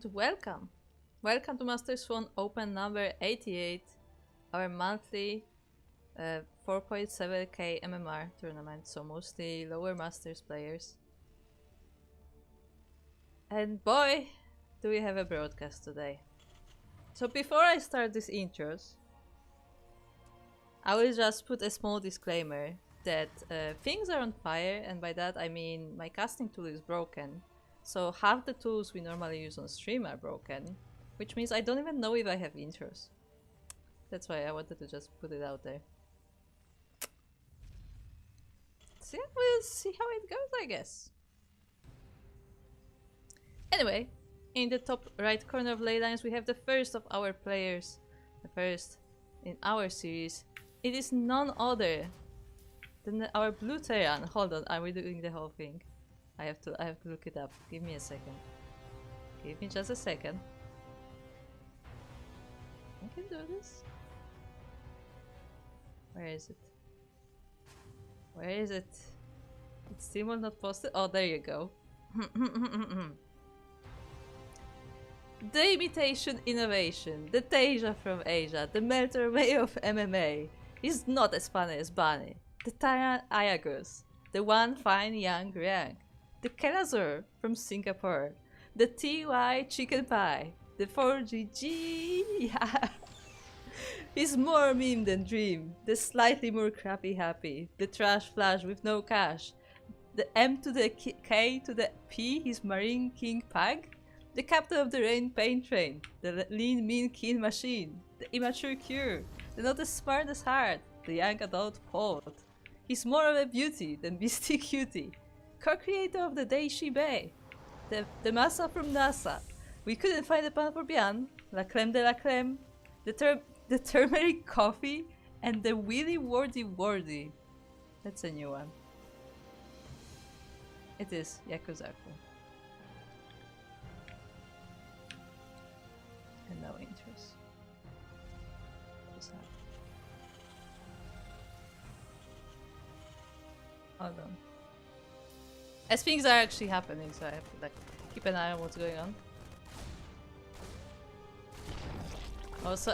and welcome! Welcome to Master Swan Open number 88, our monthly 4.7k MMR tournament, so mostly lower Masters players. And boy, do we have a broadcast today. So before I start these intros, I will just put a small disclaimer that things are on fire, and by that I mean my casting tool is broken. So half the tools we normally use on stream are broken, which means I don't even know if I have intros. That's why I wanted to just put it out there. So yeah, we'll see how it goes, I guess. Anyway, in the top right corner of Leylines we have the first of our players, the first in our series. It is none other than our blue Terran. Hold on, are we doing the whole thing? I have to look it up. Give me a second. Give me just a second. I can do this. Where is it? Where is it? It's still not posted. Oh, there you go. The imitation innovation, the Teja from Asia, the Melter May of MMA is not as funny as Bunny. The Tyrant Ayagus, the one fine young Riang, the Kelazur from Singapore, the TY Chicken Pie, the 4GG, yeah. He's more meme than dream, the slightly more crappy happy, the trash flash with no cash, the M to the K to the P, his Marine King Pag, the captain of the Rain Pain Train, the lean mean keen machine, the immature cure, the not as smart as heart, the young adult poet. He's more of a beauty than beastie cutie. Co-creator of the Daishi Bay, the massa from NASA. We couldn't find a pan for Bian, la creme de la creme, the turmeric coffee, and the Willy Wardy Wardy. That's a new one. It is Yakuzaku. And no intros. Hold on. As things are actually happening, so I have to like keep an eye on what's going on. Also,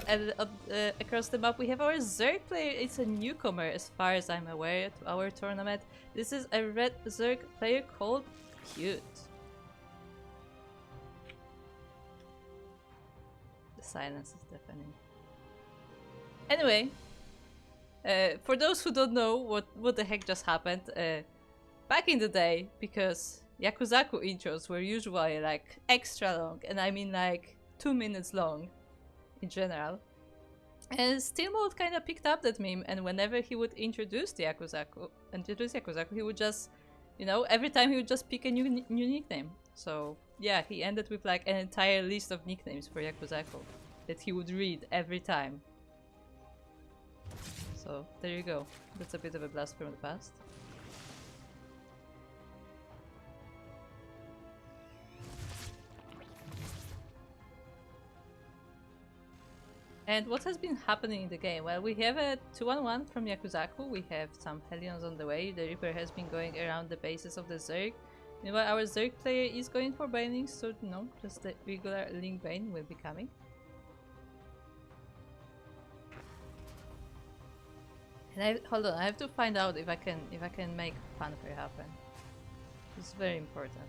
across the map we have our Zerg player. It's a newcomer as far as I'm aware to our tournament. This is a red Zerg player called Cute. The silence is deafening. Anyway, for those who don't know what the heck just happened, back in the day, because Yakuzaku intros were usually like extra long, and I mean like 2 minutes long in general, and Steel Mode kind of picked up that meme, and whenever he would introduce Yakuzaku, he would just, you know, every time he would just pick a new nickname. So yeah, he ended with like an entire list of nicknames for Yakuzaku that he would read every time. So there you go. That's a bit of a blast from the past. And what has been happening in the game? Well, we have a 2-on-1 from Yakuzaku, we have some Hellions on the way, the Reaper has been going around the bases of the Zerg. Meanwhile, our Zerg player is going for Banelings, so no, just the regular Link Bane will be coming. And hold on, I have to find out if I can make Panther happen. It's very important.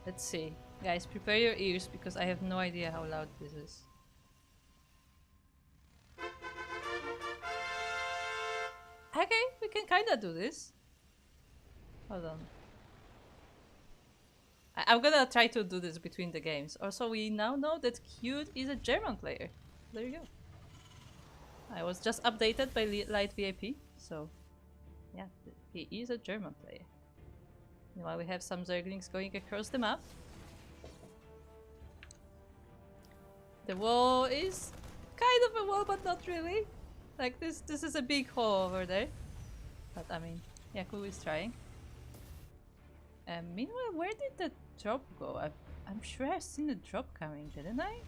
Let's see. Guys, prepare your ears because I have no idea how loud this is. Okay, we can kinda do this. Hold on. I'm gonna try to do this between the games. Also, we now know that Cute is a German player. There you go. I was just updated by Light VIP, so yeah, he is a German player. Meanwhile, we have some Zerglings going across the map. The wall is kind of a wall, but not really. Like this is a big hole over there. But I mean, Yaku is trying. Meanwhile, where did the drop go? I'm sure I've seen the drop coming, didn't I?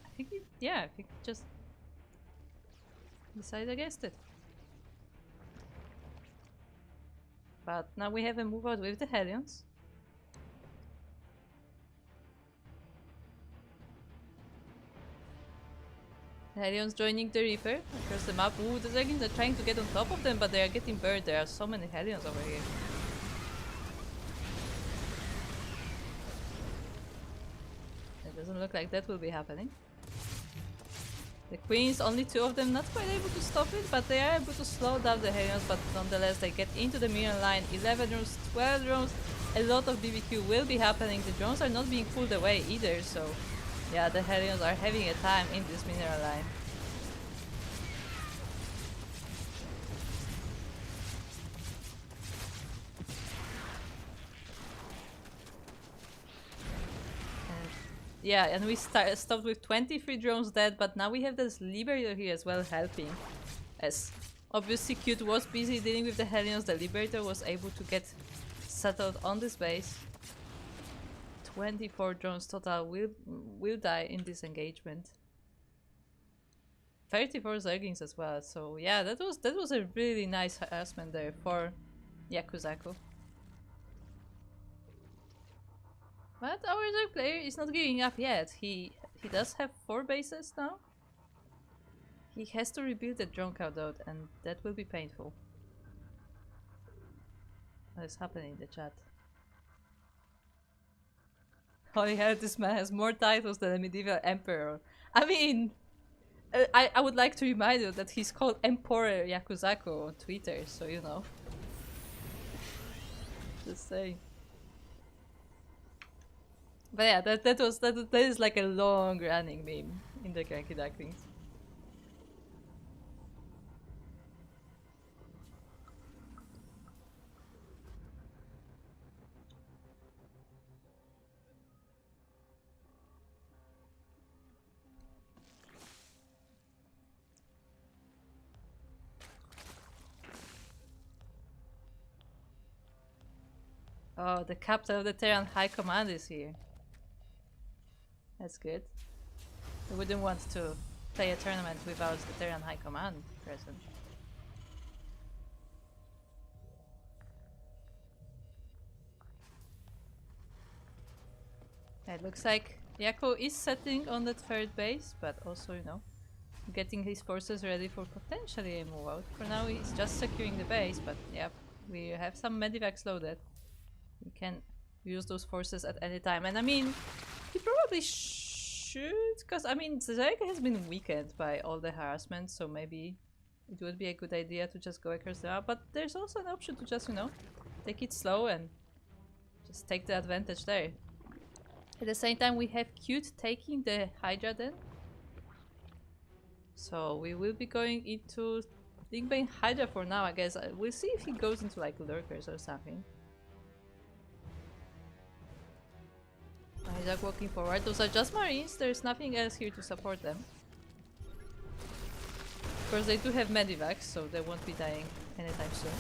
I think it, yeah, I think it just decided against it. But now we have a move out with the Hellions. Hellions joining the Reaper across the map. Ooh, the Dragons are trying to get on top of them, but they are getting burned. There are so many Hellions over here. It doesn't look like that will be happening. The Queens, only 2 of them, not quite able to stop it, but they are able to slow down the Hellions, but nonetheless they get into the minion line. 11 drones, 12 drones, a lot of BBQ will be happening. The drones are not being pulled away either, so yeah, the Hellions are having a time in this mineral line. Yeah, and we stopped with 23 drones dead, but now we have this Liberator here as well helping. As obviously Cute was busy dealing with the Hellions, the Liberator was able to get settled on this base. 24 drones total will die in this engagement. 34 Zerglings as well, so yeah, that was a really nice harassment there for Yakuzaku. But our Zerg player is not giving up yet. He does have 4 bases now. He has to rebuild the drone count though, and that will be painful. What is happening in the chat? Holy hell, this man has more titles than a medieval emperor. I mean, I would like to remind you that he's called Emperor Yakuzaku on Twitter, so you know. Just saying. But yeah, that is like a long running meme in the CranKy Ducklings. Oh, the captain of the Terran High Command is here. That's good. I wouldn't want to play a tournament without the Terran High Command present. It looks like Yako is setting on the 3rd base, but also, you know, getting his forces ready for potentially a move out. For now he's just securing the base, but yeah, we have some medivacs loaded. We can use those forces at any time, and I mean, he probably should, because I mean, Zerg has been weakened by all the harassment, so maybe it would be a good idea to just go across the map, but there's also an option to just, you know, take it slow and just take the advantage there. At the same time, we have Cute taking the Hydra then. So we will be going into Lingbane Hydra for now, I guess. We'll see if he goes into like Lurkers or something. Isaac walking forward. Those are just Marines. There's nothing else here to support them. Of course, they do have medivacs, so they won't be dying anytime soon.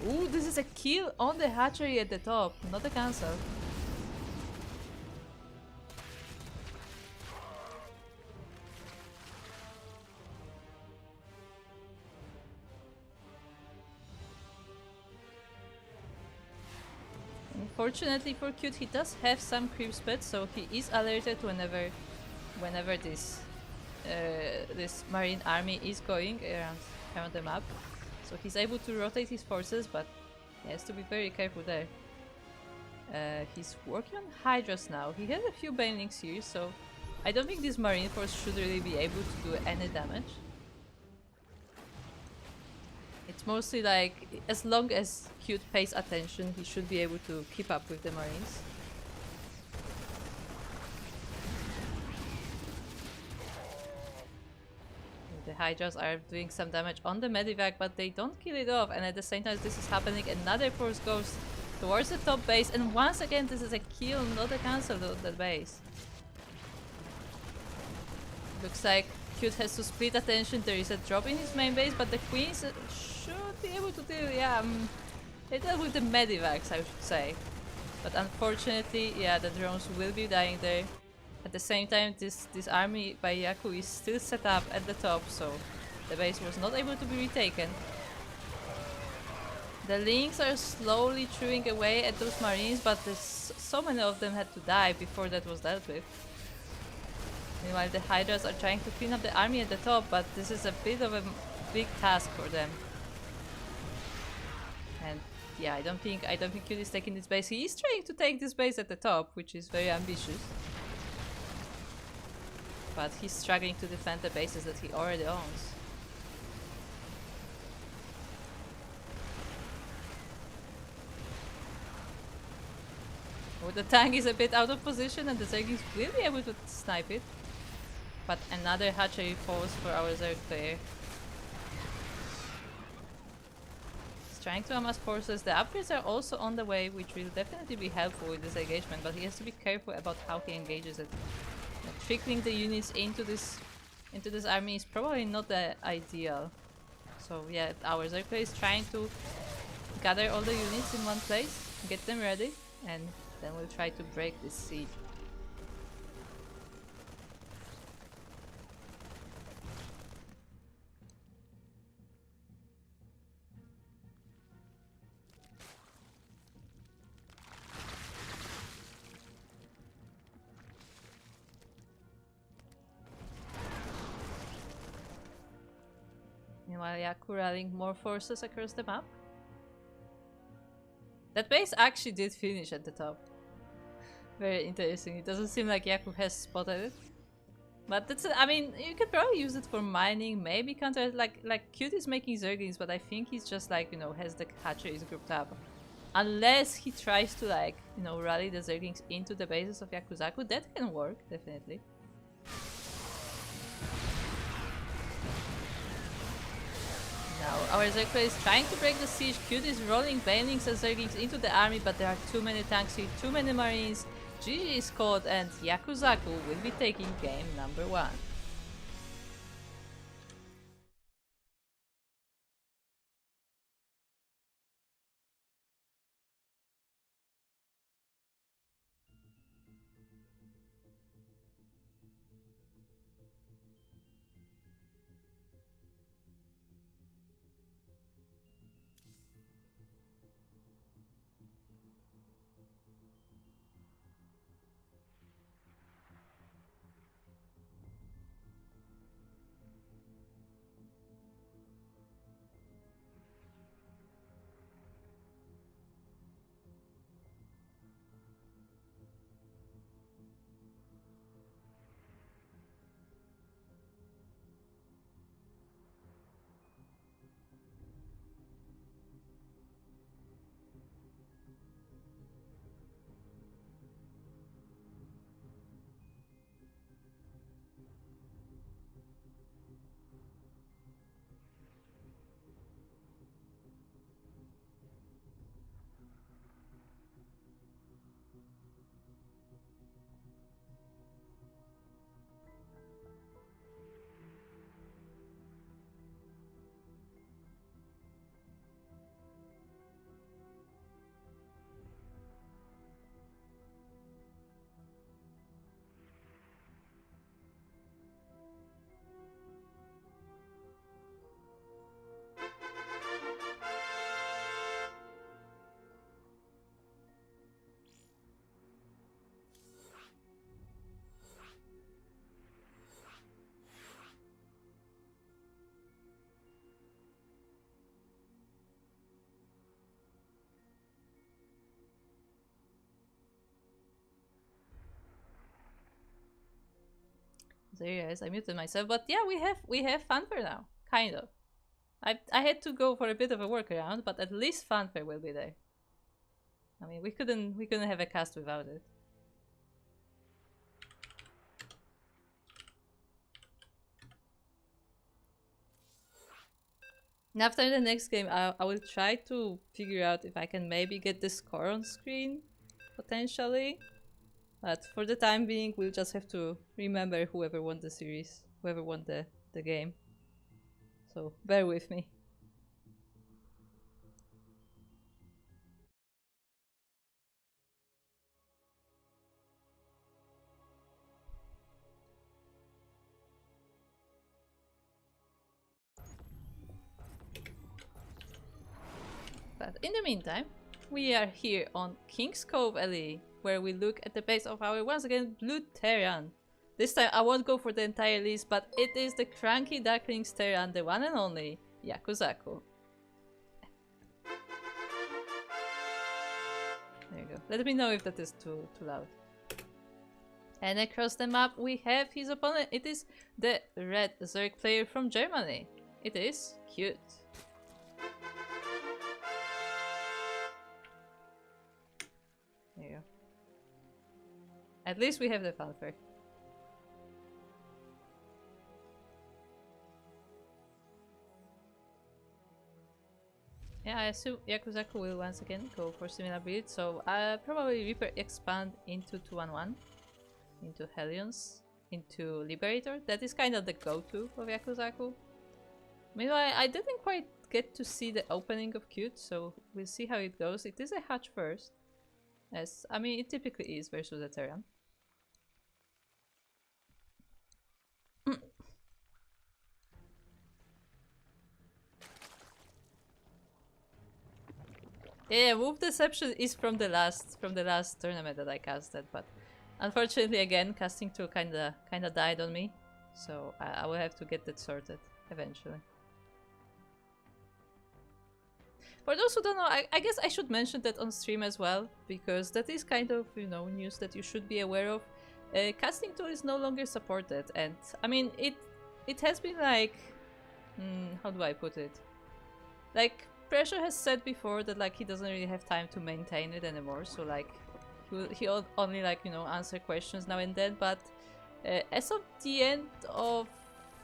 Ooh, this is a kill on the hatchery at the top, not a cancel. Unfortunately for Cute, he does have some creep speed, so he is alerted whenever this this marine army is going around the map. So he's able to rotate his forces, but he has to be very careful there. He's working on Hydras now. He has a few banelings here, so I don't think this marine force should really be able to do any damage. It's mostly like, as long as Cute pays attention, he should be able to keep up with the Marines. The Hydras are doing some damage on the Medivac, but they don't kill it off, and at the same time as this is happening, another force goes towards the top base, and once again this is a kill, not a cancel of that base. Looks like Cute has to split attention. There is a drop in his main base, but the Queens should be able to deal. Yeah, They dealt with the medivacs, I should say. But unfortunately, yeah, the drones will be dying there. At the same time, this army by Yaku is still set up at the top, so the base was not able to be retaken. The Lynx are slowly chewing away at those marines, but so many of them had to die before that was dealt with. Meanwhile, the Hydras are trying to clean up the army at the top, but this is a bit of a big task for them. And yeah, I don't think Kid is taking this base. He is trying to take this base at the top, which is very ambitious. But he's struggling to defend the bases that he already owns. Oh, the tank is a bit out of position and the Zerglings will be able to snipe it. But another hatchery falls for our Zerg player. He's trying to amass forces. The upgrades are also on the way, which will definitely be helpful with this engagement, but he has to be careful about how he engages it. Trickling the units into this army is probably not the ideal. So yeah, our Zerg player is trying to gather all the units in one place, get them ready, and then we'll try to break this siege. Meanwhile, Yaku rallying more forces across the map. That base actually did finish at the top. Very interesting. It doesn't seem like Yaku has spotted it. But that's, I mean, you could probably use it for mining, maybe counter, like Cute is making Zerglings, but I think he's just like, you know, has the hatcheries grouped up. Unless he tries to like, you know, rally the Zerglings into the bases of Yakuzaku, that can work, definitely. Now, our Zerg player is trying to break the siege. Cute is rolling Banelings and Zerglings into the army, but there are too many tanks here, too many marines. GG is called and Yakuzaku will be taking game number 1. There you guys, I muted myself, but yeah, we have fanfare now, kind of. I had to go for a bit of a workaround, but at least fanfare will be there. I mean, we couldn't have a cast without it. And after the next game, I will try to figure out if I can maybe get the score on screen, potentially. But for the time being, we'll just have to remember whoever won the series, whoever won the game. So bear with me. in the meantime, we are here on King's Cove Alley, where we look at the base of our once again blue Terran. This time I won't go for the entire list, but it is the CranKy Ducklings Terran, the one and only Yakuzaku. There you go. Let me know if that is too loud. And across the map we have his opponent. It is the red Zerg player from Germany. It is cute. There you go. At least we have the fanfare. Yeah, I assume Yakuzaku will once again go for similar build, so probably Reaper expand into 2-1-1, into Hellions, into Liberator. That is kind of the go-to of Yakuzaku. Meanwhile, I didn't quite get to see the opening of Cute, so we'll see how it goes. It is a hatch first, as I mean it typically is versus a Terran. Yeah, Wolf Deception is from the last tournament that I casted, but unfortunately again casting tool kinda died on me, so I will have to get that sorted eventually. For those who don't know, I guess I should mention that on stream as well, because that is kind of, you know, news that you should be aware of. Casting tool is no longer supported, and I mean it has been like, how do I put it? Like, Pressure has said before that like he doesn't really have time to maintain it anymore, so like he'll only like, you know, answer questions now and then, but as of the end of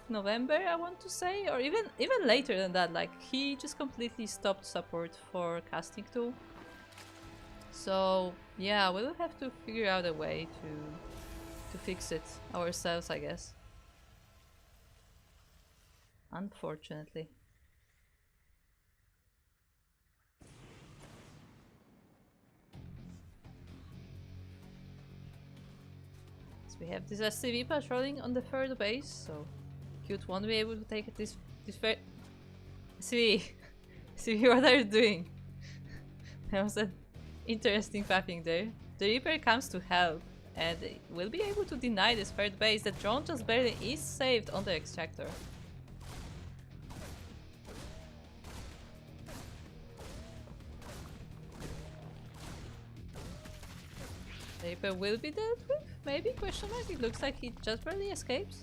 November, I want to say, or even later than that, like he just completely stopped support for casting tool. So yeah, we'll have to figure out a way to fix it ourselves, I guess. Unfortunately. We have this SCV patrolling on the third base, so Cute won't be able to take it this fair. SCV, SCV, what are you doing? There was an interesting pathing there. The Reaper comes to help and will be able to deny this third base. The drone just barely is saved on the extractor. The Reaper will be dealt with? Maybe? Question mark? It looks like he just barely escapes.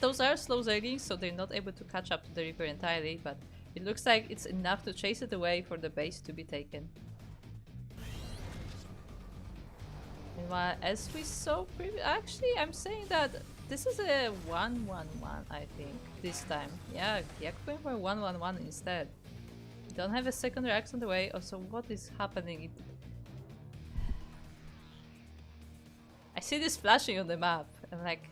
Those are slow Zerglings, so they're not able to catch up to the Reaper entirely, but it looks like it's enough to chase it away for the base to be taken. Meanwhile, as we saw previously, actually I'm saying that this is a 1-1-1, I think, this time. Yeah, going for a 1-1-1 instead. We don't have a second reaction on the way. Also, what is happening? I see this flashing on the map, and like,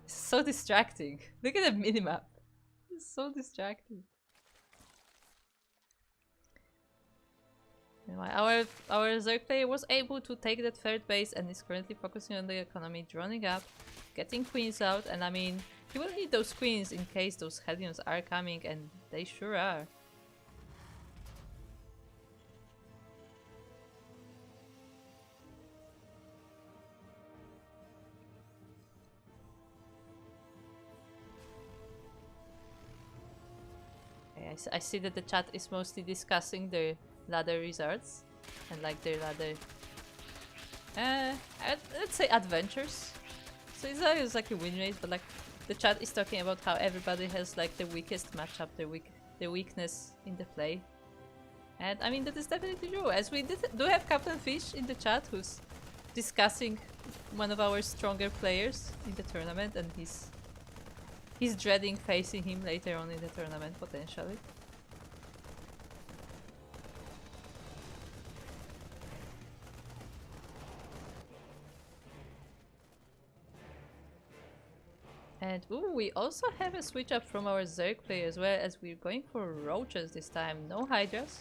it's so distracting. Look at the minimap. It's so distracting. Anyway, our Zerg player was able to take that third base and is currently focusing on the economy, droning up, getting queens out, and I mean, he will need those queens in case those Hellions are coming, and they sure are. I see that the chat is mostly discussing their ladder results and like their ladder, let's say adventures. So it's always like a win rate, but like the chat is talking about how everybody has like the weakest matchup, their weakness in the play. And I mean that is definitely true, as we do have Captain Fish in the chat who's discussing one of our stronger players in the tournament, and he's dreading facing him later on in the tournament, potentially. And ooh, we also have a switch up from our Zerg player as well, as we're going for Roaches this time, no Hydras.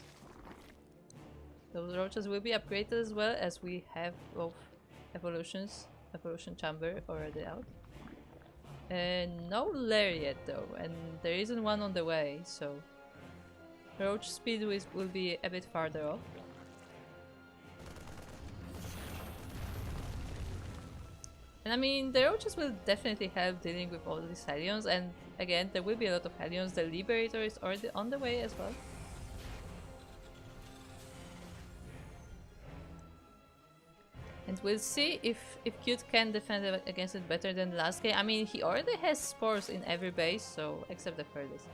Those Roaches will be upgraded as well, as we have both evolution chamber already out. No Lariat though, and there isn't one on the way, so Roach speed will be a bit farther off. And I mean, the roaches will definitely help dealing with all these Hellions, and again, there will be a lot of Hellions. The Liberator is already on the way as well. And we'll see if Cute can defend against it better than the last game. I mean, he already has spores in every base, so except the furthest.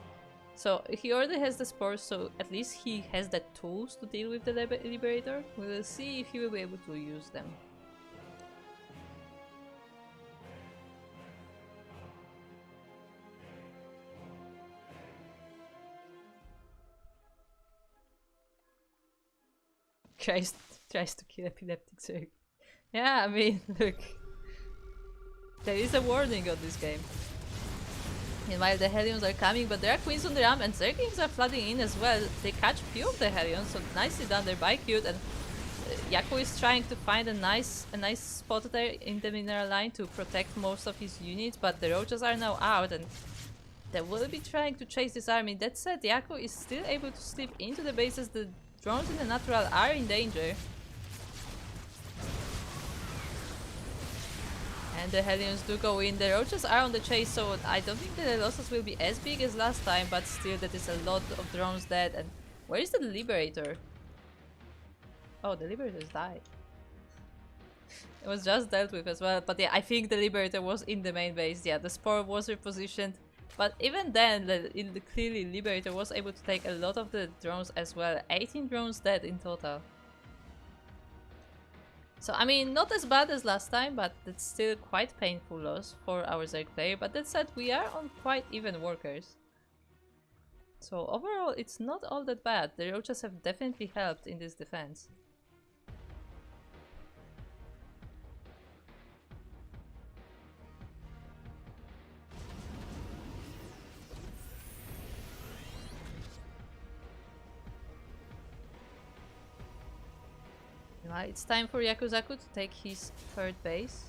So he already has the spores, so at least he has the tools to deal with the Liberator. We will see if he will be able to use them. Tries to kill Epileptic Zerg. Yeah, I mean, look. There is a warning on this game. Meanwhile, the Hellions are coming, but there are Queens on the ramp, and Zerglings are flooding in as well. They catch few of the Hellions, so nicely done there by Cute, and Yaku is trying to find a nice spot there in the mineral line to protect most of his units, but the Roaches are now out, and they will be trying to chase this army. That said, Yaku is still able to slip into the bases. The drones in the natural are in danger. And the Hellions do go in. The Roaches are on the chase, so I don't think the losses will be as big as last time, but still that is a lot of drones dead. And where is the Liberator? Oh, the Liberator's died. It was just dealt with as well, but yeah, I think the Liberator was in the main base. Yeah, the Spore was repositioned, but even then, clearly Liberator was able to take a lot of the drones as well. 18 drones dead in total. So, I mean, not as bad as last time, but it's still quite painful loss for our Zerg player. But that said, we are on quite even workers. So, overall, it's not all that bad. The Roaches have definitely helped in this defense. It's time for Yakuzaku to take his third base.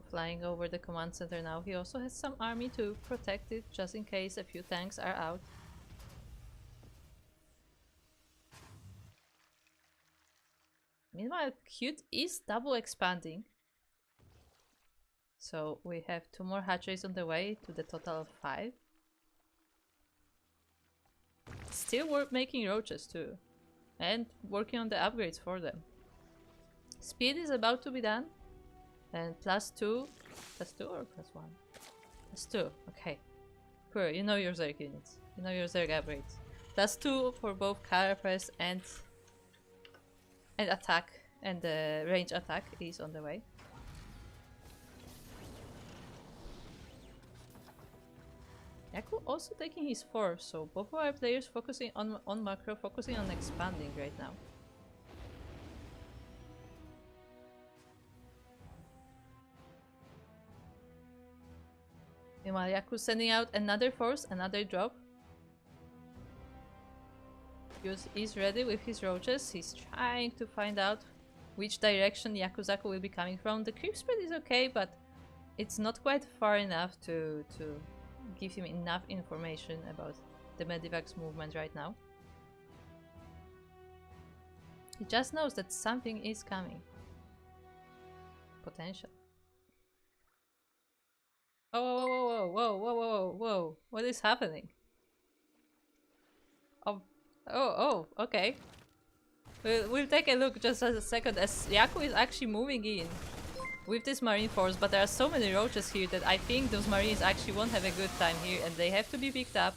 Flying over the command center now. He also has some army to protect it, just in case a few tanks are out. Meanwhile, Cute is double expanding. So we have 2 more hatcheries on the way to the total of 5. Still making roaches too, and working on the upgrades for them. Speed is about to be done, and +2 or +1? +2, okay. Kuro, you know your Zerg units, you know your Zerg upgrades. +2 for both Carapace and attack, and the range attack is on the way. Yaku also taking his 4th, so both of our players focusing on macro, focusing on expanding right now. Meanwhile, Yaku sending out another force, another drop. He's ready with his roaches. He's trying to find out which direction Yakuzaku will be coming from. The creep spread is okay, but it's not quite far enough to give him enough information about the Medivac's movement right now. He just knows that something is coming. Potential. Oh, whoa, what is happening? Oh, okay. We'll take a look just a second, as Yaku is actually moving in with this marine force, but there are so many roaches here that I think those marines actually won't have a good time here, and they have to be picked up.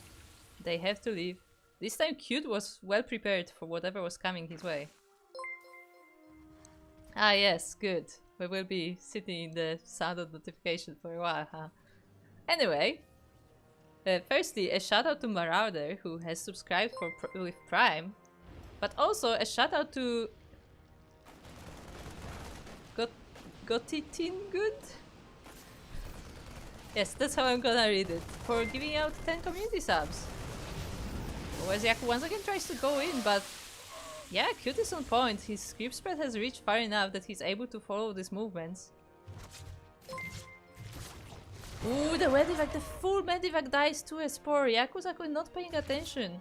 They have to leave. This time Cute was well prepared for whatever was coming his way. Ah yes, good. We will be sitting in the sound of notification for a while, huh? Anyway, firstly, a shout out to Marauder, who has subscribed with Prime, but also a shout out to Gotitin Good? Yes, that's how I'm gonna read it. For giving out 10 community subs. Whereas Yaku once again tries to go in, but yeah, Cute is on point. His creep spread has reached far enough that he's able to follow these movements. Ooh, the Medivac, the full Medivac dies to a Spore. Yakuzaku not paying attention.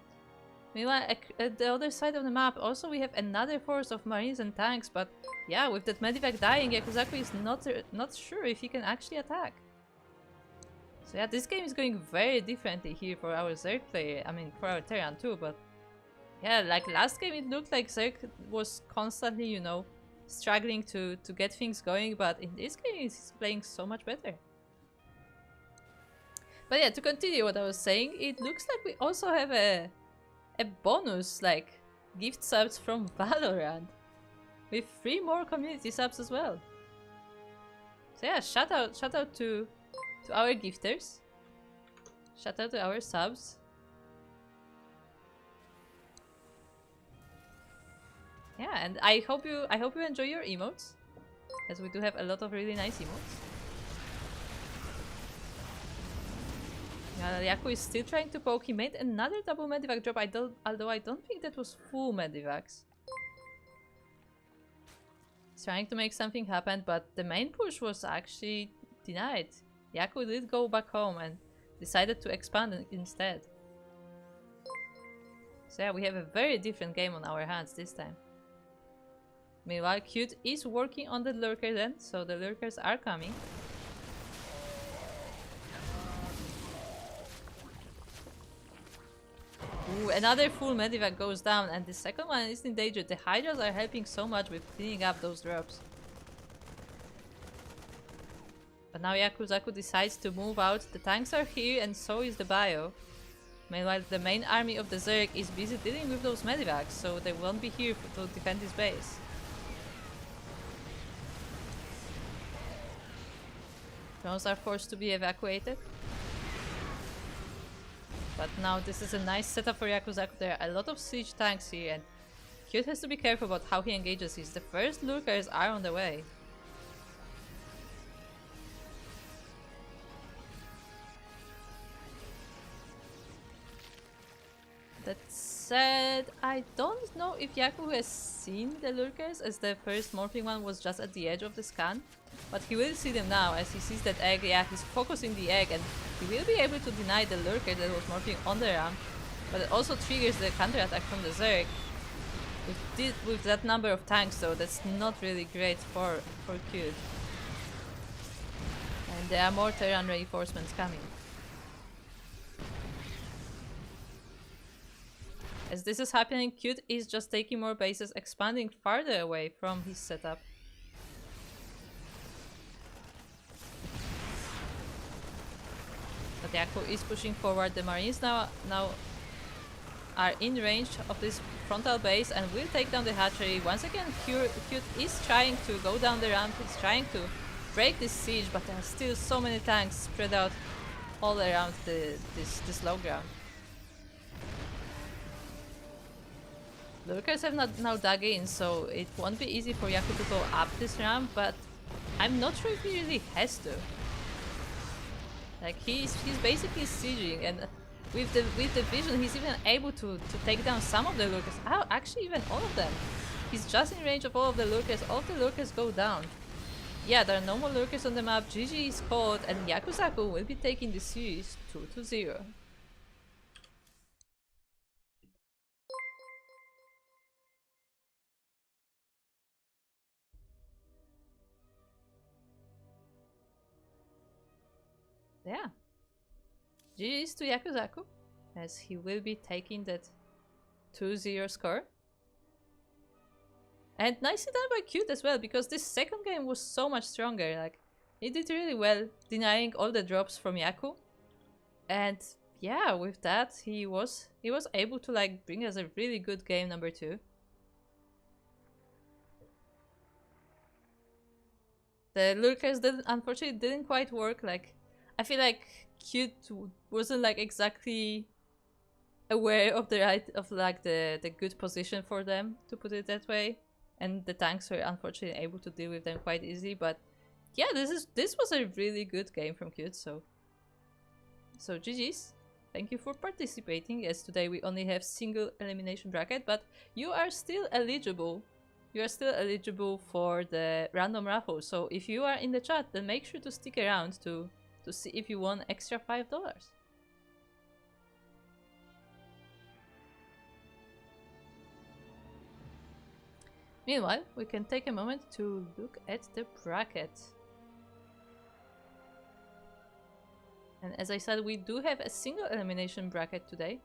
Meanwhile, at the other side of the map, also we have another force of Marines and tanks, but yeah, with that Medivac dying, Yakuzaku is not sure if he can actually attack. So yeah, this game is going very differently here for our Zerg player. I mean, for our Terran too, but yeah, like last game it looked like Zerg was constantly, you know, struggling to get things going, but in this game he's playing so much better. But yeah, to continue what I was saying, it looks like we also have a bonus, like gift subs from Valorant, with 3 more community subs as well. So yeah, shout out to our gifters. Shout out to our subs. Yeah, and I hope you enjoy your emotes, as we do have a lot of really nice emotes. Yaku is still trying to poke. He made another double Medivac drop, although I don't think that was full Medivacs. He's trying to make something happen, but the main push was actually denied. Yaku did go back home and decided to expand instead. So yeah, we have a very different game on our hands this time. Meanwhile, Cute is working on the lurker then, so the lurkers are coming. Ooh, another full Medivac goes down, and the second one is in danger. The Hydras are helping so much with cleaning up those drops. But now Yakuzaku decides to move out. The tanks are here, and so is the bio. Meanwhile, the main army of the Zerg is busy dealing with those Medivacs, so they won't be here to defend his base. Drones are forced to be evacuated. But now this is a nice setup for Yakuzaku. There are a lot of siege tanks here, and Cute has to be careful about how he engages these. The first lurkers are on the way. That said, I don't know if Yaku has seen the lurkers, as the first morphing one was just at the edge of the scan. But he will see them now as he sees that egg. Yeah, he's focusing the egg, and he will be able to deny the lurker that was morphing on the ramp. But it also triggers the counterattack from the Zerg. With that number of tanks though, that's not really great for Cute. And there are more Terran reinforcements coming. As this is happening, Cute is just taking more bases, expanding farther away from his setup. But Yaku is pushing forward. The Marines now are in range of this frontal base and will take down the hatchery. Once again, Cute is trying to go down the ramp. He's trying to break this siege, but there are still so many tanks spread out all around this low ground. Lurkers have not now dug in, so it won't be easy for Yaku to go up this ramp, but I'm not sure if he really has to. Like he's basically sieging, and with the vision he's even able to take down some of the lurkers. Oh, actually even all of them. He's just in range of all of the lurkers. All of the lurkers go down. Yeah, there are no more lurkers on the map. GG is called, and Yakuzaku will be taking the series 2-0. Yeah. GG's to Yakuzaku, as he will be taking that 2-0 score. And nicely done by Cute as well, because this second game was so much stronger. Like, he did really well, denying all the drops from Yaku. And yeah, with that, he was able to like bring us a really good game number 2. The lurkers unfortunately didn't quite work. Like, I feel like Cute wasn't like exactly aware of the good position for them, to put it that way, and the tanks were unfortunately able to deal with them quite easily. But yeah, this was a really good game from Cute. So GG's. Thank you for participating, as today we only have single elimination bracket, but you are still eligible. You are still eligible for the random raffle. So if you are in the chat, then make sure to stick around to to see if you won extra $5. Meanwhile, we can take a moment to look at the bracket. And as I said, we do have a single elimination bracket today.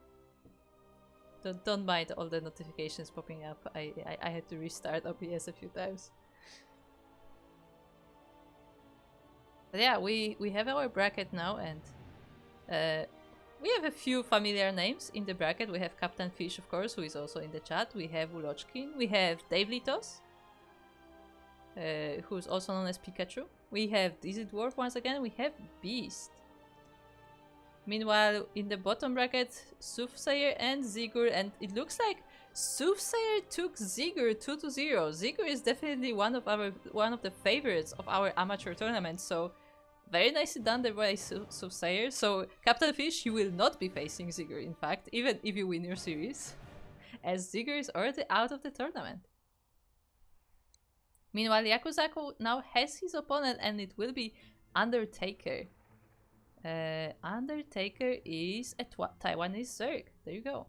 Don't mind all the notifications popping up. I had to restart OBS a few times. But yeah, we have our bracket now, and we have a few familiar names in the bracket. We have Captain Fish, of course, who is also in the chat. We have Ulochkin. We have Dave Litos, who's also known as Pikachu. We have Dizzy Dwarf once again. We have Beast. Meanwhile, in the bottom bracket, Soothsayer and Zigur, and it looks like Soothsayer took Zigur 2-0. Zigur is definitely one of the favorites of our amateur tournament, so very nicely done there by Soothsayer. So Captain Fish, you will not be facing Zigur, in fact, even if you win your series, as Zigur is already out of the tournament. Meanwhile, Yakuzaku now has his opponent, and it will be Undertaker. Undertaker is a Taiwanese Zerg. There you go.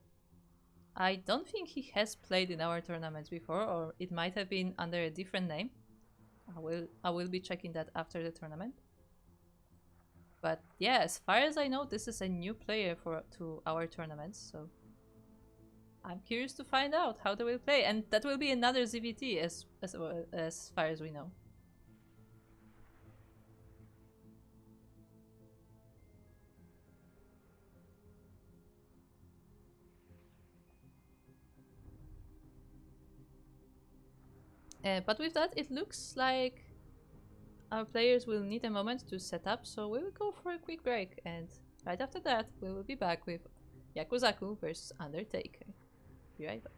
I don't think he has played in our tournaments before, or it might have been under a different name. I will be checking that after the tournament. But yeah, as far as I know, this is a new player to our tournaments, so I'm curious to find out how they will play, and that will be another ZVT as far as we know. But with that, it looks like our players will need a moment to set up, so we will go for a quick break, and right after that, we will be back with Yakuzaku versus Undertaker. Be right back.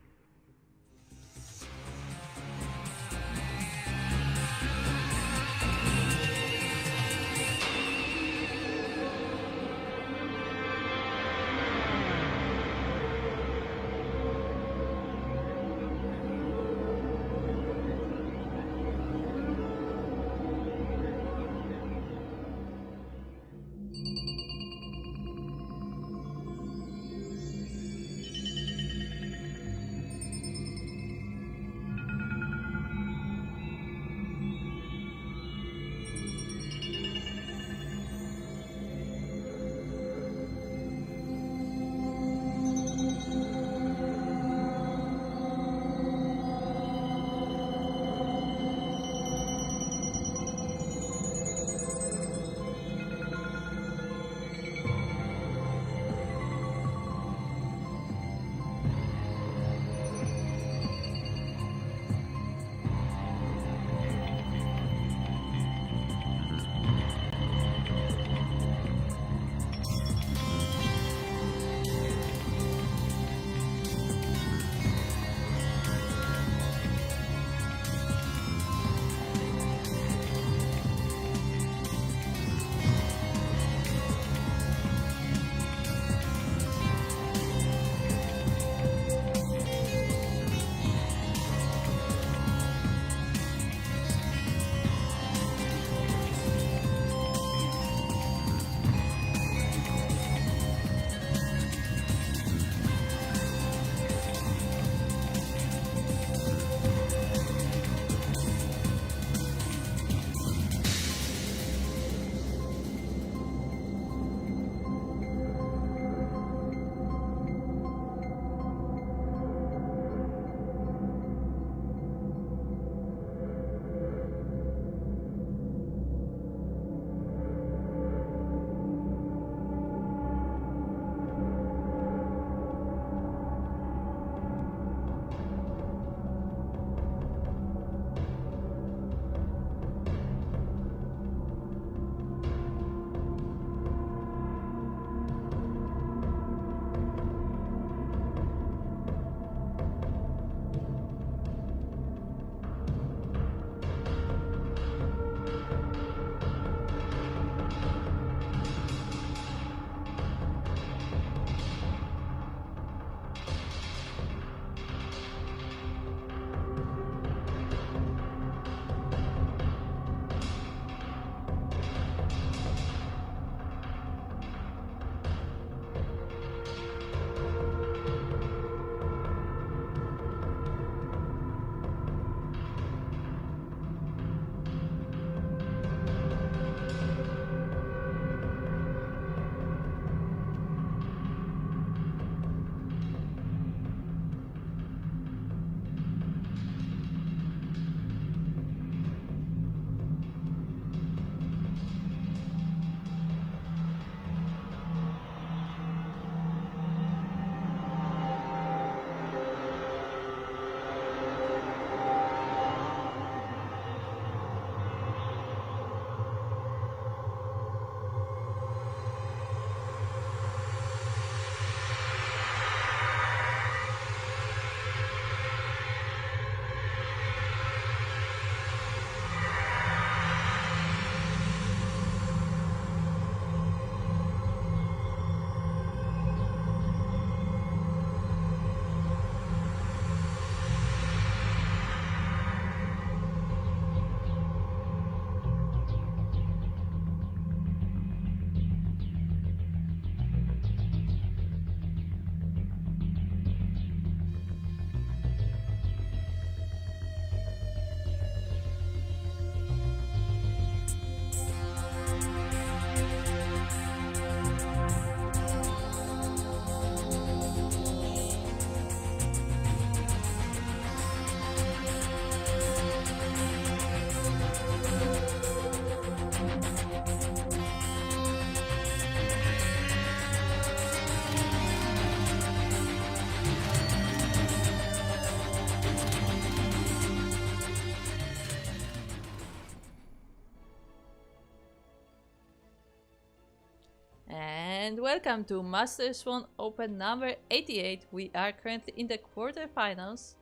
welcome to Master Swan Open number 88. We are currently in the quarterfinals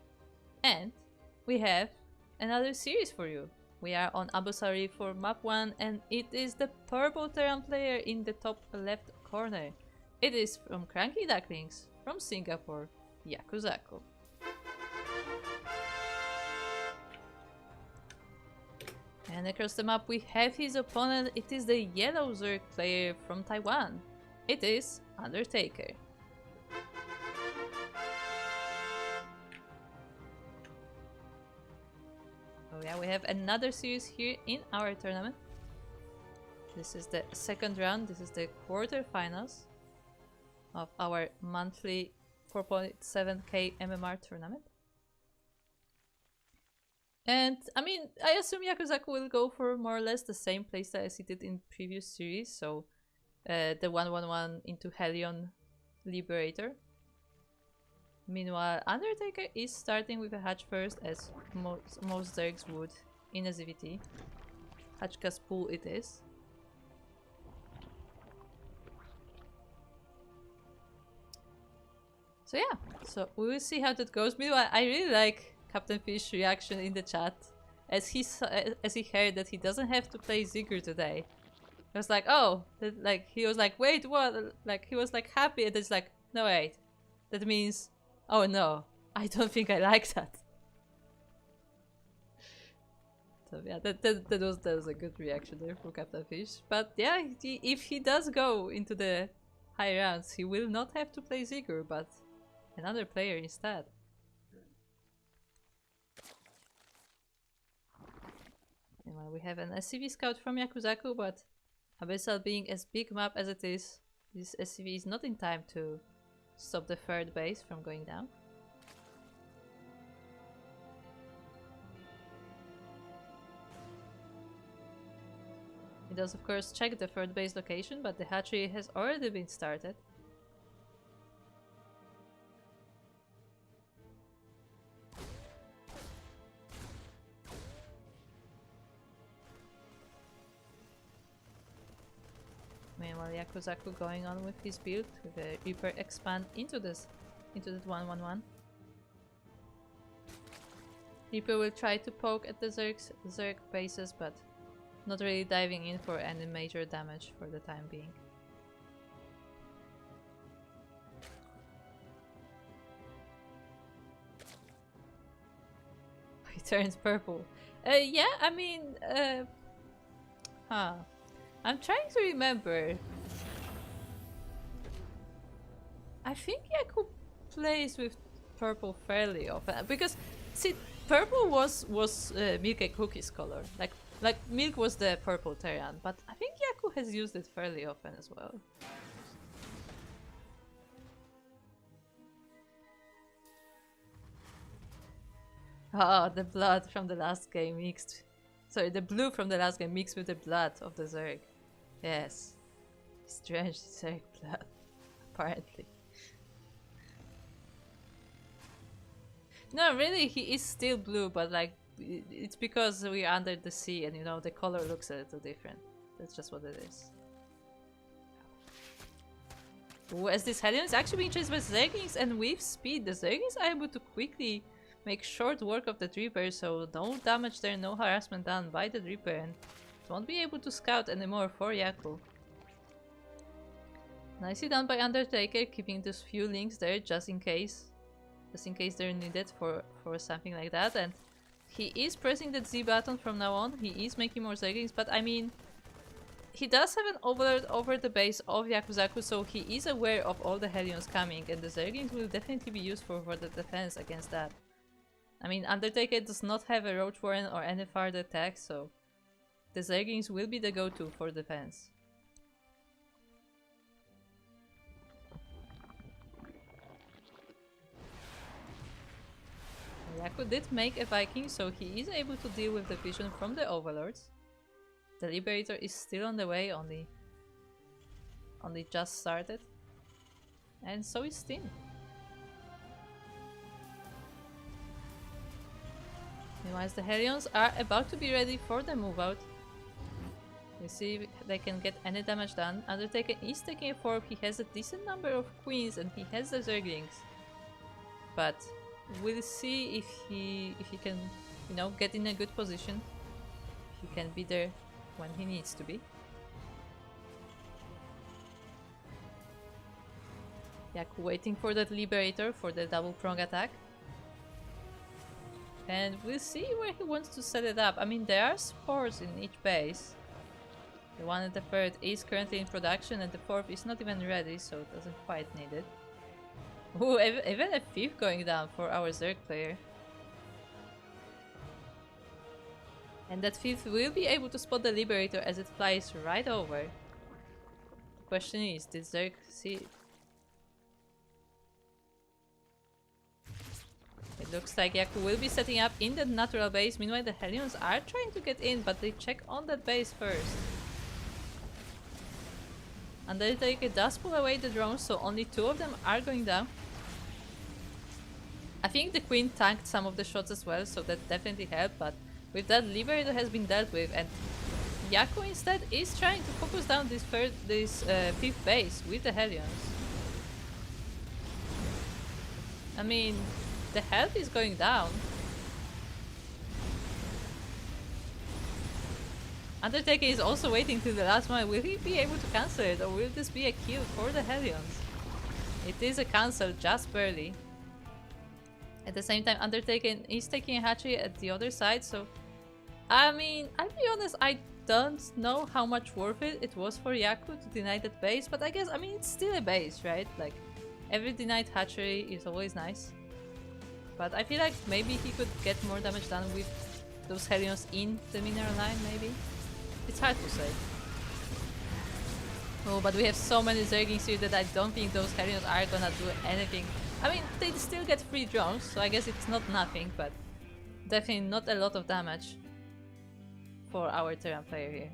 and we have another series for you. We are on Abusari for map 1 and it is the purple Terran player in the top left corner. It is from CranKy Ducklings from Singapore, Yakuzaku. And across the map we have his opponent. It is the yellow Zerg player from Taiwan. It is Undertaker. Oh yeah, we have another series here in our tournament. This is the second round. This is the quarterfinals of our monthly 4.7k MMR tournament. And I mean, I assume Yakuzaku will go for more or less the same playstyle as he did in previous series, so the 1-1-1 into Hellion Liberator. Meanwhile, Undertaker is starting with a hatch first, as most Zergs would in a ZVT. Hatchka's pool it is. So yeah, so we will see how that goes. Meanwhile, I really like Captain Fish's reaction in the chat as he heard that he doesn't have to play Ziggur today. He was like, oh, like he was like, wait, what? Like he was like happy, and it's like, no wait, that means, oh no, I don't think I like that. So yeah, that was a good reaction there from Captain Fish. But yeah, if he does go into the high rounds, he will not have to play Ziggur, but another player instead. Well, we have an SCV scout from Yakuzaku, but Abyssal being as big map as it is, this SCV is not in time to stop the third base from going down. He does of course check the third base location, but the hatchery has already been started. Meanwhile, Yakuzaku going on with his build with a Reaper expand into that 1-1-1. Reaper will try to poke at the Zerg bases, but not really diving in for any major damage for the time being. He turns purple. Yeah, I mean, I'm trying to remember. I think Yaku plays with purple fairly often because, see, purple was Milk and Cookie's color. Like Milk was the purple Terran, but I think Yaku has used it fairly often as well. Ah, the blood from the last game mixed. Sorry, the blue from the last game mixed with the blood of the Zerg. Yes. Strange Zerg blood, apparently. No, really, he is still blue, but like, it's because we're under the sea and you know, the color looks a little different. That's just what it is. Ooh, as this Hellion is actually being chased by Zerglings and with speed, the Zerglings are able to quickly make short work of the Reaper, so no damage there, no harassment done by the Reaper, and won't be able to scout anymore for Yaku. Nicely done by Undertaker, keeping those few links there just in case they're needed for something like that. And he is pressing the Z button from now on. He is making more Zerglings, but I mean, he does have an overlord over the base of Yakuzaku, so he is aware of all the Hellions coming, and the Zerglings will definitely be useful for the defense against that. I mean, Undertaker does not have a Roach Warren or any further attacks, so the Zerglings will be the go-to for defense. Yaku did make a Viking, so he is able to deal with the vision from the Overlords. The Liberator is still on the way, only just started. And so is Steen. Meanwhile, the Hellions are about to be ready for the move out. You see if they can get any damage done. Undertaker is taking a 4. He has a decent number of queens and he has the Zerglings. But we'll see if he can, you know, get in a good position. He can be there when he needs to be. Yaku waiting for that Liberator for the double prong attack. And we'll see where he wants to set it up. I mean, there are spores in each base. The one at the third is currently in production and the fourth is not even ready, so it doesn't quite need it. Ooh, even a fifth going down for our Zerg player. And that fifth will be able to spot the Liberator as it flies right over. The question is, did Zerg see it? It looks like Yaku will be setting up in the natural base. Meanwhile, the Hellions are trying to get in, but they check on that base first. Undertaker does pull away the drones, so only 2 of them are going down. I think the Queen tanked some of the shots as well, so that definitely helped, but with that, Liberator has been dealt with, and Yaku instead is trying to focus down this fifth base with the Hellions. I mean, the health is going down. Undertaker is also waiting till the last moment. Will he be able to cancel it, or will this be a kill for the Hellions? It is a cancel, just barely. At the same time, Undertaker is taking a hatchery at the other side, so... I mean, I'll be honest, I don't know how much worth it was for Yaku to deny that base, but I guess, I mean, it's still a base, right? Like, every denied hatchery is always nice. But I feel like maybe he could get more damage done with those Hellions in the mineral line, maybe? It's hard to say. Oh, but we have so many Zerglings here that I don't think those Hellions are gonna do anything. I mean, they still get 3 drones, so I guess it's not nothing, but definitely not a lot of damage for our Terran player here.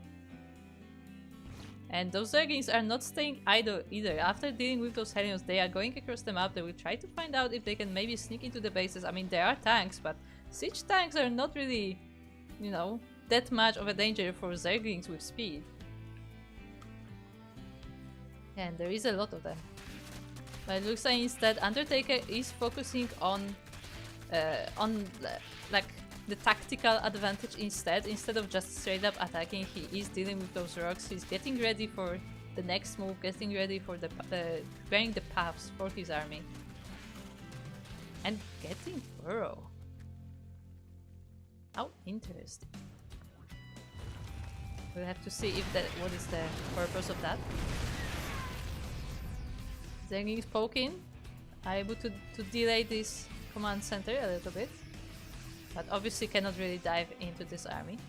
And those Zerglings are not staying idle either. After dealing with those Hellions, they are going across the map. They will try to find out if they can maybe sneak into the bases. I mean, there are tanks, but siege tanks are not really, you know, that much of a danger for Zerglings with speed. And there is a lot of them. But it looks like instead Undertaker is focusing on like the tactical advantage instead of just straight up attacking. He is dealing with those rocks. He's getting ready for the next move, getting ready for the preparing the paths for his army, and getting Kuro. How interesting. We'll have to see if what is the purpose of that. Zerglings poking are able to delay this command center a little bit, but obviously cannot really dive into this army.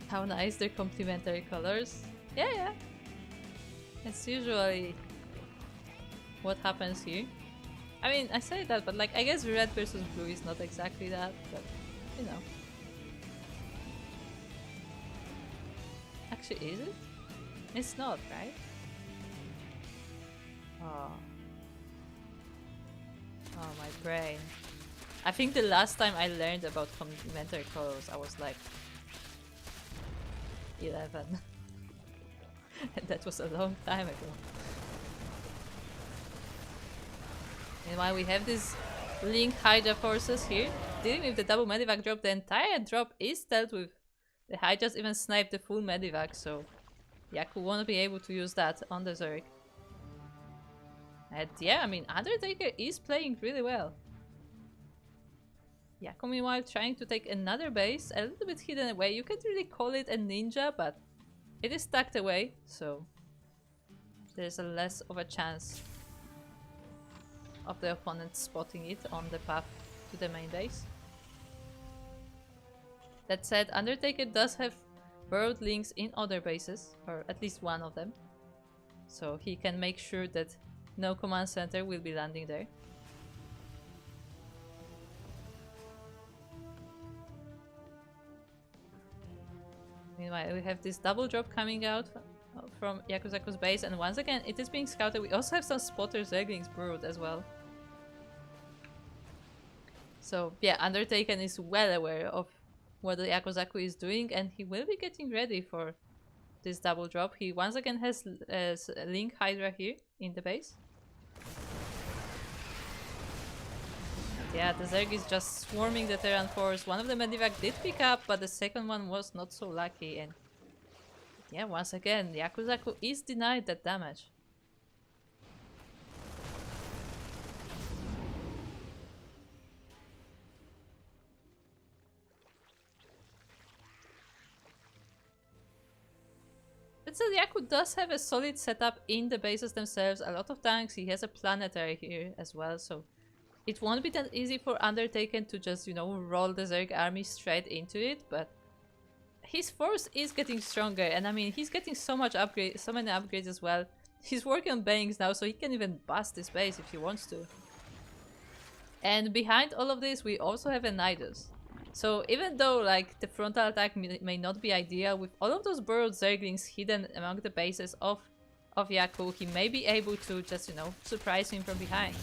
How nice their complementary colors. Yeah. It's usually what happens here. I mean, I say that, but like, I guess red versus blue is not exactly that, but you know. Actually, is it? It's not, right? Oh, my brain. I think the last time I learned about complementary colors, I was like 11. And that was a long time ago. Meanwhile, we have these Link Hydra forces here. Dealing with the double medivac drop, the entire drop is dealt with. The Hydras even sniped the full medivac, so Yaku won't be able to use that on the Zerg. And yeah, I mean, Undertaker is playing really well. Yaku meanwhile trying to take another base, a little bit hidden away. You can't really call it a ninja, but it is tucked away, so there's a less of a chance of the opponent spotting it on the path to the main base. That said, Undertaker does have burrowed links in other bases, or at least one of them, so he can make sure that no command center will be landing there. Meanwhile, we have this double drop coming out from Yakuzaku's base, and once again it is being scouted. We also have some spotter Zerglings brewed as well. So yeah, Undertaken is well aware of what the Yakuzaku is doing, and he will be getting ready for this double drop. He once again has Link Hydra here in the base. Yeah, the Zerg is just swarming the Terran force. One of the Medivac did pick up, but the second one was not so lucky. And yeah, once again, Yakuzaku is denied that damage. But so Yaku does have a solid setup in the bases themselves. A lot of tanks. He has a planetary here as well, so it won't be that easy for Undertaken to just, you know, roll the Zerg army straight into it, but his force is getting stronger, and I mean, he's getting so many upgrades as well. He's working on bangs now, so he can even bust this base if he wants to. And behind all of this, we also have a Nidus. So even though, like, the frontal attack may not be ideal, with all of those burrowed Zerglings hidden among the bases of Yaku, he may be able to just, you know, surprise him from behind.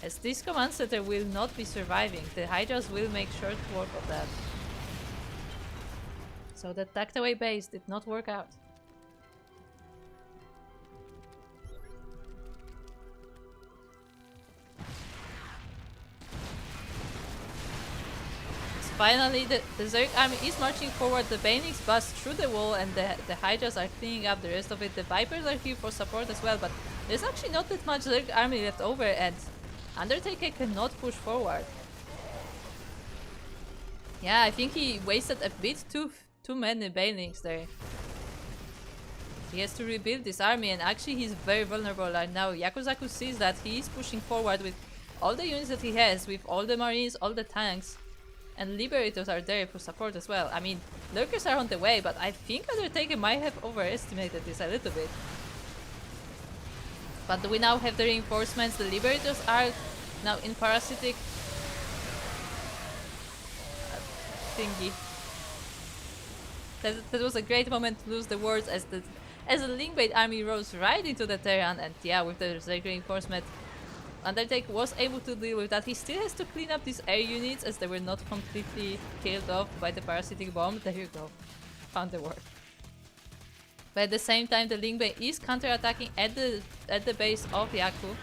As this command center will not be surviving, the Hydras will make short work of that. So the tucked away base did not work out. So finally, the Zerg army is marching forward, the Banelings bust through the wall, and the Hydras are cleaning up the rest of it. The Vipers are here for support as well, but there's actually not that much Zerg army left over, and Undertaker cannot push forward. Yeah, I think he wasted a bit too many Banelings there. He has to rebuild this army, and actually he's very vulnerable right now. Yakuzaku sees that he is pushing forward with all the units that he has, with all the Marines, all the tanks, and Liberators are there for support as well. I mean, Lurkers are on the way, but I think Undertaker might have overestimated this a little bit. But we now have the reinforcements. The Liberators are now in parasitic thingy. That was a great moment to lose the words as the Linkbait army rose right into the Terran, and yeah, with the Zerg reinforcement, Undertaker was able to deal with that. He still has to clean up these air units as they were not completely killed off by the parasitic bomb. There you go. Found the word. But at the same time, the Linkbait is counter-attacking at the base of Yaku.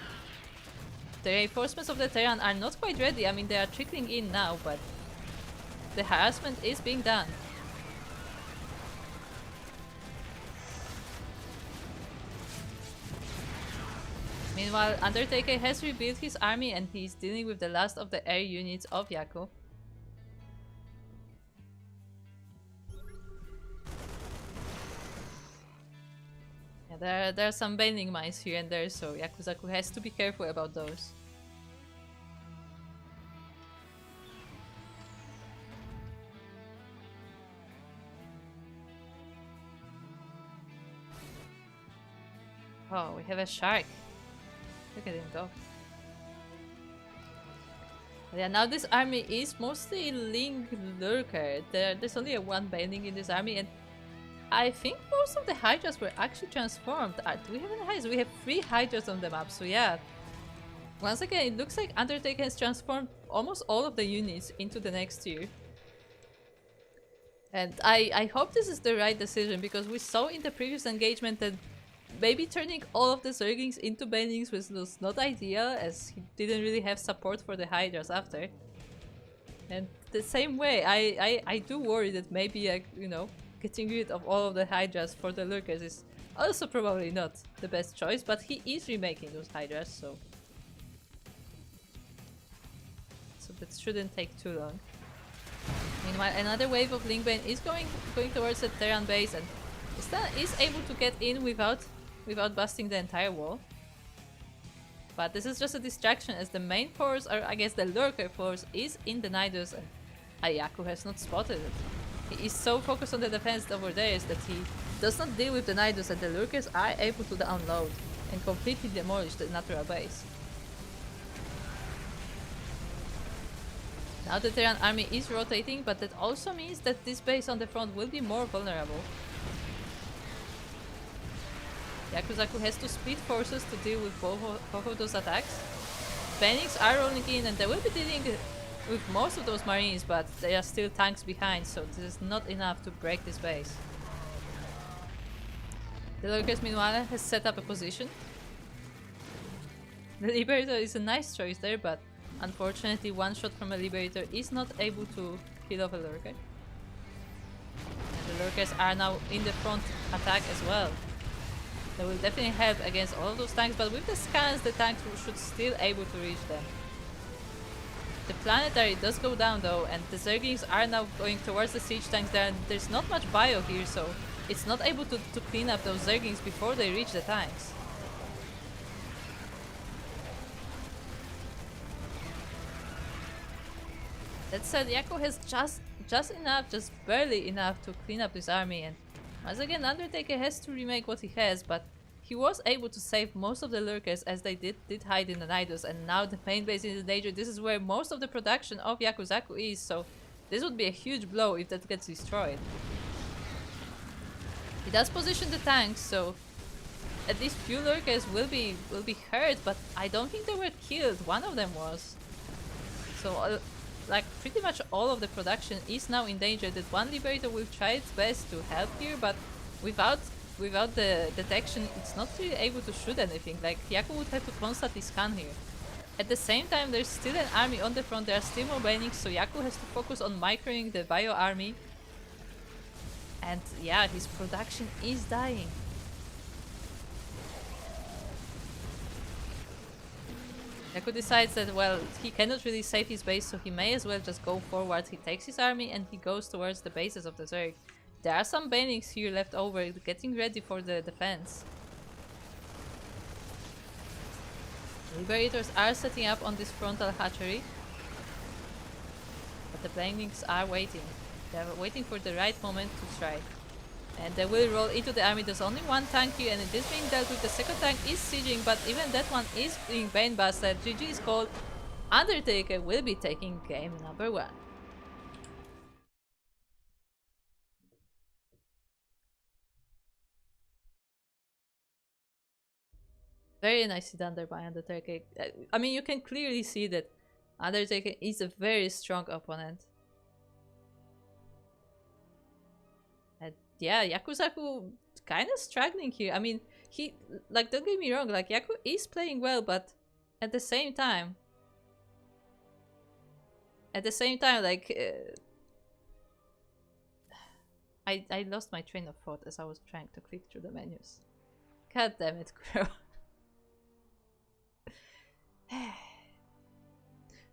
The reinforcements of the Terran are not quite ready. I mean, they are trickling in now, but the harassment is being done. Meanwhile, Undertaker has rebuilt his army, and he's dealing with the last of the air units of Yaku. There are some bending mines here and there, so Yakuzaku has to be careful about those. Oh, we have a shark. Look at him go. But yeah, now this army is mostly Link Lurker. There's only one bending in this army, and I think most of the Hydras were actually transformed. Do we have any Hydras? We have 3 Hydras on the map, so yeah. Once again, it looks like Undertaker has transformed almost all of the units into the next tier. And I hope this is the right decision, because we saw in the previous engagement that maybe turning all of the Zerglings into Banelings was not ideal, as he didn't really have support for the Hydras after. And the same way, I do worry that maybe, you know, getting rid of all of the Hydras for the Lurkers is also probably not the best choice, but he is remaking those Hydras, so that shouldn't take too long. Meanwhile, another wave of Linkbane is going towards the Terran base, and is able to get in without busting the entire wall. But this is just a distraction, as the main force, or I guess the Lurker force, is in the Nidus, and Yaku has not spotted it. He is so focused on the defense over there that he does not deal with the Nidus, and the Lurkers are able to download and completely demolish the natural base. Now the Terran army is rotating, but that also means that this base on the front will be more vulnerable. Yakuzaku has to split forces to deal with both of those attacks. Phoenix are rolling in and they will be dealing with most of those marines, but they are still tanks behind, so this is not enough to break this base. The Lurkers meanwhile has set up a position. The Liberator is a nice choice there, but unfortunately one shot from a Liberator is not able to kill off a Lurker. And the Lurkers are now in the front attack as well. They will definitely help against all of those tanks, but with the scans the tanks should still able to reach them. The planetary does go down though, and the Zerglings are now going towards the siege tanks there. There's not much bio here, so it's not able to clean up those Zerglings before they reach the tanks. That said, Yaku has just enough, just barely enough to clean up this army, and once again Undertaker has to remake what he has, but he was able to save most of the Lurkers as they did hide in the Nidus, and now the main base is in danger. This is where most of the production of Yakuzaku is, so this would be a huge blow if that gets destroyed. He does position the tanks, so at least few Lurkers will be hurt, but I don't think they were killed. One of them was. So like pretty much all of the production is now in danger. That one Liberator will try its best to help here, but without the detection it's not really able to shoot anything. Like Yaku would have to constantly scan here. At the same time there's still an army on the front, there are still more banings, so Yaku has to focus on microing the bio army. And yeah, his production is dying. Yaku decides that, well, he cannot really save his base, so he may as well just go forward. He takes his army and he goes towards the bases of the Zerg. There are some banings here left over, getting ready for the defense. Liberators are setting up on this frontal hatchery. But the banings are waiting. They are waiting for the right moment to strike. And they will roll into the army. There's only one tank here and it is being dealt with. The second tank is sieging, but even that one is being bane busted. GG is called. Undertaker will be taking game number 1. Very nicely done there by Undertaker. I mean, you can clearly see that Undertaker is a very strong opponent. And yeah, Yakuzaku kind of struggling here. I mean, he, like, don't get me wrong, like, Yaku is playing well, but at the same time, like, I lost my train of thought as I was trying to click through the menus. God damn it, Kuro.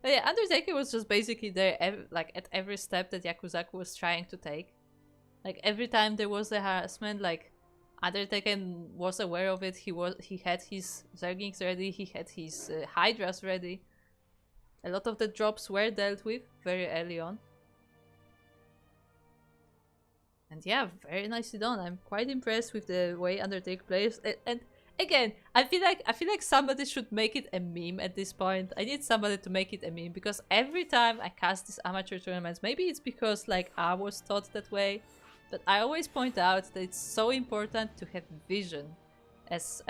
But yeah, Undertaker was just basically there, like, at every step that Yakuzaku was trying to take. Like, every time there was a harassment, like, Undertaker was aware of it. He had his Zerglings ready, he had his Hydras ready. A lot of the drops were dealt with very early on. And yeah, very nicely done. I'm quite impressed with the way Undertaker plays. And again, I feel like somebody should make it a meme at this point. I need somebody to make it a meme, because every time I cast these amateur tournaments, maybe it's because like I was taught that way, but I always point out that it's so important to have vision as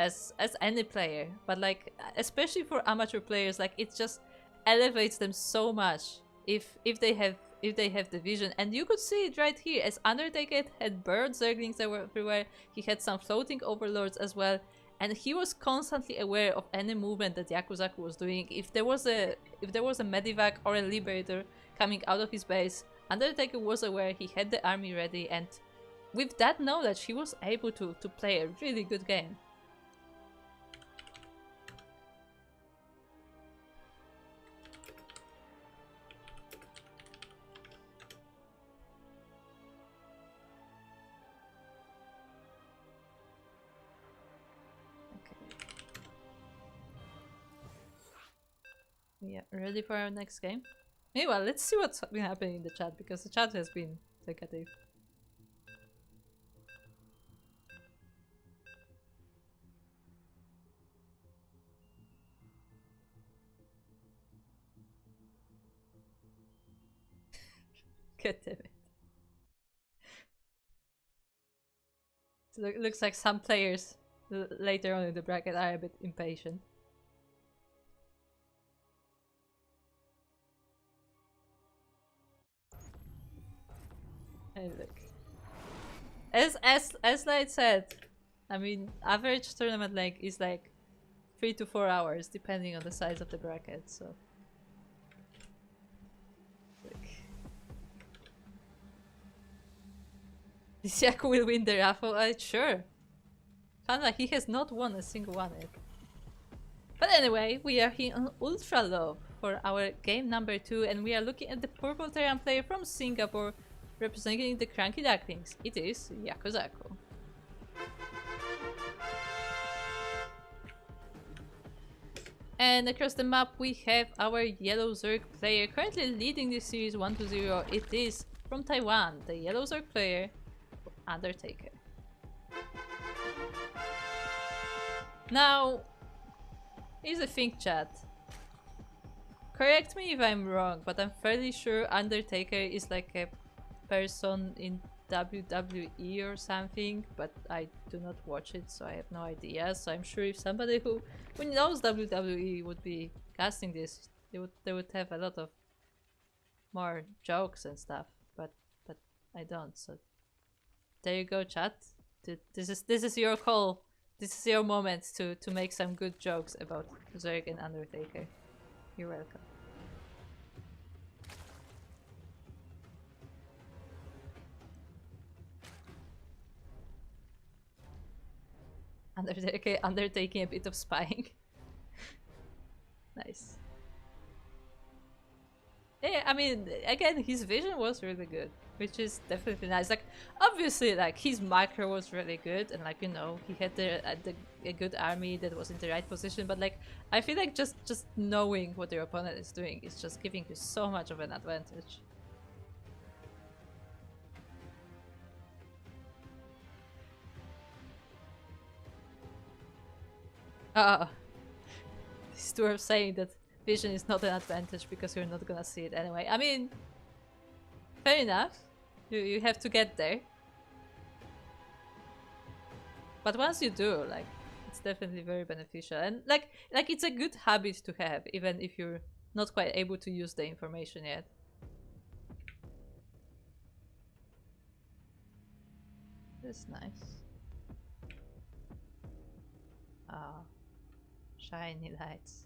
any player. But like, especially for amateur players, like, it just elevates them so much if they have the vision. And you could see it right here, as Undertaker had bird Zerglings that were everywhere. He had some floating overlords as well, and he was constantly aware of any movement that Yakuzaku was doing. If there was a Medivac or a Liberator coming out of his base, Undertaker was aware, he had the army ready, and with that knowledge he was able to play a really good game. Yeah, ready for our next game? Anyway, let's see what's been happening in the chat, because the chat has been talkative. God damn it. So it looks like some players later on in the bracket are a bit impatient. Hey, look. As Light said, I mean, average tournament length is like 3 to 4 hours, depending on the size of the bracket. So, look. This Yaku will win the raffle. Sure. Kinda, he has not won a single one yet. But anyway, we are here on Ultra Low for our game number 2, and we are looking at the purple Terran player from Singapore, representing the CranKy Ducklings. It is Yakuzaku. And across the map we have our yellow Zerg player currently leading this series 1-0. It is from Taiwan, the yellow Zerg player, Undertaker. Now, here's the thing, chat. Correct me if I'm wrong, but I'm fairly sure Undertaker is like a person in WWE or something, but I do not watch it, so I have no idea. So I'm sure if somebody who knows WWE would be casting this, they would have a lot of more jokes and stuff, but I don't. So there you go, chat. This is your call. This is your moment to make some good jokes about Zerg and Undertaker. You're welcome. Undertaker undertaking a bit of spying. Nice. Yeah, I mean, again, his vision was really good, which is definitely nice. Like, obviously, like, his macro was really good, and like, you know, he had a good army that was in the right position. But like, I feel like just knowing what your opponent is doing is just giving you so much of an advantage. This dwarf saying that vision is not an advantage because you're not gonna see it anyway. I mean, fair enough. You have to get there. But once you do, like, it's definitely very beneficial. And like it's a good habit to have, even if you're not quite able to use the information yet. That's nice. Ah. Shiny lights.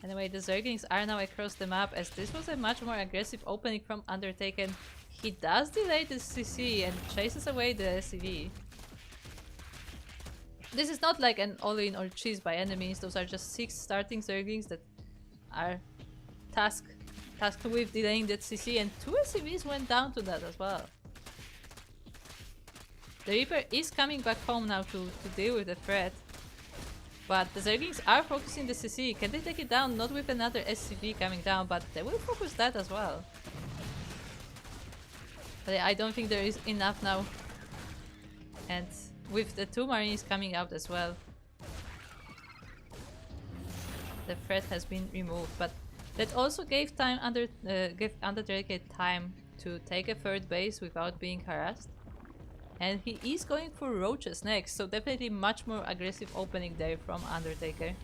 Anyway, the Zerglings are now across the map, as this was a much more aggressive opening from Undertaker. He does delay the CC and chases away the SCV. This is not like an all-in or cheese by any means. Those are just 6 starting Zerglings that are tasked with delaying that CC, and 2 SCVs went down to that as well. The Reaper is coming back home now to deal with the threat. But the Zerglings are focusing the CC. Can they take it down? Not with another SCV coming down, but they will focus that as well. But I don't think there is enough now. And with the 2 Marines coming out as well, the threat has been removed. But that also gave Undertaker time to take a 3rd base without being harassed. And he is going for roaches next, so definitely much more aggressive opening there from Undertaker.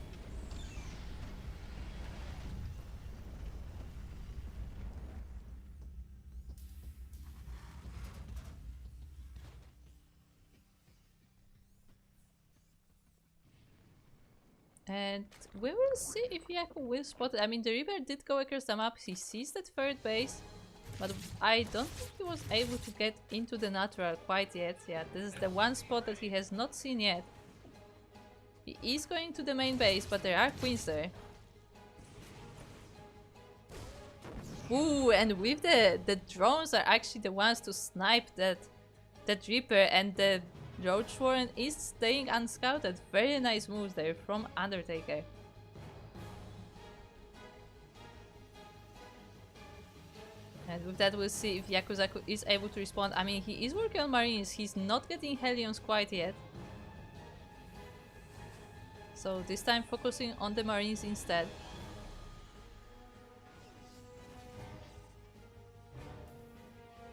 And we will see if Yaku will spot it. I mean, the Reaper did go across the map, he sees that 3rd base. But I don't think he was able to get into the natural quite yet. Yeah, this is the one spot that he has not seen yet. He is going to the main base, but there are queens there. Ooh, and with the drones are actually the ones to snipe that Reaper, and the Roach Warren is staying unscouted. Very nice moves there from Undertaker. And with that, we'll see if Yakuzaku is able to respond. I mean, he is working on Marines. He's not getting Hellions quite yet. So this time focusing on the Marines instead.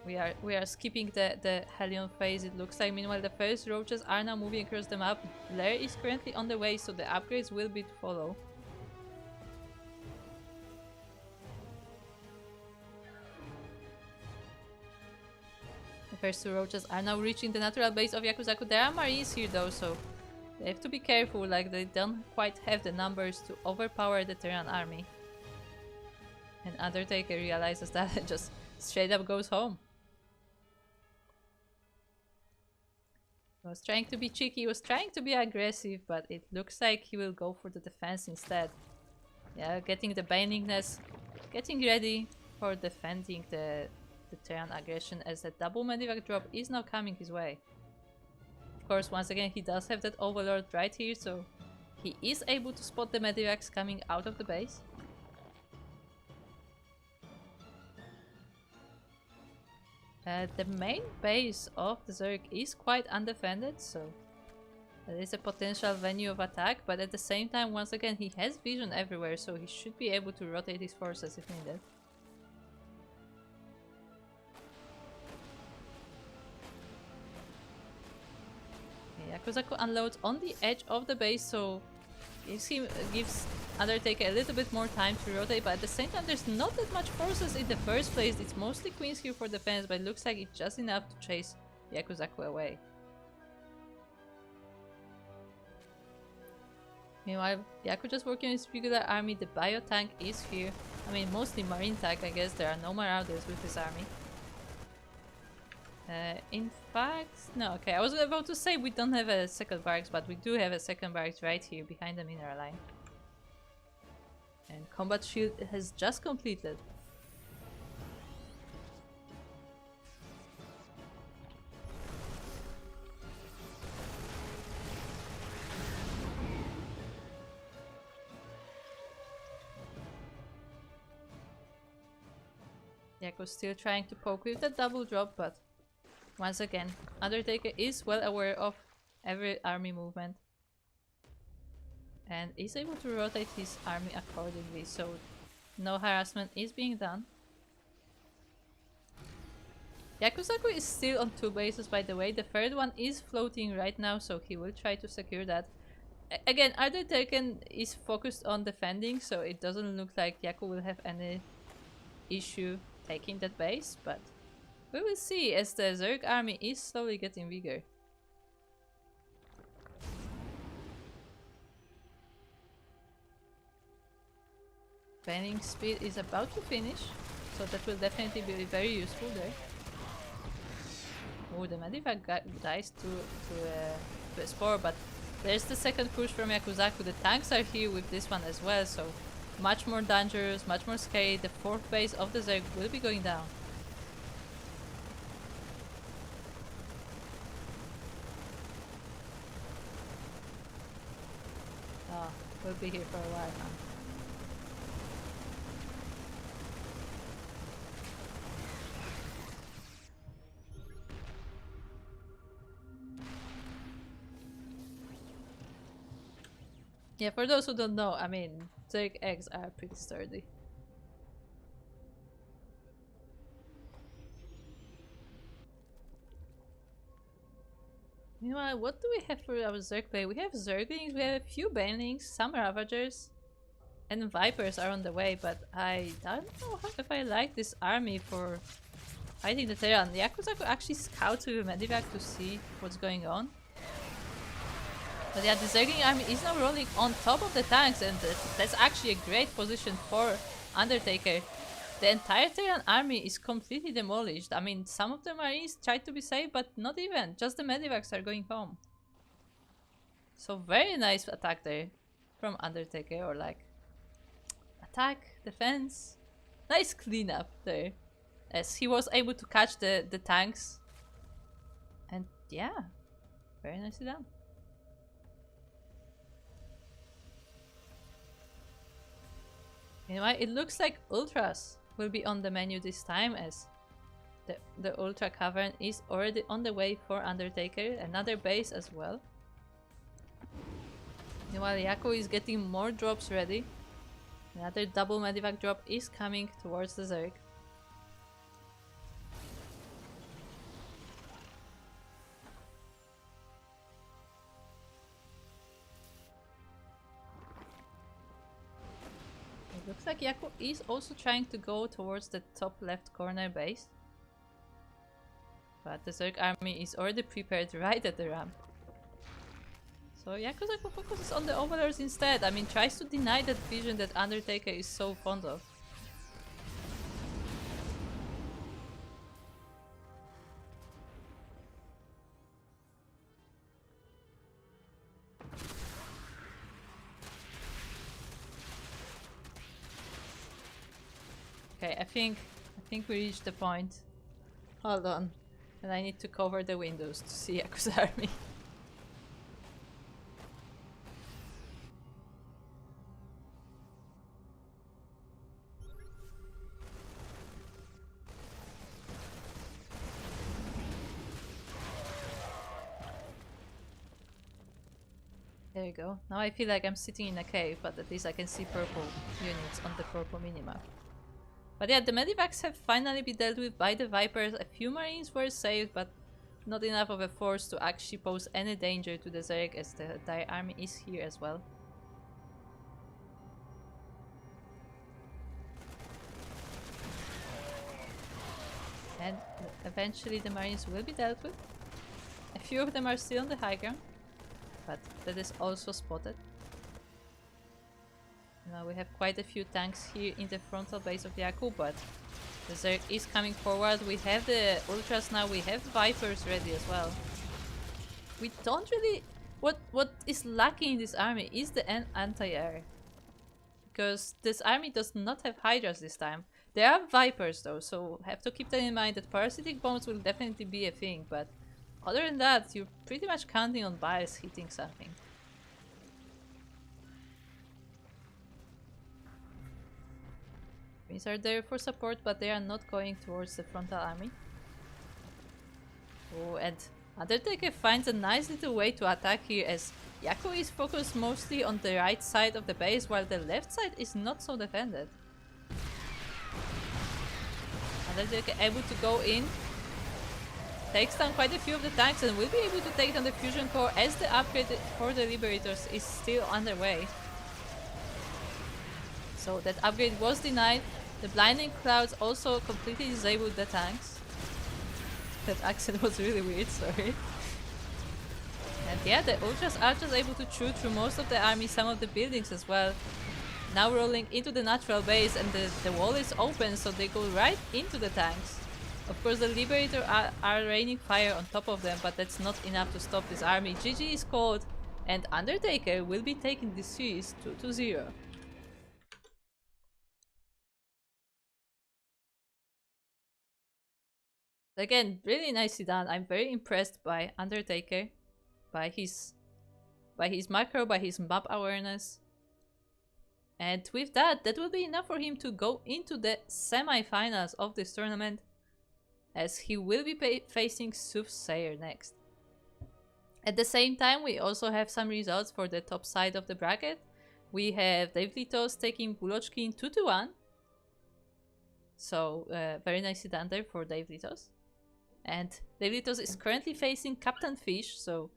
we are skipping the Helion phase, it looks like. Meanwhile, the first roaches are now moving across the map. Lair is currently on the way, so the upgrades will be to follow. The first two roaches are now reaching the natural base of Yakuzaku. There are Marines here though, so they have to be careful, like they don't quite have the numbers to overpower the Terran army. And Undertaker realizes that and just straight up goes home. He was trying to be cheeky, he was trying to be aggressive, but it looks like he will go for the defense instead. Yeah, getting the Binding Nest, getting ready for defending the Terran aggression, as the double Medivac drop is now coming his way. Of course, once again, he does have that Overlord right here, so he is able to spot the Medivacs coming out of the base. The main base of the Zerg is quite undefended, so that is a potential venue of attack, but at the same time, once again, he has vision everywhere, so he should be able to rotate his forces if needed. Yakuzaku unloads on the edge of the base, so gives Undertaker a little bit more time to rotate, but at the same time there's not that much forces in the first place. It's mostly queens here for defense, but it looks like it's just enough to chase Yakuzaku away. Meanwhile, Yaku just working on his regular army. The bio tank is here. I mean, mostly marine tank, I guess. There are no marauders with his army. In fact, no, okay, I was about to say we don't have a second barracks, but we do have a second barracks right here behind the mineral line. And combat shield has just completed. Yaku's still trying to poke with the double drop, but once again, Undertaker is well aware of every army movement and is able to rotate his army accordingly, so no harassment is being done. Yakuzaku is still on 2 bases, by the way. The third one is floating right now, so he will try to secure that. Again, Undertaker is focused on defending, so it doesn't look like Yaku will have any issue taking that base, but we will see as the Zerg army is slowly getting bigger. Banning speed is about to finish, so that will definitely be very useful there. Oh, the Medivac dies to a spore, but there's the second push from Yakuzaku. The tanks are here with this one as well, so much more dangerous, much more scary. The 4th base of the Zerg will be going down. Oh, we'll be here for a while now. Yeah, for those who don't know, I mean, Zerg eggs are pretty sturdy. Meanwhile, what do we have for our Zerg play? We have Zerglings, we have a few Banelings, some Ravagers, and Vipers are on the way, but I don't know if I like this army for fighting the Terran. Yakuzaku actually scouts with Medivac to see what's going on. But yeah, the Zergling army is now rolling on top of the tanks, and that's actually a great position for Undertaker. The entire Terran army is completely demolished. I mean, some of the Marines tried to be safe, but not even. Just the Medivacs are going home. So very nice attack there from Undertaker, or like attack, defense. Nice cleanup there, as he was able to catch the tanks. And yeah, very nicely done. Anyway, it looks like Ultras will be on the menu this time, as the Ultra Cavern is already on the way for Undertaker. Another base as well. Meanwhile, Yaku is getting more drops ready. Another double Medivac drop is coming towards the Zerg. Looks like Yaku is also trying to go towards the top left corner base. But the Zerg army is already prepared right at the ramp. So Yakuza focuses on the Overlords instead. I mean, tries to deny that vision that Undertaker is so fond of. Okay, I think we reached the point. Hold on. And I need to cover the windows to see Yakuza army. There you go. Now I feel like I'm sitting in a cave, but at least I can see purple units on the purple minimap. But yeah, the medivacs have finally been dealt with by the Vipers. A few Marines were saved, but not enough of a force to actually pose any danger to the Zerg, as the entire army is here as well. And eventually the Marines will be dealt with. A few of them are still on the high ground, but that is also spotted. Now we have quite a few tanks here in the frontal base of Yaku, but the Zerg is coming forward. We have the Ultras now, we have Vipers ready as well. We don't really... What is lacking in this army is the anti-air. Because this army does not have Hydras this time. There are Vipers though, so have to keep that in mind, that parasitic bombs will definitely be a thing, but other than that, you're pretty much counting on bias hitting something. Marines are there for support, but they are not going towards the frontal army. Oh, and Undertaker finds a nice little way to attack here, as Yaku is focused mostly on the right side of the base, while the left side is not so defended. Undertaker able to go in, takes down quite a few of the tanks, and will be able to take down the fusion core as the upgrade for the Liberators is still underway. So that upgrade was denied. The blinding clouds also completely disabled the tanks. That accent was really weird, sorry. And yeah, the Ultras are just able to chew through most of the army, some of the buildings as well. Now rolling into the natural base, and the wall is open, so they go right into the tanks. Of course, the Liberator are raining fire on top of them, but that's not enough to stop this army. GG is called, and Undertaker will be taking this series 2-0. Again, really nicely done. I'm very impressed by Undertaker, by his macro, by his map awareness. And with that will be enough for him to go into the semi-finals of this tournament, as he will be facing Soothsayer next. At the same time, we also have some results for the top side of the bracket. We have Devlitos taking Bulochkin 2-1. So, very nicely done there for Devlitos. And Devlitos is currently facing Captain Fish, so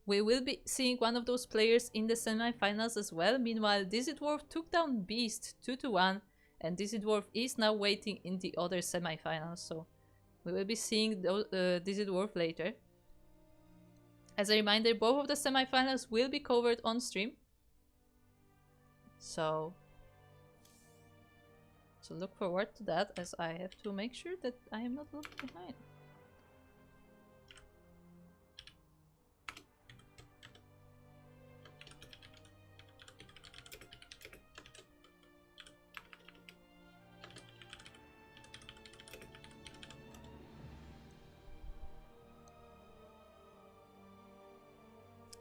we will be seeing one of those players in the semi-finals as well. Meanwhile, Dizzy Dwarf took down Beast 2-1, and Dizzy Dwarf is now waiting in the other semi-finals, so we will be seeing Dizzy Dwarf later. As a reminder, both of the semi-finals will be covered on stream, so look forward to that, as I have to make sure that I am not left behind.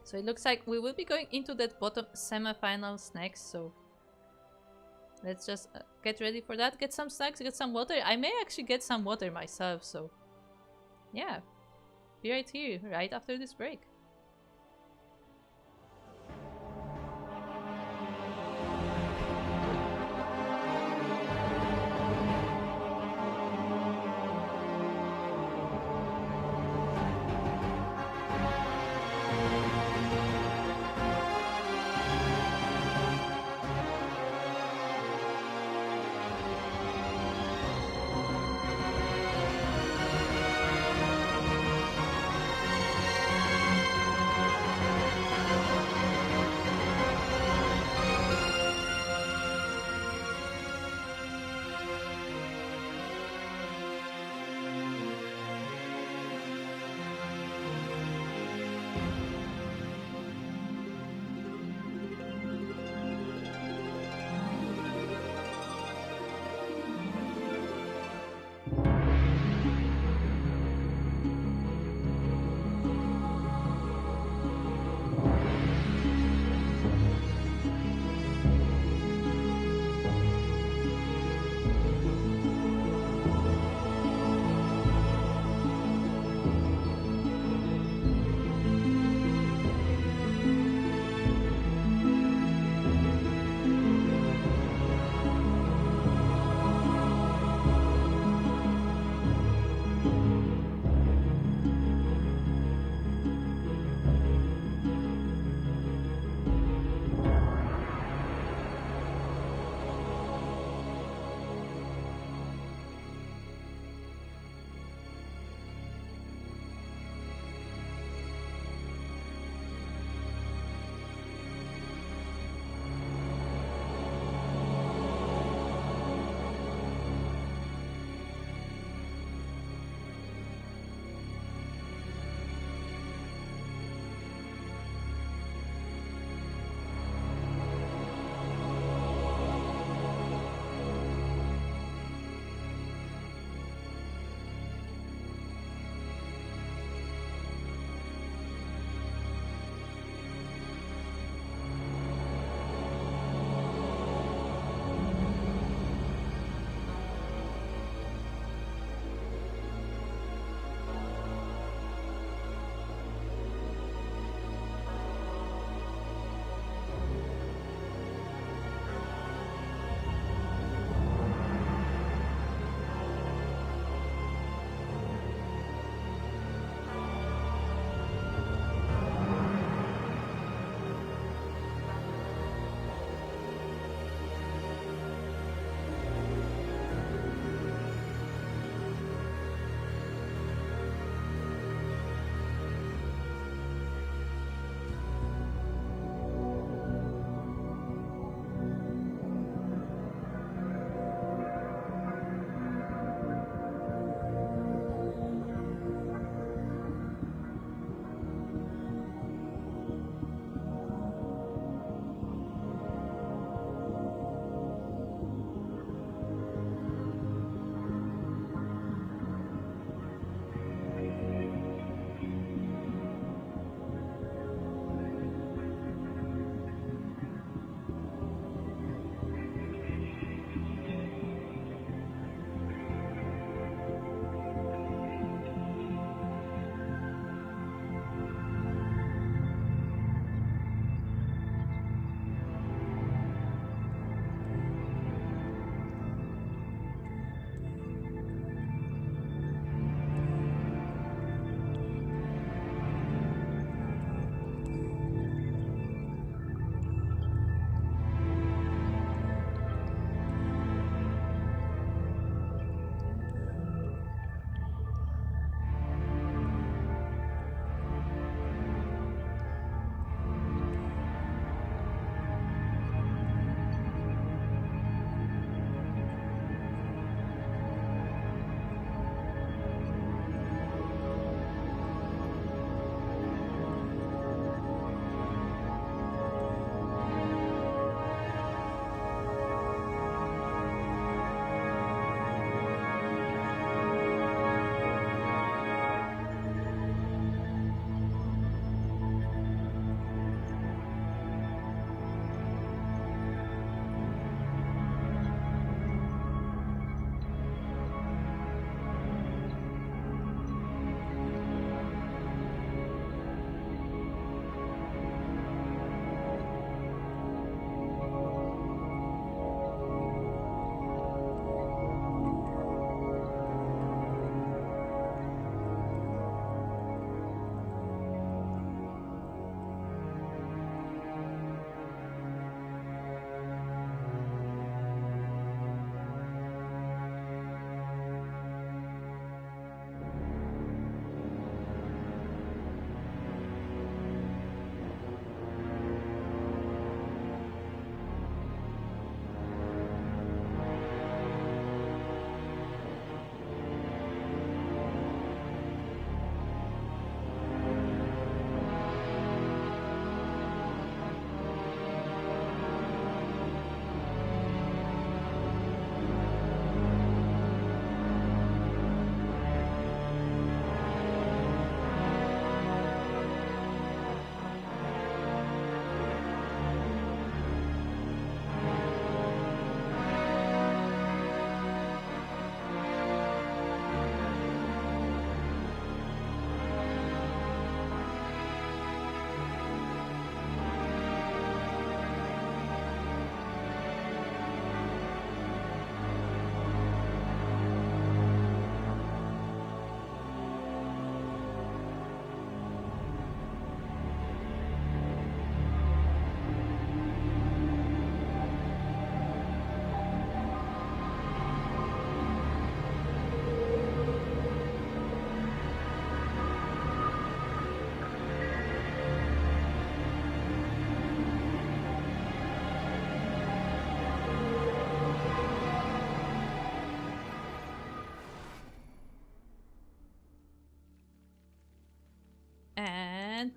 So it looks like we will be going into that bottom semi-finals next, so let's just get ready for that, get some snacks, get some water. I may actually get some water myself, so yeah, be right here, right after this break.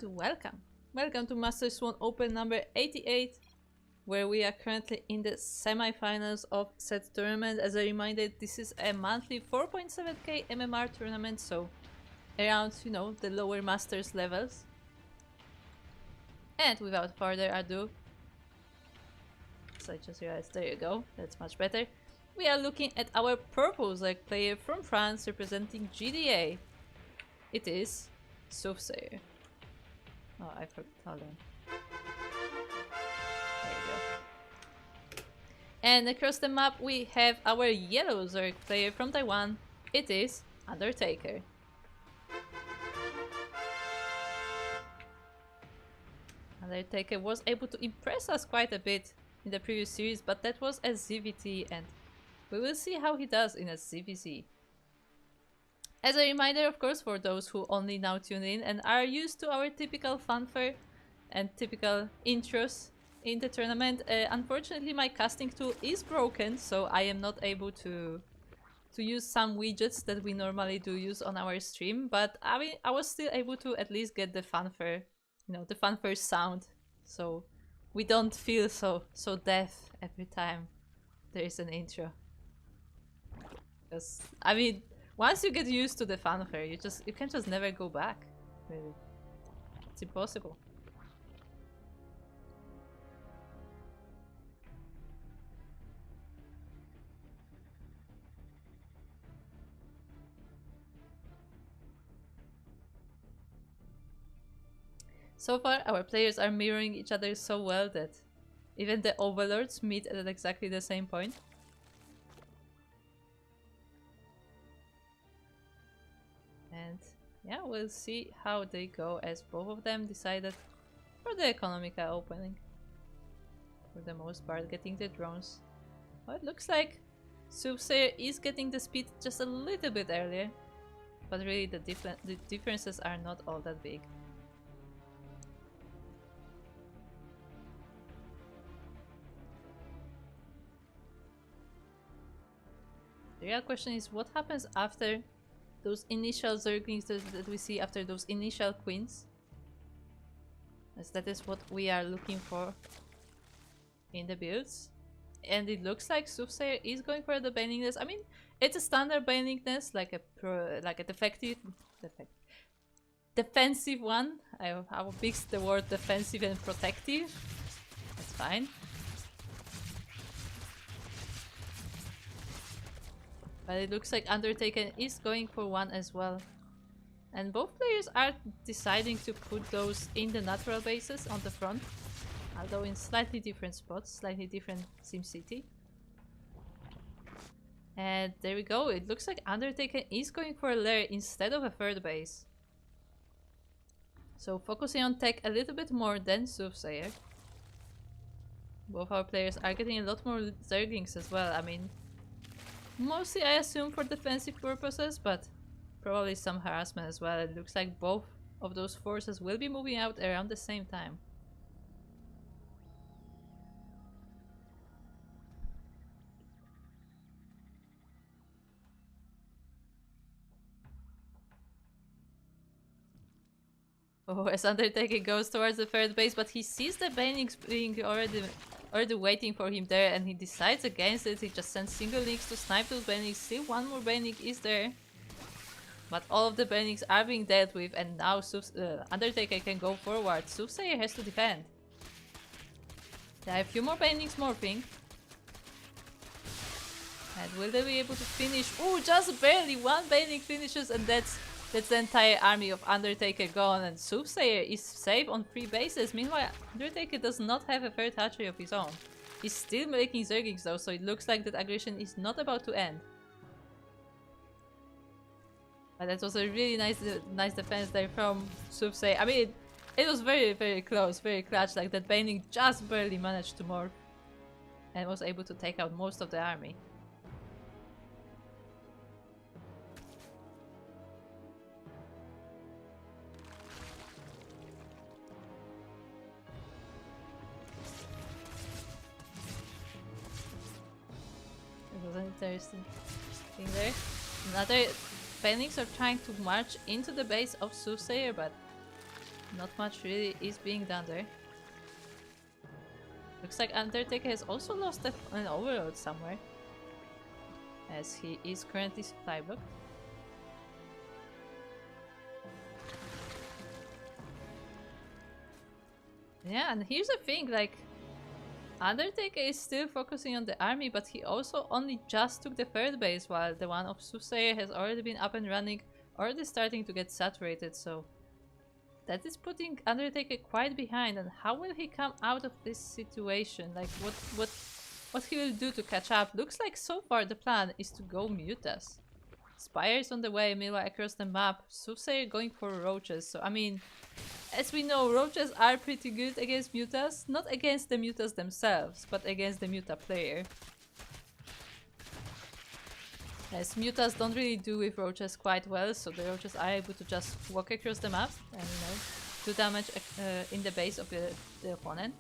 And welcome. Welcome to Master Swan Open number 88, where we are currently in the semi-finals of said tournament. As a reminder, this is a monthly 4.7k MMR tournament, so around, you know, the lower Masters levels. And without further ado, so I just realized, there you go, that's much better. We are looking at our purple Zerg player from France representing GDA. It is Soothsayer. Oh, I forgot. Hold on. There you go. And across the map we have our yellow Zerg player from Taiwan. It is Undertaker. Undertaker was able to impress us quite a bit in the previous series, but that was a ZVT, and we will see how he does in a ZVZ. As a reminder, of course, for those who only now tune in and are used to our typical fanfare and typical intros in the tournament, unfortunately my casting tool is broken, so I am not able to use some widgets that we normally do use on our stream, but I mean, I was still able to at least get the fanfare, you know, the fanfare sound, so we don't feel so deaf every time there is an intro. Because, I mean, once you get used to the fanfare, you can just never go back, really. It's impossible. So far, our players are mirroring each other so well that even the overlords meet at exactly the same point. And yeah, we'll see how they go, as both of them decided for the economical opening. For the most part, getting the drones. Well, it looks like Soothsayer is getting the speed just a little bit earlier, but really the differences are not all that big. The real question is what happens after those initial Zerglings that we see after those initial queens. As that is what we are looking for in the builds. And it looks like Soothsayer is going for the binding nest. I mean, it's a standard binding nest, like a defensive one. I will mix the word defensive and protective. That's fine. But it looks like Undertaker is going for one as well. And both players are deciding to put those in the natural bases on the front. Although in slightly different spots, slightly different SimCity. And there we go, it looks like Undertaker is going for a lair instead of a third base. So focusing on tech a little bit more than Soothsayer. Both our players are getting a lot more Zerglings as well. I mean, mostly I assume for defensive purposes, but probably some harassment as well. It looks like both of those forces will be moving out around the same time. Oh, as Undertaker goes towards the third base, but he sees the Banings being already waiting for him there, and he decides against it. He just sends single links to snipe those Banings. Still one more Baning is there. But all of the Banings are being dealt with, and now Undertaker can go forward. Soothsayer has to defend. There are a few more Banings morphing. And will they be able to finish? Oh, just barely! One Baning finishes, and that's the entire army of Undertaker gone, and Soothsayer is safe on 3 bases. Meanwhile, Undertaker does not have a third hatchery of his own. He's still making Zerglings though, so it looks like that aggression is not about to end. But that was a really nice defense there from Soothsayer. I mean, it was very close, very clutch. Like that Baning just barely managed to morph and was able to take out most of the army. It was an interesting thing there. Another Phoenix are trying to march into the base of Soothsayer, but Not much really is being done there. Looks like Undertaker has also lost an overload somewhere, as he is currently supply blocked. Yeah, and here's the thing, like, Undertaker is still focusing on the army, but he also only just took the third base, while the one of Soothsayer has already been up and running, already starting to get saturated, so that is putting Undertaker quite behind. And how will he come out of this situation? Like, what he will do to catch up? Looks like so far the plan is to go Mutas. Spire is on the way, meanwhile across the map, Soothsayer going for Roaches, so I mean, as we know, Roaches are pretty good against Mutas. Not against the Mutas themselves, but against the Muta player. As Mutas don't really do with Roaches quite well, so the Roaches are able to just walk across the map and, you know, do damage in the base of the opponent.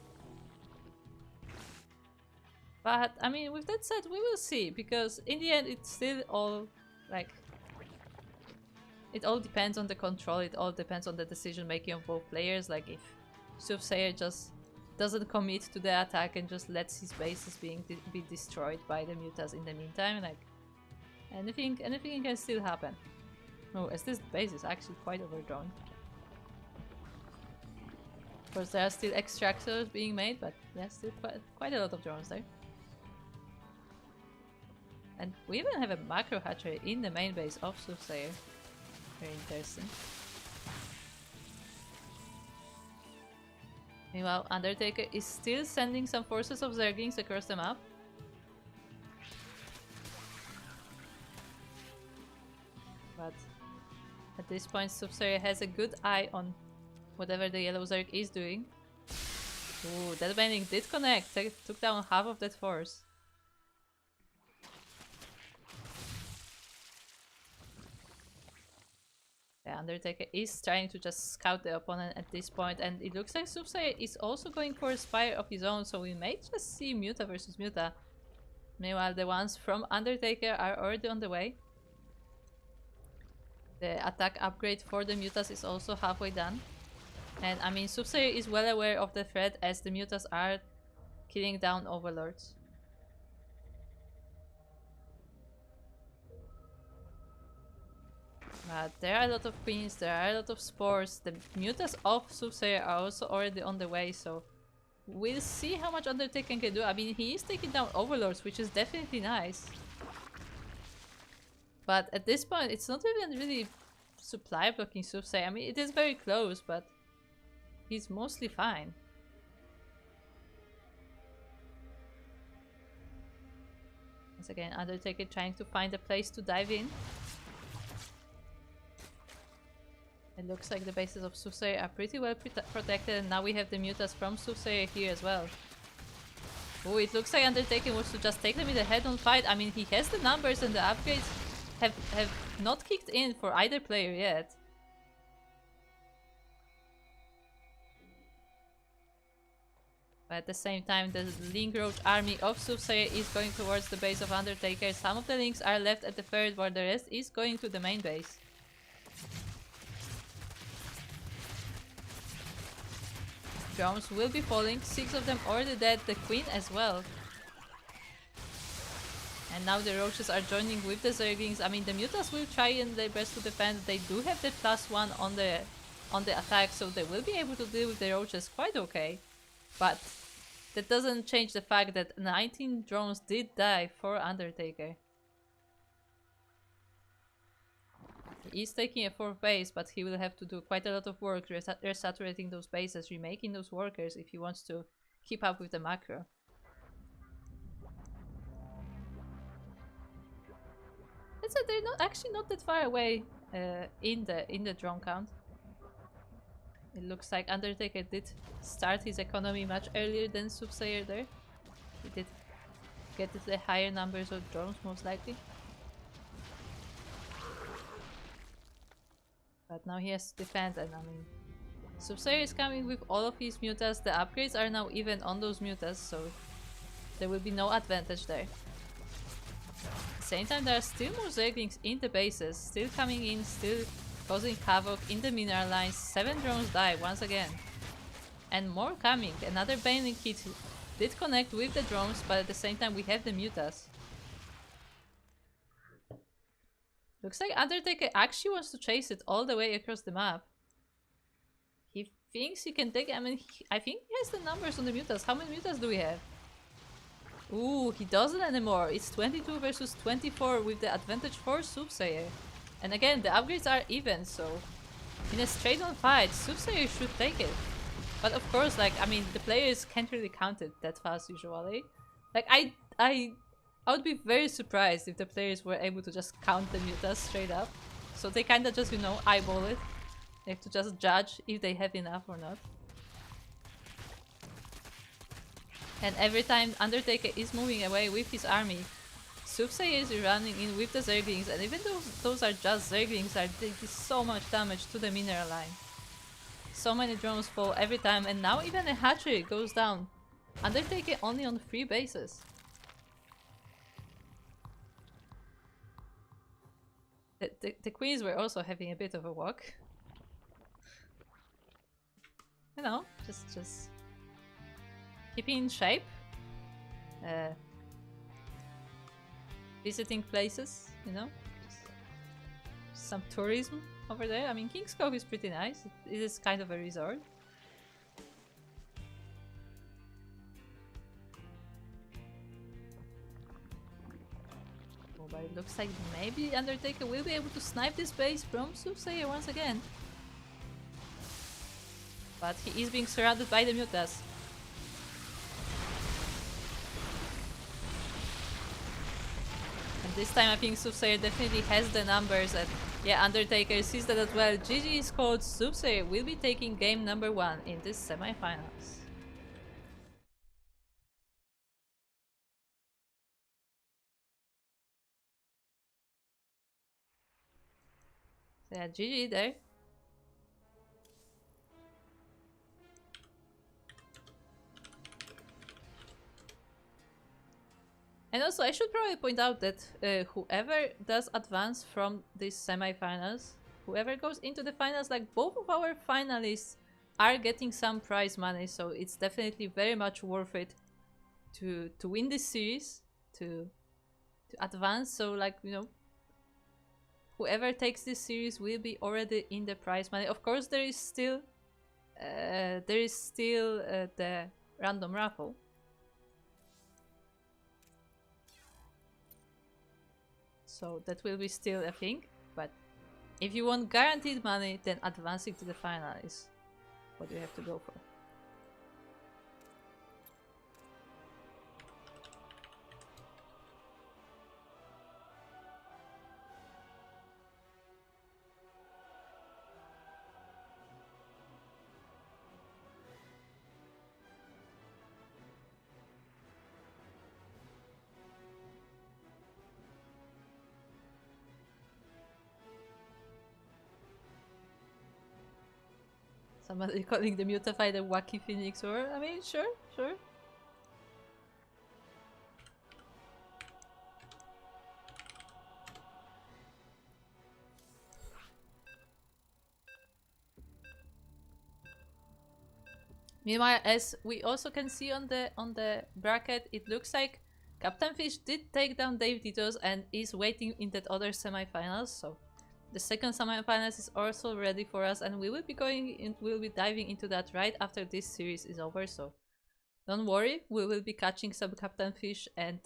But, I mean, with that said, we will see, because in the end it's still all, like, it all depends on the control, it all depends on the decision making of both players. Like, if Soothsayer just doesn't commit to the attack and just lets his bases be destroyed by the Mutas in the meantime, like, anything can still happen. Oh, as this base is actually quite overdrawn. Of course, there are still extractors being made, but there's still quite a lot of drones there. And we even have a macro hatchery in the main base of Soothsayer. Very interesting. Meanwhile, Undertaker is still sending some forces of Zerglings across the map. But at this point, Soothsayer has a good eye on whatever the yellow Zerg is doing. Ooh, that binding did connect, took down half of that force. The Undertaker is trying to just scout the opponent at this point, and it looks like Soothsayer is also going for a Spire of his own, so we may just see Muta versus Muta. Meanwhile, the ones from Undertaker are already on the way. The attack upgrade for the Mutas is also halfway done. And I mean, Soothsayer is well aware of the threat, as the Mutas are killing down Overlords. But there are a lot of queens, there are a lot of spores. The Mutas of Soothsayer are also already on the way, so we'll see how much Undertaker can do. I mean, he is taking down Overlords, which is definitely nice. But at this point, it's not even really supply blocking Soothsayer. I mean, it is very close, but he's mostly fine. Once again, Undertaker trying to find a place to dive in. It looks like the bases of Soothsayer are pretty well protected, and now we have the Mutas from Soothsayer here as well. Oh, it looks like Undertaker wants to just take them in the head-on fight. I mean, he has the numbers, and the upgrades have not kicked in for either player yet. But at the same time, the Link Roach army of Soothsayer is going towards the base of Undertaker. Some of the links are left at the third, while the rest is going to the main base. Drones will be falling, 6 of them already dead, the queen as well. And now the Roaches are joining with the Zerglings. I mean, the Mutas will try and their best to defend. They do have the +1 on the attack, so they will be able to deal with the Roaches quite okay. But that doesn't change the fact that 19 drones did die for Undertaker. He is taking a 4th base, but he will have to do quite a lot of work resaturating those bases, remaking those workers if he wants to keep up with the macro. It's that they're actually not that far away in the drone count. It looks like Undertaker did start his economy much earlier than Soothsayer there. He did get the higher numbers of drones most likely. But now he has to defend, and I mean, Soothsayer is coming with all of his Mutas. The upgrades are now even on those Mutas, so there will be no advantage there. At the same time, there are still more Zerglings in the bases, still coming in, still causing havoc in the mineral lines. 7 drones die once again. And more coming. Another Baneling hit did connect with the drones, but at the same time we have the Mutas. Looks like Undertaker actually wants to chase it all the way across the map. He thinks he can take it. I mean, I think he has the numbers on the Mutas. How many Mutas do we have? Ooh, he doesn't anymore. It's 22 versus 24 with the advantage for Soothsayer. And again, the upgrades are even, so in a straight-on fight, Soothsayer should take it. But of course, like, I mean, the players can't really count it that fast usually. Like, I would be very surprised if the players were able to just count the Mutas straight up. So they kind of just, you know, eyeball it. They have to just judge if they have enough or not. And every time Undertaker is moving away with his army, Soothsayer is running in with the Zerglings, and even though those are just Zerglings, are taking so much damage to the mineral line. So many drones fall every time, and now even a hatchery goes down. Undertaker only on 3 bases. The queens were also having a bit of a walk. You know, just keeping in shape. Visiting places, you know. Just some tourism over there. I mean, King's Cove is pretty nice. It is kind of a resort. Oh, but it looks like maybe Undertaker will be able to snipe this base from Soothsayer once again. But he is being surrounded by the Mutas. And this time I think Soothsayer definitely has the numbers, and yeah, Undertaker sees that as well. GG is called. Soothsayer will be taking game number 1 in this semi-finals. So yeah, GG there. And also, I should probably point out that whoever does advance from these semi-finals, whoever goes into the finals, like both of our finalists are getting some prize money, so it's definitely very much worth it to win this series, to advance. So like, you know, whoever takes this series will be already in the prize money. Of course, there is still the random raffle. So that will be still a thing, but if you want guaranteed money, then advancing to the final is what you have to go for. Somebody calling the Mutafy the wacky phoenix, or I mean, sure. Meanwhile, as we also can see on the bracket, it looks like Captain Fish did take down Dave Ditos and is waiting in that other semi-finals. So the second semi-finals is also ready for us, and we will be we'll be diving into that right after this series is over. So don't worry, we will be catching some Captain Fish and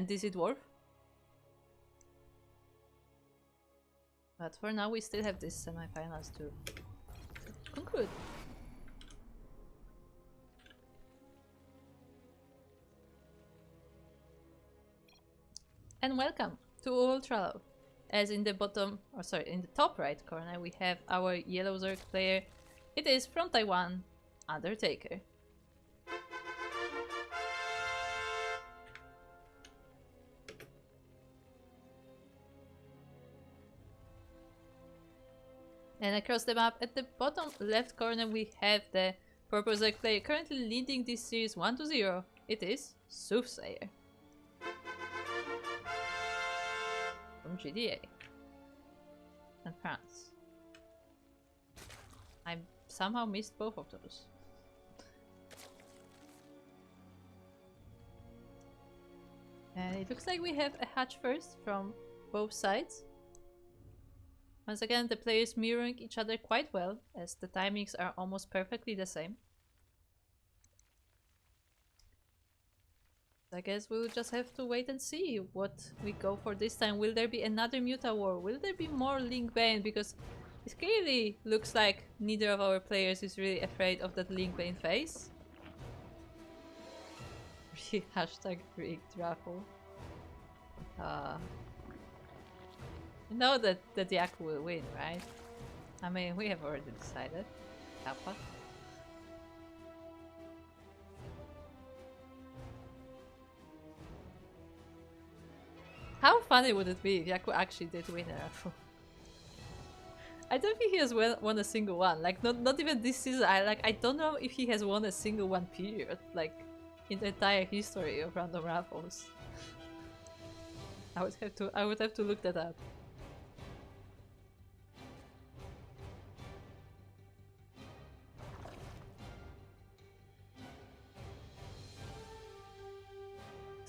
Dizzy Dwarf. But for now, we still have this semi-finals to conclude. And welcome to Ultralo. As in the bottom, or sorry, in the top right corner, we have our yellow Zerg player. It is from Taiwan, Undertaker. And across the map, at the bottom left corner, we have the purple Zerg player currently leading this series 1-0. It is Soothsayer from GDA and France. I somehow missed both of those. And it looks like we have a hatch first from both sides. Once again, the players mirroring each other quite well, as the timings are almost perfectly the same. I guess we'll just have to wait and see what we go for this time. Will there be another Muta War? Will there be more Link Bane? Because it clearly looks like neither of our players is really afraid of that Link Bane face. Hashtag rigged raffle. You know that the Yaku will win, right? I mean, we have already decided. Kappa. How funny would it be if Yaku actually did win a raffle? I don't think he has won a single one. Like, not even this season. I don't know if he has won a single one, period. Like, in the entire history of random raffles. I would have to look that up.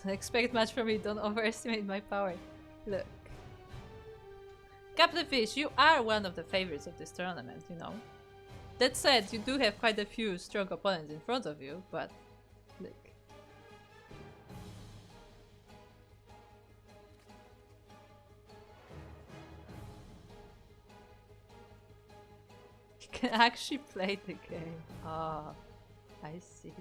Don't expect much from me, don't overestimate my power. Look. Captain Fish, you are one of the favorites of this tournament, you know. That said, you do have quite a few strong opponents in front of you, but look. You can actually play the game. Ah, I see.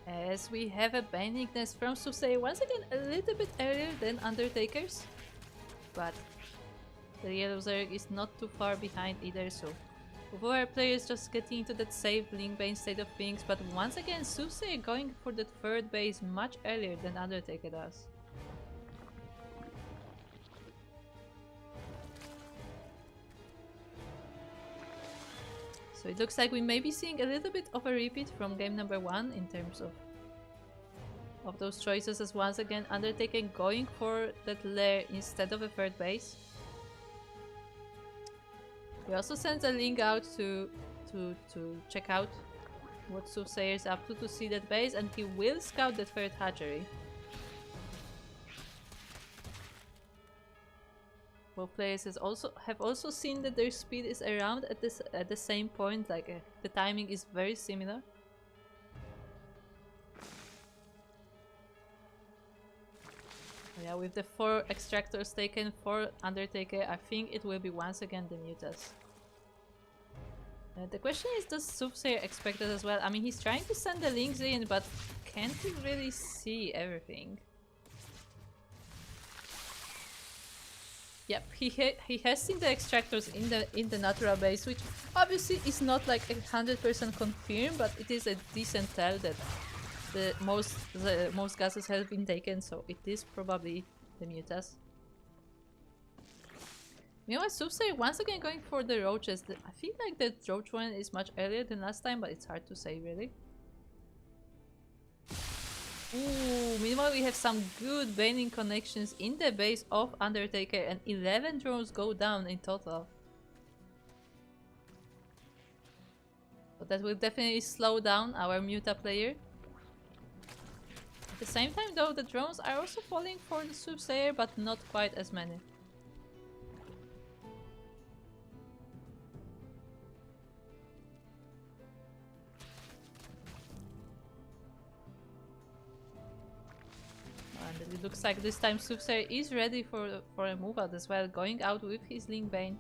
As we have a Binding Nest from Susei, once again a little bit earlier than Undertaker's, but the Yellow Zerg is not too far behind either, so both of our players just getting into that safe Link Bane state of things, but once again Susei going for that third base much earlier than Undertaker does. So it looks like we may be seeing a little bit of a repeat from game number 1 in terms of those choices, as once again Undertaker going for that lair instead of a third base. He also sends a link out to check out what Soothsayer is up to see that base, and he will scout the third hatchery. Both players have also seen that their speed is around at the same point, like the timing is very similar. Yeah, with the 4 extractors taken for Undertaker, I think it will be once again the Mutas. The question is, does Soothsayer expect that as well? I mean, he's trying to send the links in, but can't he really see everything? Yep, he has seen the extractors in the natural base, which obviously is not like 100% confirmed, but it is a decent tell that the most gases have been taken, so it is probably the Mutas. Meanwhile, Soothsayer once again going for the roaches. I feel like the roach one is much earlier than last time, but it's hard to say really. Ooh, meanwhile we have some good baning connections in the base of Undertaker, and 11 drones go down in total. But that will definitely slow down our Muta player. At the same time though, the drones are also falling for the Soothsayer, but not quite as many. And it looks like this time Soothsayer is ready for a move out as well, going out with his Link Bane.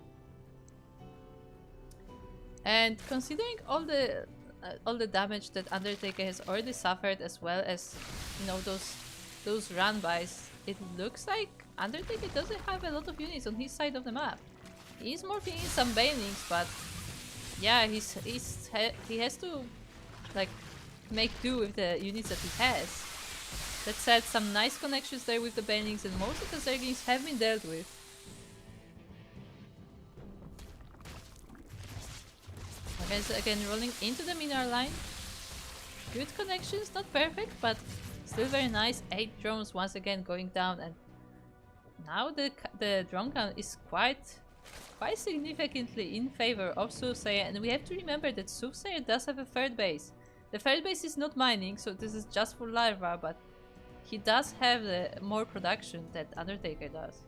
And considering all the damage that Undertaker has already suffered, as well as, you know, those run-bys, it looks like Undertaker doesn't have a lot of units on his side of the map. He is morphing in some banings, but yeah, he has to like make do with the units that he has. That said, some nice connections there with the banings, and most of the Zerglings have been dealt with. Okay, so again rolling into the mineral line. Good connections, not perfect, but Still very nice. 8 drones once again going down, and now the drone count is quite significantly in favor of Soothsayer, and we have to remember that Soothsayer does have a third base. The third base is not mining, so this is just for larva, but he does have more production that Undertaker does.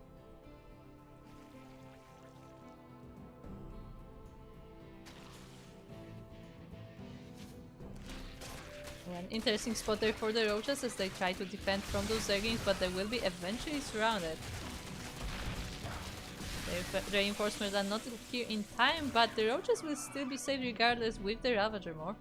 An interesting spot there for the roaches as they try to defend from those Zerglings, but they will be eventually surrounded. The reinforcements are not here in time, but the roaches will still be safe regardless with the Ravager more.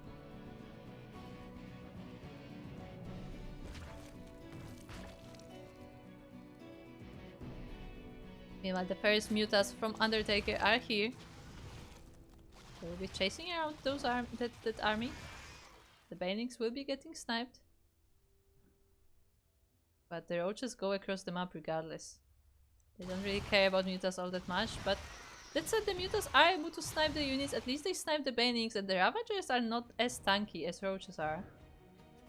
Meanwhile, the first mutas from Undertaker are here. They will be chasing around those that army. The banelings will be getting sniped. But the roaches go across the map regardless. They don't really care about mutas all that much, but that said, the mutas are able to snipe the units. At least they snipe the banelings, and the ravagers are not as tanky as roaches are.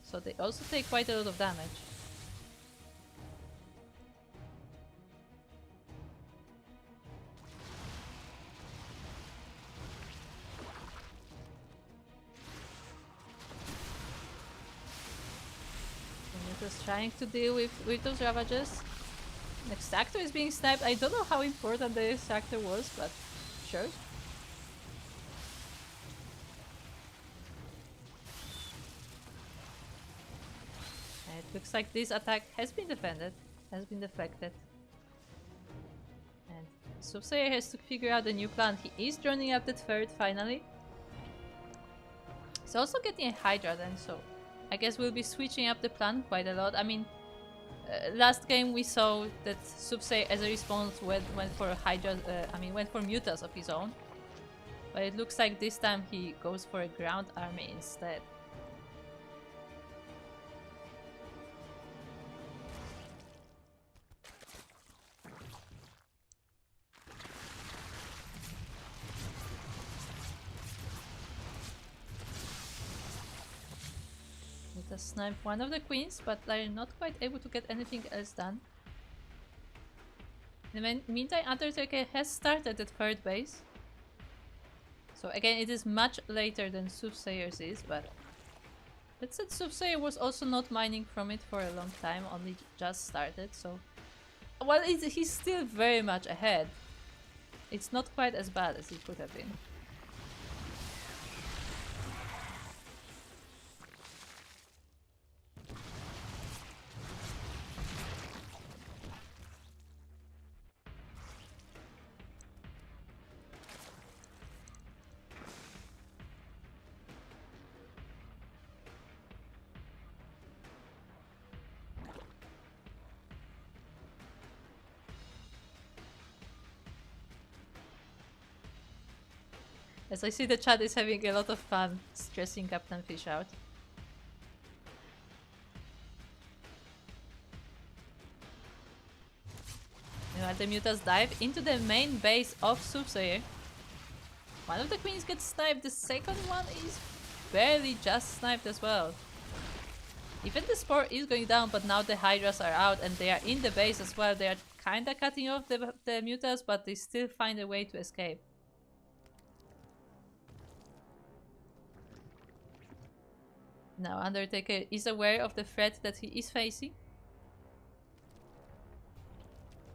So they also take quite a lot of damage. Just trying to deal with those Ravagers. The extractor is being sniped. I don't know how important the extractor was, but sure. And it looks like this attack has been defended, has been deflected. And Soothsayer has to figure out a new plan. He is joining up the third finally. He's also getting a Hydra then, so I guess we'll be switching up the plan quite a lot. I mean, last game we saw that Soothsayer as a response went for Hydra, went for mutas of his own. But it looks like this time he goes for a ground army instead. Snipe one of the queens, but they're not quite able to get anything else done. In the meantime, Undertaker has started at third base. So again, it is much later than Soothsayer's is, but that said, Soothsayer was also not mining from it for a long time, only just started, so while he's still very much ahead, it's not quite as bad as it could have been. As I see, the chat is having a lot of fun stressing Captain Fish out. Meanwhile, the mutas dive into the main base of Soothsayer. One of the queens gets sniped, the second one is barely just sniped as well. Even the spore is going down, but now the Hydras are out and they are in the base as well. They are kinda cutting off the mutas, but they still find a way to escape. Now Undertaker is aware of the threat that he is facing.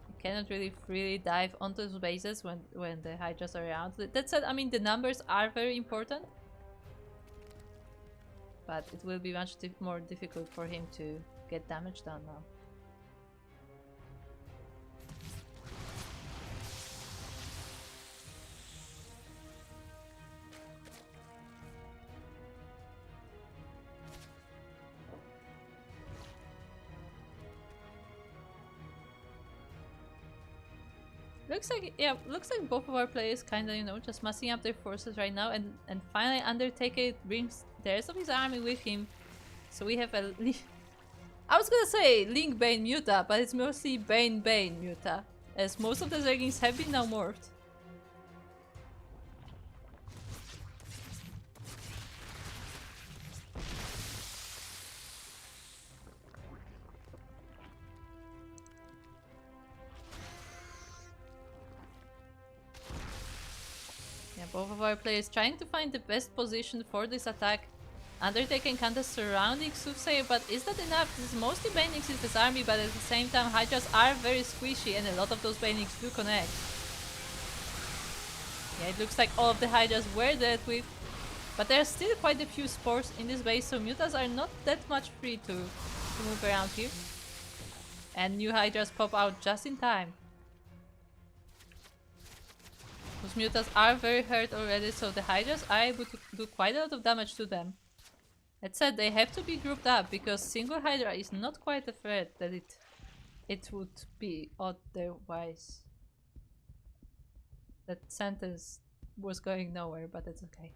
He cannot really freely dive onto those bases when the Hydras are around. That said, I mean, the numbers are very important. But it will be much more difficult for him to get damage done now. Looks like both of our players kinda, you know, just massing up their forces right now, and finally Undertaker brings the rest of his army with him. So we have a I was gonna say Link Bane Muta, but it's mostly Bane Muta, as most of the Zerglings have been now morphed. Both of our players trying to find the best position for this attack. Undertaker encounters surrounding Soothsayer, but is that enough? This is mostly Banings in this army, but at the same time Hydras are very squishy and a lot of those Banings do connect. Yeah, it looks like all of the Hydras were dealt with, but there are still quite a few spores in this base, so Mutas are not that much free to move around here. And new Hydras pop out just in time. Those Mutas are very hurt already, so the Hydras are able to do quite a lot of damage to them. That said, they have to be grouped up because single Hydra is not quite a threat that it would be otherwise. That sentence was going nowhere, but it's okay.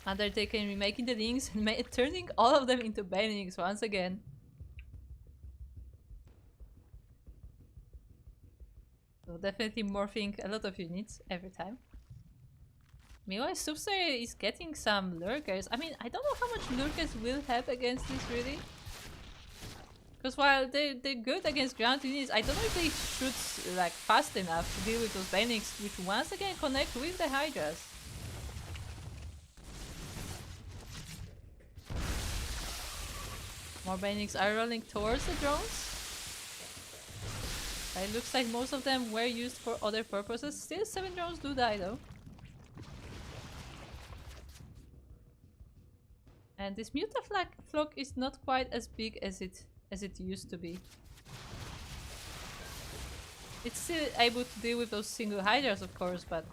Undertaker remaking the links and turning all of them into Banings once again. So definitely morphing a lot of units every time. Meanwhile, Soothsayer is getting some lurkers. I mean, I don't know how much lurkers will help against this really. Because while they're good against ground units, I don't know if they shoot like fast enough to deal with those Banings, which once again connect with the Hydras. More Banings are rolling towards the drones. It looks like most of them were used for other purposes. Still 7 drones do die though. And this Mutaflock is not quite as big as it used to be. It's still able to deal with those single Hydras of course, but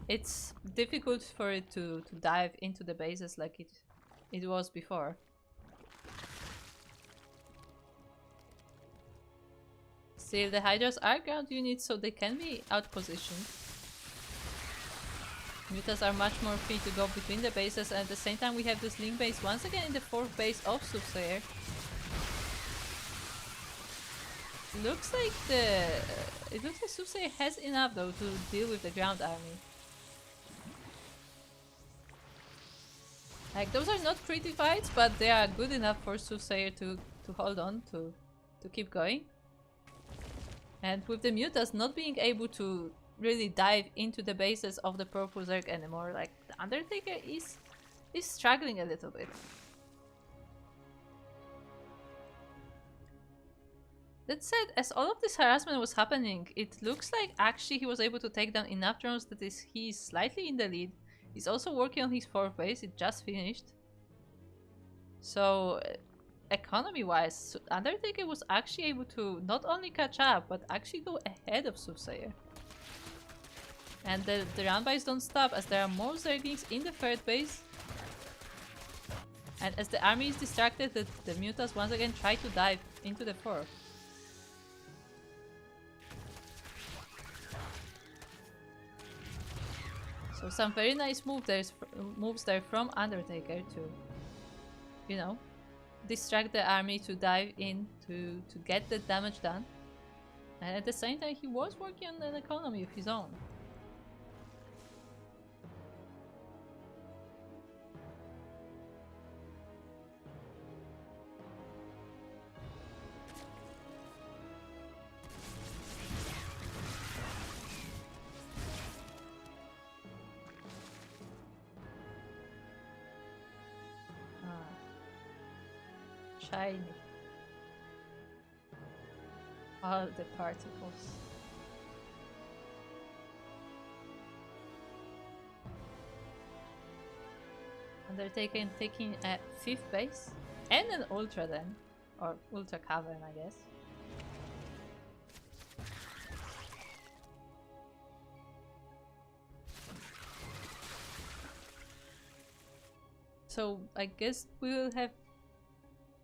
it's difficult for it to dive into the bases like it was before. Still, the Hydras are ground units, so they can be outpositioned. Mutas are much more free to go between the bases, and at the same time we have this link base once again in the 4th base of Soothsayer. Looks like Soothsayer has enough though to deal with the ground army. Like, those are not pretty fights, but they are good enough for Soothsayer to hold on, to keep going. And with the Mutas not being able to really dive into the bases of the Purple Zerg anymore, like, the Undertaker is struggling a little bit. That said, as all of this harassment was happening, it looks like actually he was able to take down enough drones that he is slightly in the lead. He's also working on his 4th base, it just finished. So, economy-wise, Undertaker was actually able to not only catch up, but actually go ahead of Soothsayer. And the round buys don't stop, as there are more Zerglings in the 3rd base. And as the army is distracted, the Mutas once again try to dive into the 4th. So some very nice moves there from Undertaker to, you know, distract the army to dive in to get the damage done. And at the same time he was working on an economy of his own. Shiny. All the particles. Undertaker taking a 5th base and an Ultra then, or Ultra Cavern I guess. So I guess we will have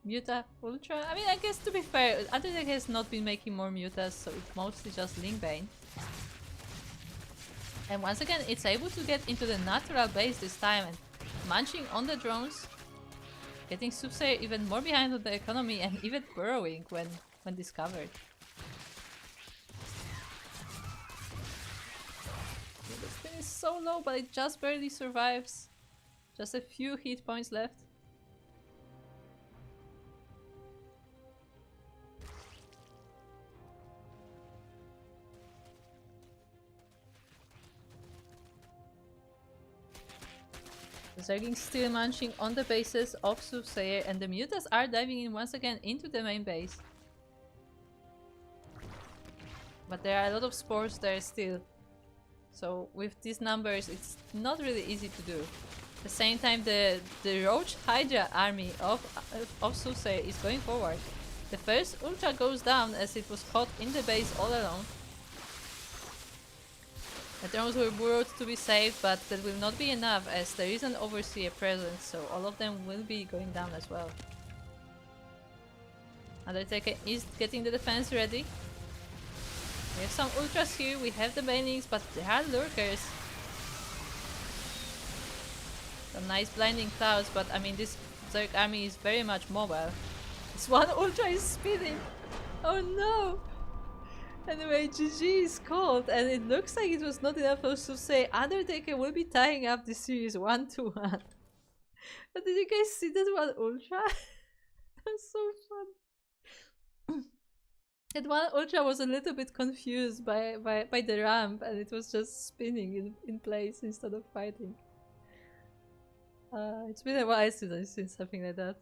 Muta Ultra. I mean, I guess to be fair, Undertaker has not been making more Mutas, so it's mostly just Lingbane. And once again, it's able to get into the natural base this time and munching on the drones, getting Soothsayer even more behind on the economy and even burrowing when discovered. The spin is so low, but it just barely survives. Just a few hit points left. Zergling still munching on the bases of Soothsayer, and the Mutas are diving in once again into the main base. But there are a lot of spores there still. So with these numbers, it's not really easy to do. At the same time, the Roach Hydra army of Soothsayer is going forward. The first Ultra goes down as it was caught in the base all alone. The drones were burrowed to be safe, but that will not be enough as there is an Overseer present, so all of them will be going down as well. Undertaker is getting the defense ready. We have some Ultras here, we have the Banelings, but there are Lurkers. Some nice blinding clouds, but I mean this Zerg army is very much mobile. This one Ultra is spinning! Oh no! Anyway, GG is called, and it looks like it was not enough for us to say Undertaker will be tying up the series 1-1. But did you guys see that one Ultra? That's so fun. That one Ultra was a little bit confused by the ramp, and it was just spinning in place instead of fighting. It's been a while since I've seen something like that.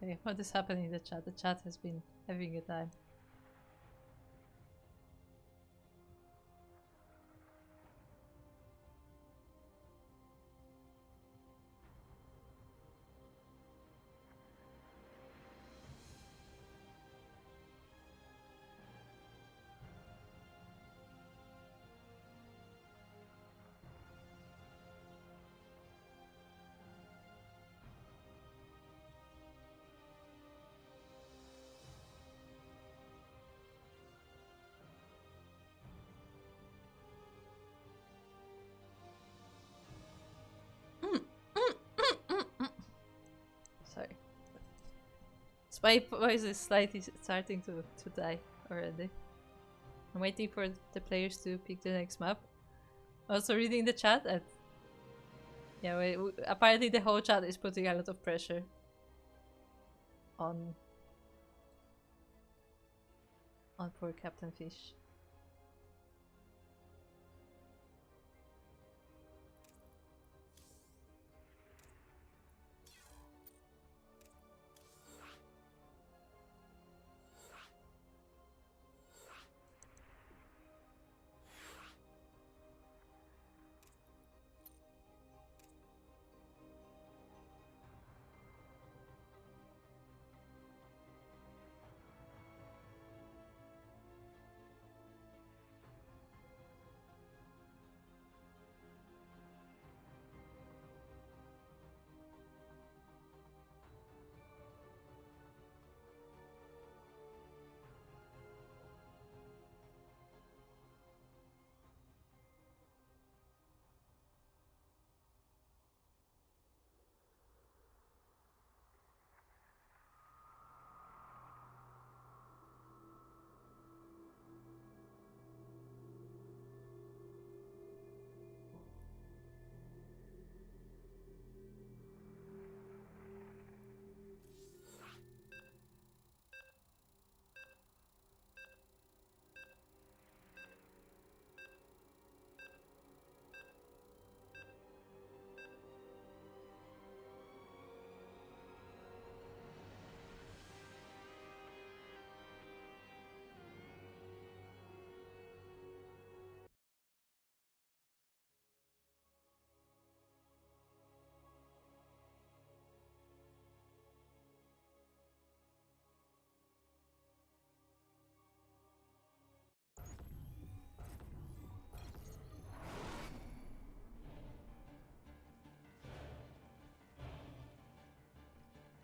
Okay, what is happening in the chat? The chat has been having a time. Sorry. My voice is slightly starting to die already. I'm waiting for the players to pick the next map. Also reading the chat. Yeah, apparently the whole chat is putting a lot of pressure on poor Captain Fish.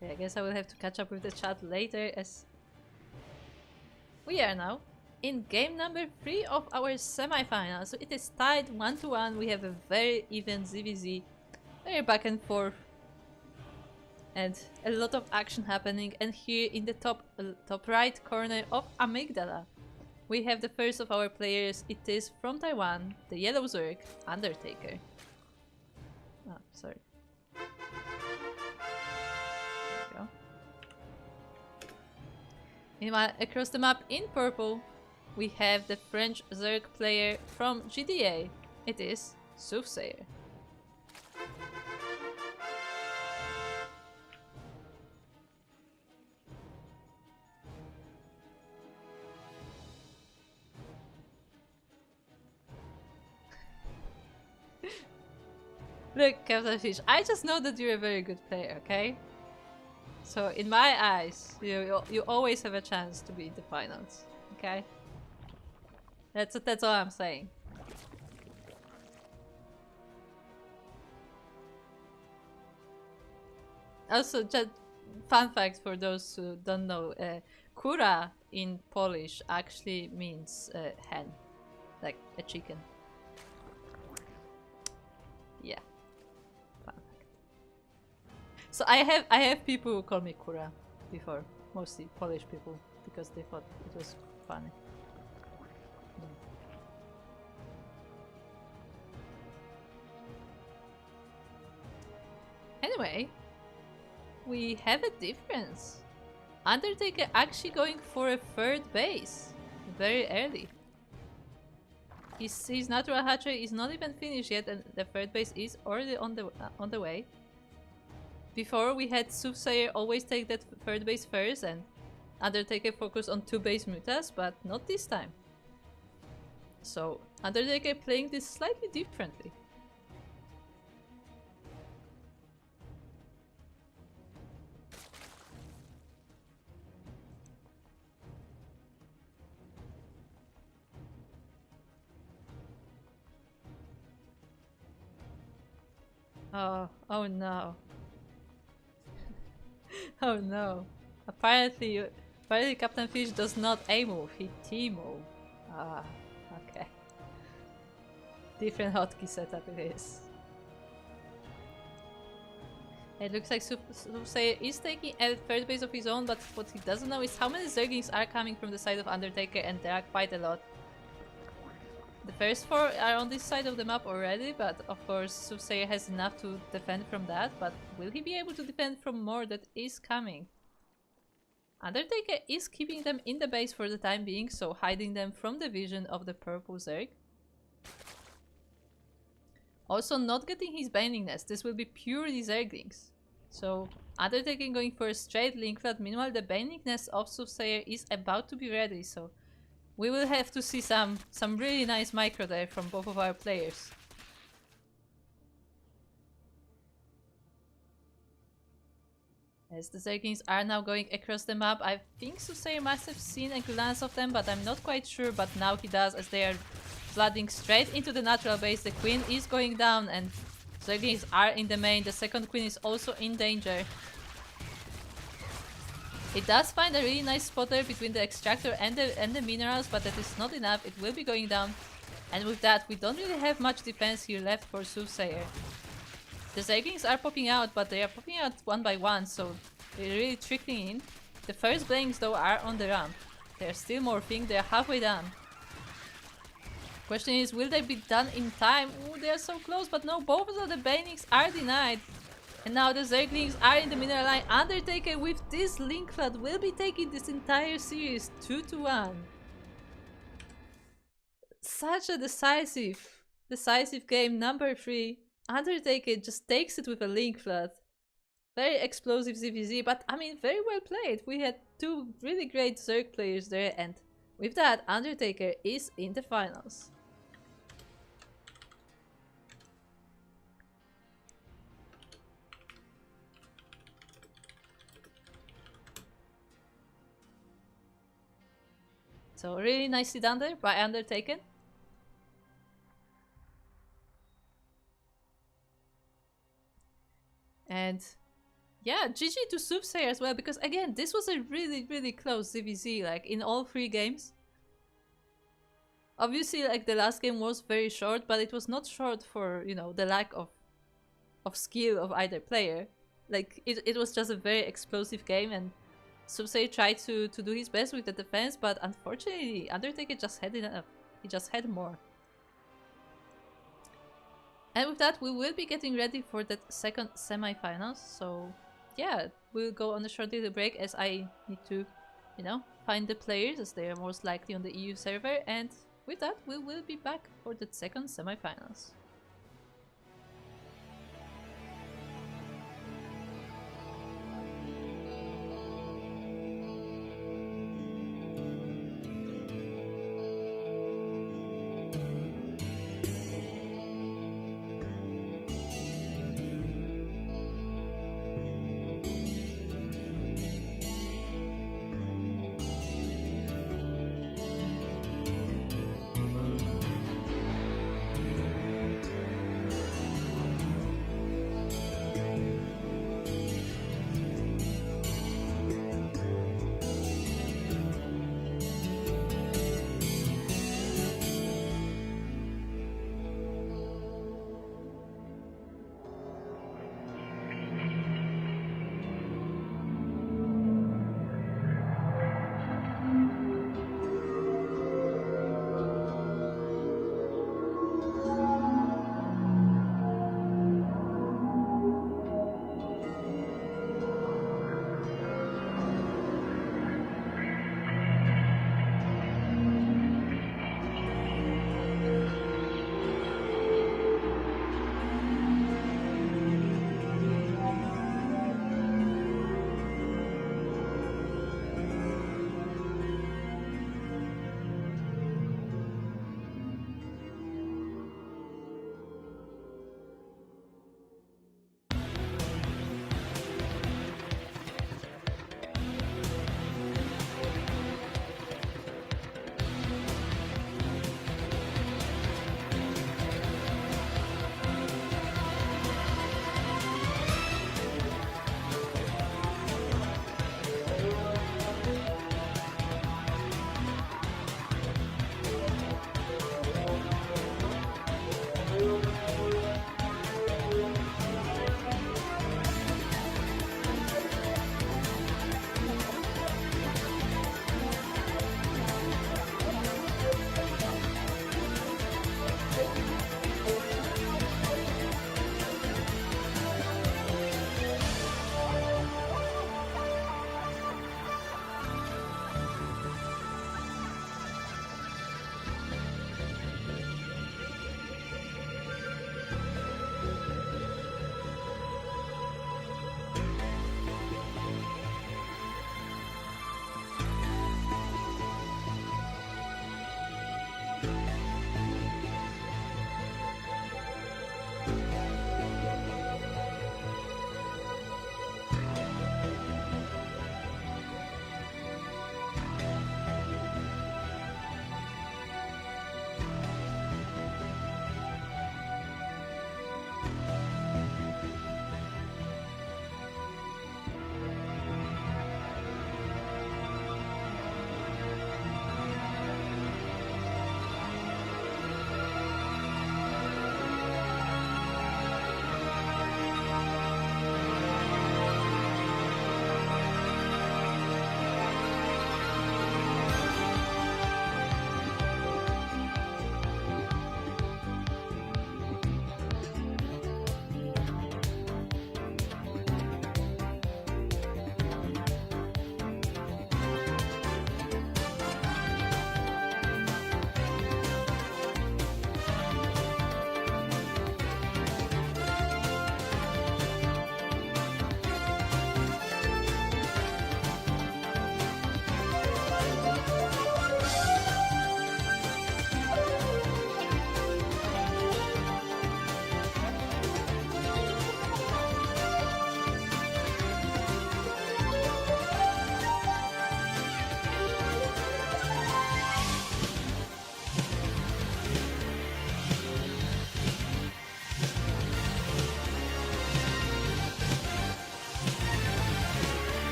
Okay, I guess I will have to catch up with the chat later as we are now in game number 3 of our semi-final. So it is tied 1-1. We have a very even ZVZ, very back and forth, and a lot of action happening. And here in the top right corner of Amygdala, we have the first of our players. It is from Taiwan, the Yellow Zerg, Undertaker. Oh, sorry. Across the map in purple, we have the French Zerg player from GDA. It is Soothsayer. Look, Captain Fish, I just know that you're a very good player, okay? So in my eyes, you always have a chance to be in the finals, okay? That's all I'm saying. Also, just fun fact for those who don't know, Kura in Polish actually means hen, like a chicken. Yeah, fun fact. So I have people who call me Kura before, mostly Polish people, because they thought it was funny. Anyway, we have a difference. Undertaker actually going for a third base very early. His natural hatchery is not even finished yet, and the third base is already on the way. Before, we had Soothsayer always take that third base first, and Undertaker focus on 2 base mutas, but not this time. So Undertaker playing this slightly differently. Oh no. Oh no. Apparently Captain Fish does not A-move, he T-move. Ah, okay. Different hotkey setup it is. It looks like Soothsayer is taking a third base of his own, but what he doesn't know is how many Zerglings are coming from the side of Undertaker, and there are quite a lot. The first 4 are on this side of the map already, but of course Soothsayer has enough to defend from that, but will he be able to defend from more that is coming? Undertaker is keeping them in the base for the time being, so hiding them from the vision of the purple Zerg. Also not getting his Binding Nest, this will be purely Zerglings. So Undertaker going for a straight link flood, meanwhile the Binding Nest of Soothsayer is about to be ready, so we will have to see some really nice micro there from both of our players. As the Zerglings are now going across the map, I think Soothsayer must have seen a glance of them, but I'm not quite sure, but now he does, as they are flooding straight into the natural base. The queen is going down and Zerglings are in the main. The second queen is also in danger. It does find a really nice spot there between the extractor and the minerals, but that is not enough. It will be going down. And with that, we don't really have much defense here left for Soothsayer. The Zerglings are popping out, but they are popping out one by one, so they're really trickling in. The first Blanks, though, are on the ramp. They're still morphing, they're halfway done. Question is, will they be done in time? Ooh, they're so close, but no, both of the Banings are denied. And now the Zerglings are in the mineral line. Undertaker with this link flood will be taking this entire series 2-1. Such a decisive game, number 3. Undertaker just takes it with a link flood. Very explosive ZVZ, but I mean, very well played. We had 2 really great Zerg players there, and with that, Undertaker is in the finals. So really nicely done there by Undertaker. And yeah, GG to Soothsayer as well, because again, this was a really close ZVZ, like in all 3 games. Obviously, like the last game was very short, but it was not short for, you know, the lack of skill of either player. Like it was just a very explosive game, and Soothsayer tried to do his best with the defense, but unfortunately Undertaker just had enough. He just had more. And with that, we will be getting ready for the second semi-finals. So yeah, we'll go on a short little break as I need to, you know, find the players as they are most likely on the EU server, and with that we will be back for the second semi-finals.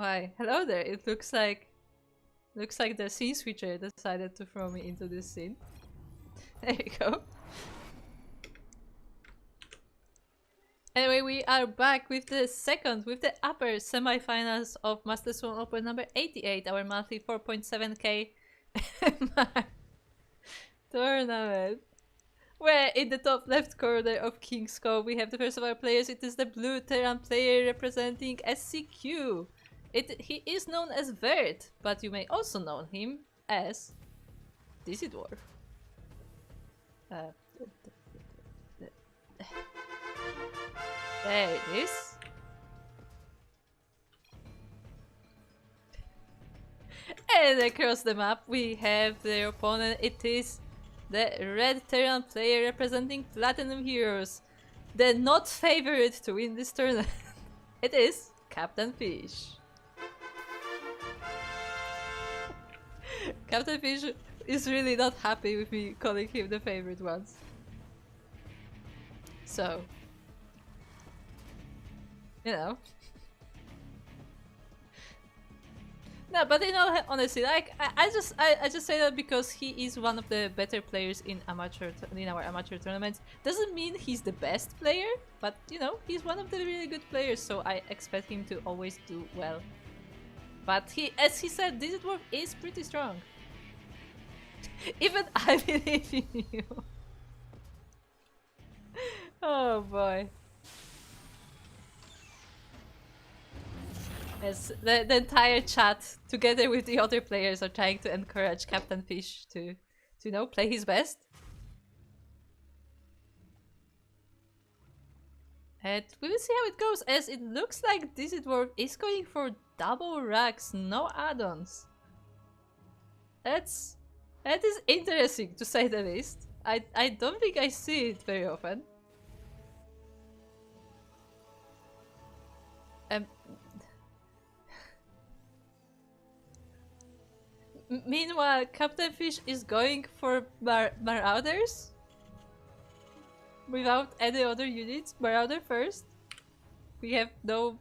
Why? Hello there. It looks like the scene switcher decided to throw me into this scene. There you go. Anyway, we are back with the upper semi-finals of Master Swan Open number 88, our monthly 4.7k MMR Tournament. Where in the top left corner of King's Cove we have the first of our players. It is the blue Terran player representing SCQ. He is known as Vert, but you may also know him as Dizzy Dwarf. There it is. And across the map we have their opponent. It is the red Terran player representing Platinum Heroes. The not favorite to win this tournament. It is Captain Fish. Captain Fish is really not happy with me calling him the favorite once. So, you know. No, but you know, honestly, like I just say that because he is one of the better players in our amateur tournaments. Doesn't mean he's the best player, but you know, he's one of the really good players, so I expect him to always do well. But as he said, this dwarf is pretty strong. Even I believe in you. Oh boy. Yes, the entire chat, together with the other players, are trying to encourage Captain Fish to you know, play his best. And we will see how it goes, as it looks like Dizzy Dwarf is going for double racks, no add-ons. That is interesting, to say the least. I don't think I see it very often. Meanwhile, Captain Fish is going for Marauders without any other units. Marauder first. We have no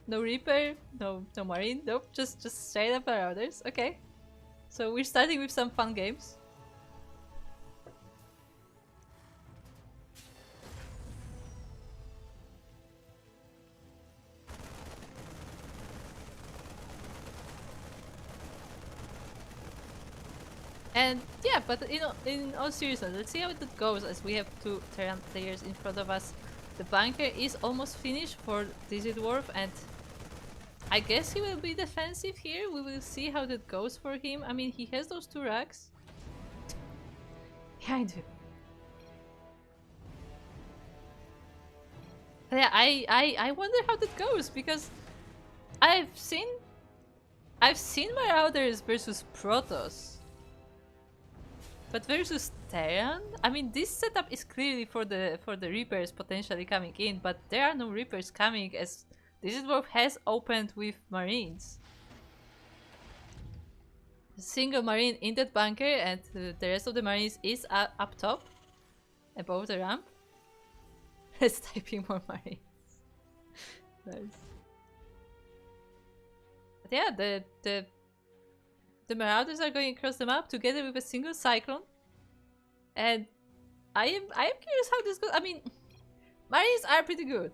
Reaper, no Marine, nope, just straight up Marauders. Okay, so we're starting with some fun games. And yeah, but you know, in all seriousness, let's see how it goes, as we have two Terran players in front of us. The bunker is almost finished for Dizzy Dwarf, and I guess he will be defensive here. We will see how that goes for him. I mean, he has those two racks behind him. Yeah, I wonder how that goes, because I've seen Marauders versus Protoss. But versus Terran? I mean, this setup is clearly for the Reapers potentially coming in, but there are no Reapers coming, as this dwarf has opened with Marines. A single Marine in that bunker, and the rest of the Marines is up top, above the ramp. Let's type in more Marines. Nice. But yeah, the Marauders are going across the map together with a single Cyclone. And I am curious how this goes. I mean, Marines are pretty good.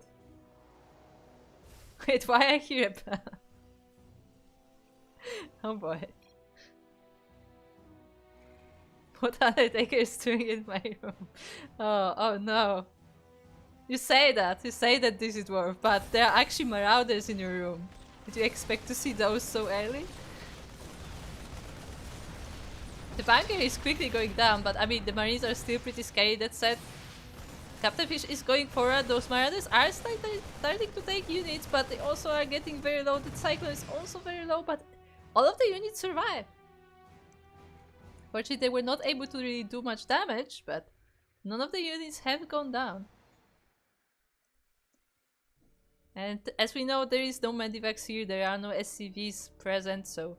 Wait, why I hear a oh boy. What Undertaker is doing in my room? Oh no. You say that this is dwarf, but there are actually Marauders in your room. Did you expect to see those so early? The bunker is quickly going down, but I mean, the Marines are still pretty scary. That said, Captain Fish is going forward. Those Marauders are starting to take units, but they also are getting very low. The Cyclone is also very low, but all of the units survive. Fortunately, they were not able to really do much damage, but none of the units have gone down. And as we know, there is no Medivacs here, there are no SCVs present, so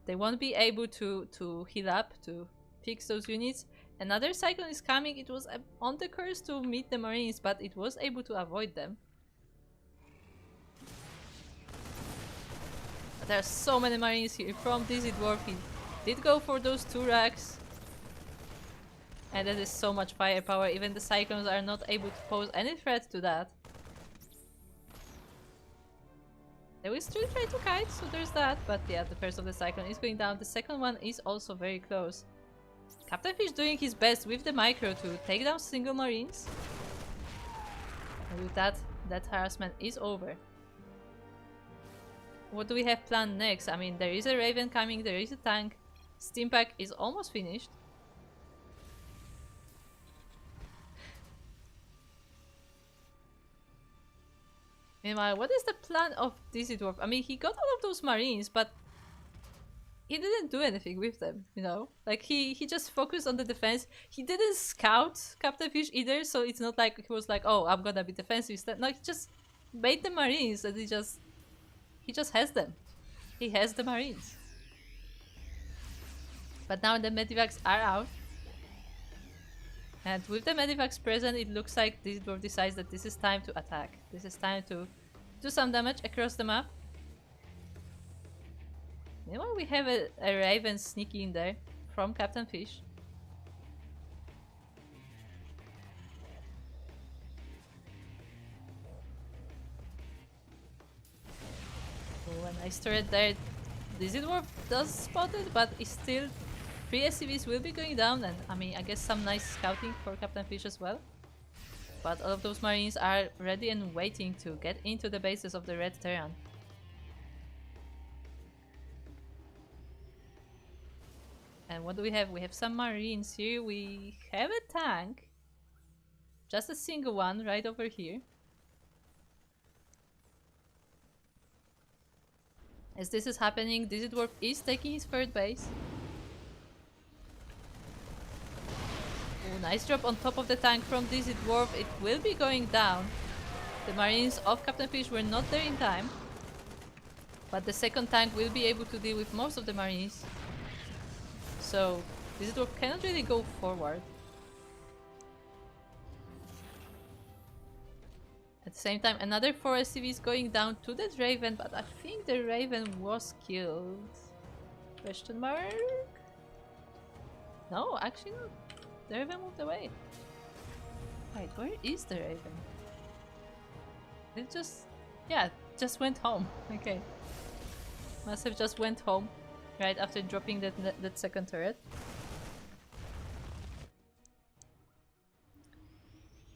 they won't be able to heal up, to fix those units. Another Cyclone is coming. It was on the course to meet the Marines, but it was able to avoid them. there are so many marines here from Dizzy Dwarf. He did go for those 2 racks. And that is so much firepower. Even the Cyclones are not able to pose any threat to that. They will still try to kite, so there's that. But yeah, the first of the Cyclone is going down. The second one is also very close. Captain Fish doing his best with the micro to take down single marines. And with that, that harassment is over. What do we have planned next? I mean, there is a Raven coming, there is a tank. Steam pack is almost finished. Meanwhile, what is the plan of Dizzy Dwarf? I mean, he got all of those marines, but he didn't do anything with them, you know? Like, he just focused on the defense. He didn't scout Captain Fish either, so it's not like he was like, oh, I'm gonna be defensive. No, he just made the marines and he just has them. He has the marines. But now the medivacs are out. And with the medivacs present, it looks like this dwarf decides that this is time to attack. This is time to do some damage across the map. Meanwhile, we have a Raven sneaking in there from Captain Fish. Oh, a nice turret there. Dizzy Dwarf does spot it, but it's still 3 SCVs will be going down, and I mean, I guess some nice scouting for Captain Fish as well. But all of those marines are ready and waiting to get into the bases of the red Terran. And what do we have? We have some marines here. We have a tank. Just a single one right over here. As this is happening, Dizzy Dwarf is taking his third base. Ooh, nice drop on top of the tank from Dizzy Dwarf. It will be going down. The marines of Captain Fish were not there in time. But the second tank will be able to deal with most of the marines. So Dizzy Dwarf cannot really go forward. At the same time, another 4 SCVs going down to that Raven, but I think the Raven was killed. Question mark? No, actually not. The Raven moved away. Wait, where is the Raven? It just... yeah, just went home. Okay. Must have just went home right after dropping that second turret.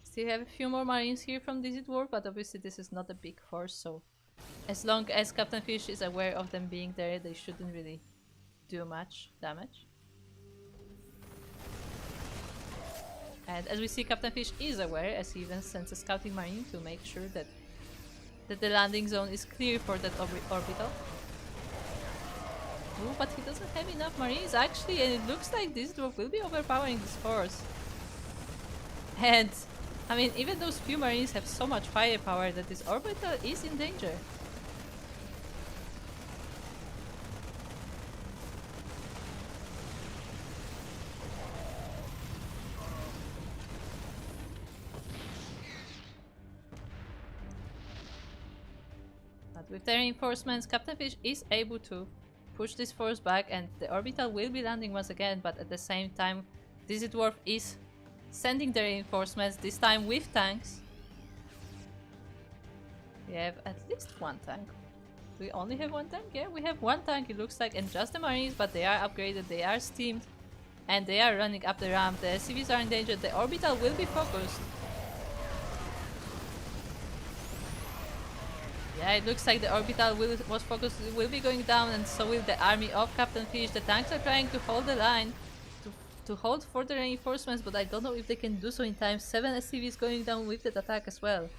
Still have a few more marines here from Dizzy Dwarf, but obviously this is not a big force, so as long as Captain Fish is aware of them being there, they shouldn't really do much damage. And as we see, Captain Fish is aware, as he even sends a scouting marine to make sure that the landing zone is clear for that orbital. Ooh, but he doesn't have enough marines actually, and it looks like this dwarf will be overpowering this force. And I mean, even those few marines have so much firepower that this orbital is in danger. But with their reinforcements, Captain Fish is able to push this force back, and the orbital will be landing once again, but at the same time, Dizzy Dwarf is sending the reinforcements, this time with tanks. We have at least one tank. Do we only have one tank? Yeah, we have one tank, it looks like, and just the marines, but they are upgraded, they are steamed, and they are running up the ramp. The SCVs are in danger, the orbital will be focused. Yeah, it looks like the orbital will be going down, and so will the army of Captain Fish. The tanks are trying to hold the line, to hold further reinforcements, but I don't know if they can do so in time. 7 SCVs going down with that attack as well.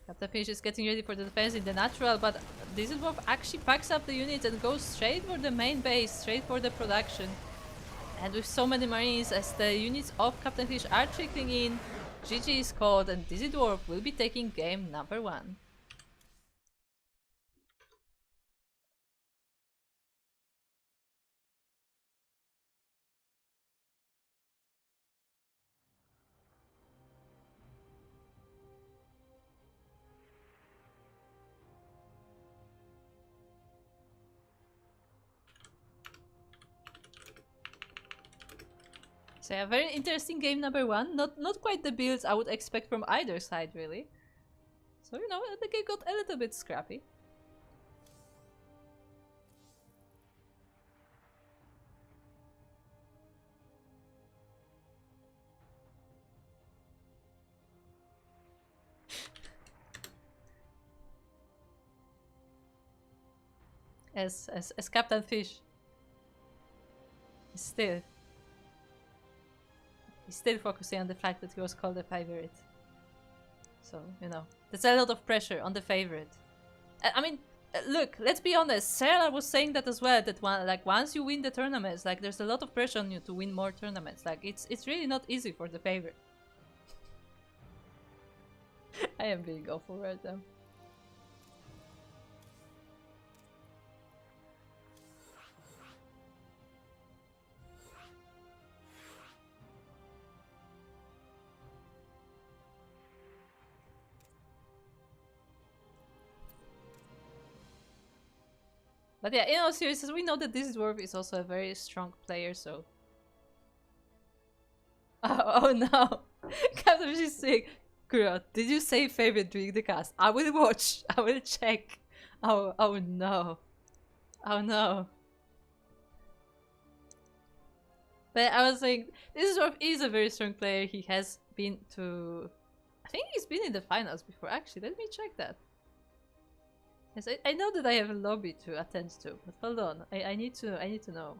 Captain Fish is getting ready for the defense in the natural, but Dizzy Dwarf actually packs up the units and goes straight for the main base, straight for the production. And with so many marines, as the units of Captain Fish are trickling in, GG is called, and Dizzy Dwarf will be taking game number 1. So yeah, very interesting game number 1. Not quite the builds I would expect from either side, really. So, you know, the game got a little bit scrappy. As Captain Fish. He's still focusing on the fact that he was called a favorite. So, you know, there's a lot of pressure on the favorite. I mean, look, let's be honest. Sarah was saying that as well. That once you win the tournaments, like there's a lot of pressure on you to win more tournaments. Like it's really not easy for the favorite. I am being awful right now. But yeah, in all seriousness, we know that this dwarf is also a very strong player, so... Oh no! Captain Fish is saying, Kuro, did you say favorite during the cast? I will watch, I will check. Oh no. Oh no. But I was saying, this dwarf is a very strong player. He has been to... I think he's been in the finals before, actually. Let me check that. Yes, I know that I have a lobby to attend to, but hold on, I need to know.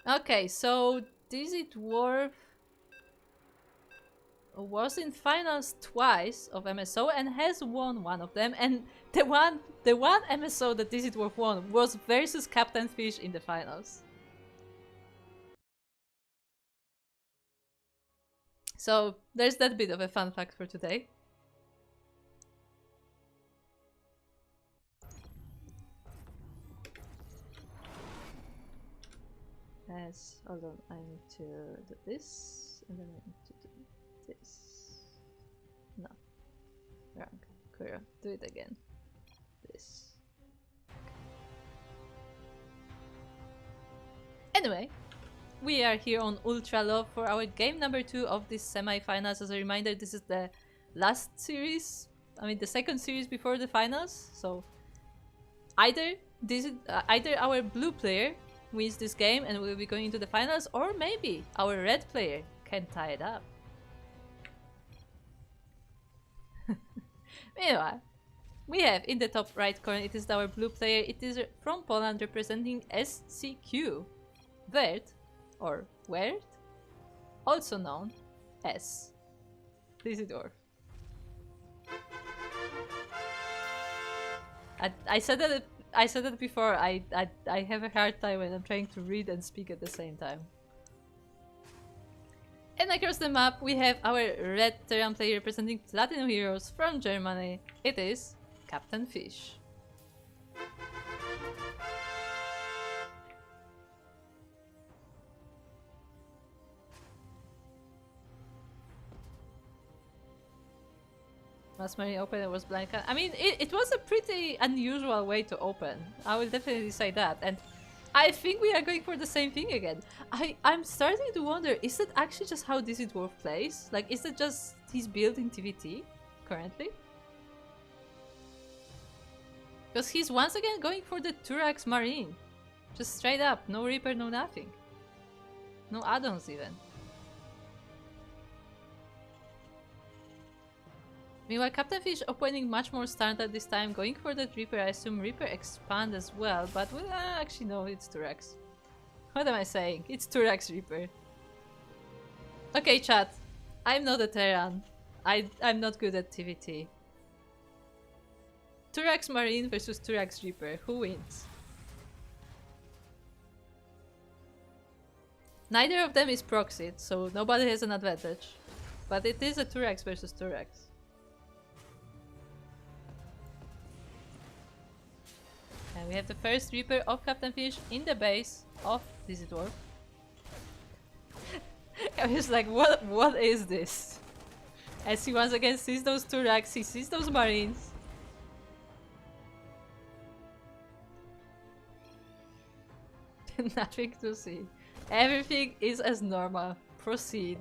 Okay, so Dizzy Dwarf was in finals twice of MSO and has won one of them, and the one MSO that Dizzy Dwarf won was versus Captain Fish in the finals. So there's that bit of a fun fact for today. Yes, hold on, I need to do this, and then I need to do this. No. Wrong. Kuro, do it again. This. Anyway, we are here on Ultra Love for our game number 2 of this semi-finals. As a reminder, this is the last series, I mean the second series before the finals, so either our blue player wins this game and we'll be going into the finals, or maybe our red player can tie it up. Meanwhile, we have in the top right corner, it is our blue player. It is from Poland, representing SCQ, Wert, or Wert, also known as Dizzy Dwarf. I said that before. I have a hard time when I'm trying to read and speak at the same time. And across the map we have our red Terran player representing Platinum Heroes from Germany. It is Captain Fish. Last Marine Open, it was blind. I mean, it was a pretty unusual way to open. I will definitely say that. And I think we are going for the same thing again. I'm starting to wonder, is that actually just how Dizzy Dwarf plays? Like, is it just his build in TVT currently? Because he's once again going for the Turax Marine. Just straight up, no Reaper, no nothing. No add-ons even. Meanwhile, Captain Fish opening much more standard this time, going for that Reaper. I assume Reaper expand as well, but well, actually no, it's Turax. What am I saying? It's Turax Reaper. Okay, chat. I'm not a Terran. I'm not good at TVT. Turax Marine versus Turax Reaper. Who wins? Neither of them is proxied, so nobody has an advantage. But it is a Turax versus Turax. And we have the first Reaper of Captain Fish in the base of this dwarf. I was like, what is this? As he once again sees those 2 racks, he sees those marines. Nothing to see. Everything is as normal. Proceed.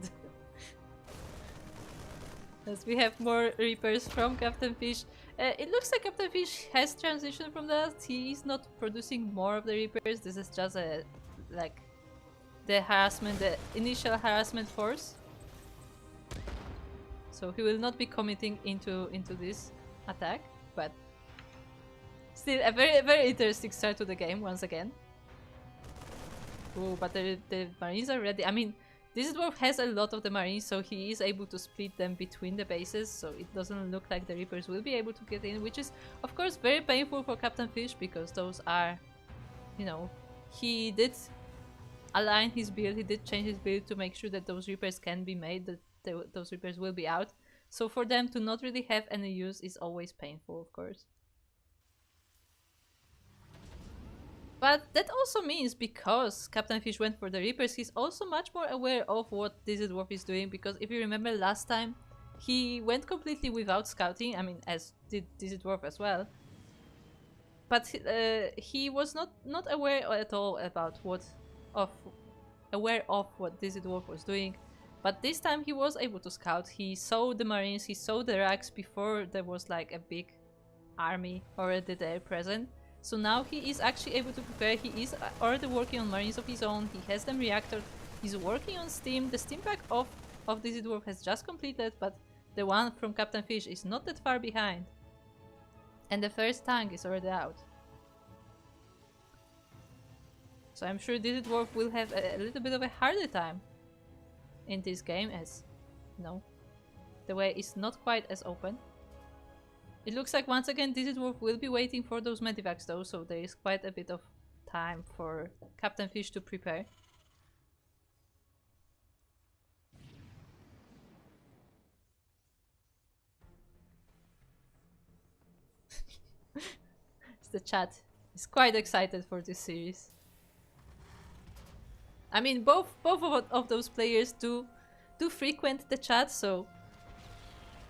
As we have more Reapers from Captain Fish. It looks like Captain Fish has transitioned from that. He is not producing more of the Reapers. This is just a the harassment, the initial harassment force. So he will not be committing into this attack, but still a very interesting start to the game once again. Oh, but the marines are ready. I mean, this dwarf has a lot of the marines, so he is able to split them between the bases, so it doesn't look like the Reapers will be able to get in, which is of course very painful for Captain Fish, because those are, you know, he did align his build, he did change his build to make sure that those Reapers can be made, that those Reapers will be out. So for them to not really have any use is always painful, of course. But that also means, because Captain Fish went for the Reapers, he's also much more aware of what this dwarf is doing, because if you remember last time, he went completely without scouting, I mean, as did this dwarf as well. But he was not aware at all about aware of what this dwarf was doing. But this time he was able to scout. He saw the marines, he saw the racks before there was like a big army already there present. So now he is actually able to prepare. He is already working on marines of his own. He has them reactored. He's working on steam. The steam pack of this dwarf has just completed, but the one from Captain Fish is not that far behind. And the first tank is already out. So I'm sure this dwarf will have a little bit of a harder time in this game, as you know, the way is not quite as open. It looks like once again this dwarf will be waiting for those medivacs though, so there is quite a bit of time for Captain Fish to prepare. The chat is quite excited for this series. I mean, both of those players do frequent the chat, so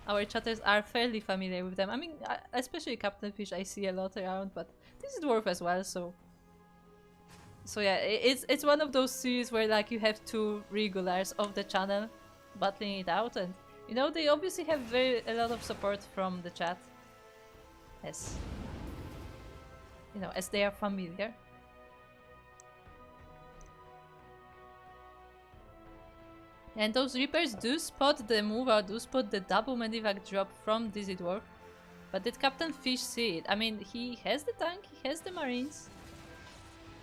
our chatters are fairly familiar with them. I mean, especially Captain Fish, I see a lot around, but this is dwarf as well. So yeah, it's one of those series where like you have 2 regulars of the channel battling it out, and you know they obviously have a lot of support from the chat, as you know, as they are familiar. And those Reapers do spot the move out, do spot the double medivac drop from Dizzy Dwarf. But did Captain Fish see it? I mean, he has the tank, he has the marines.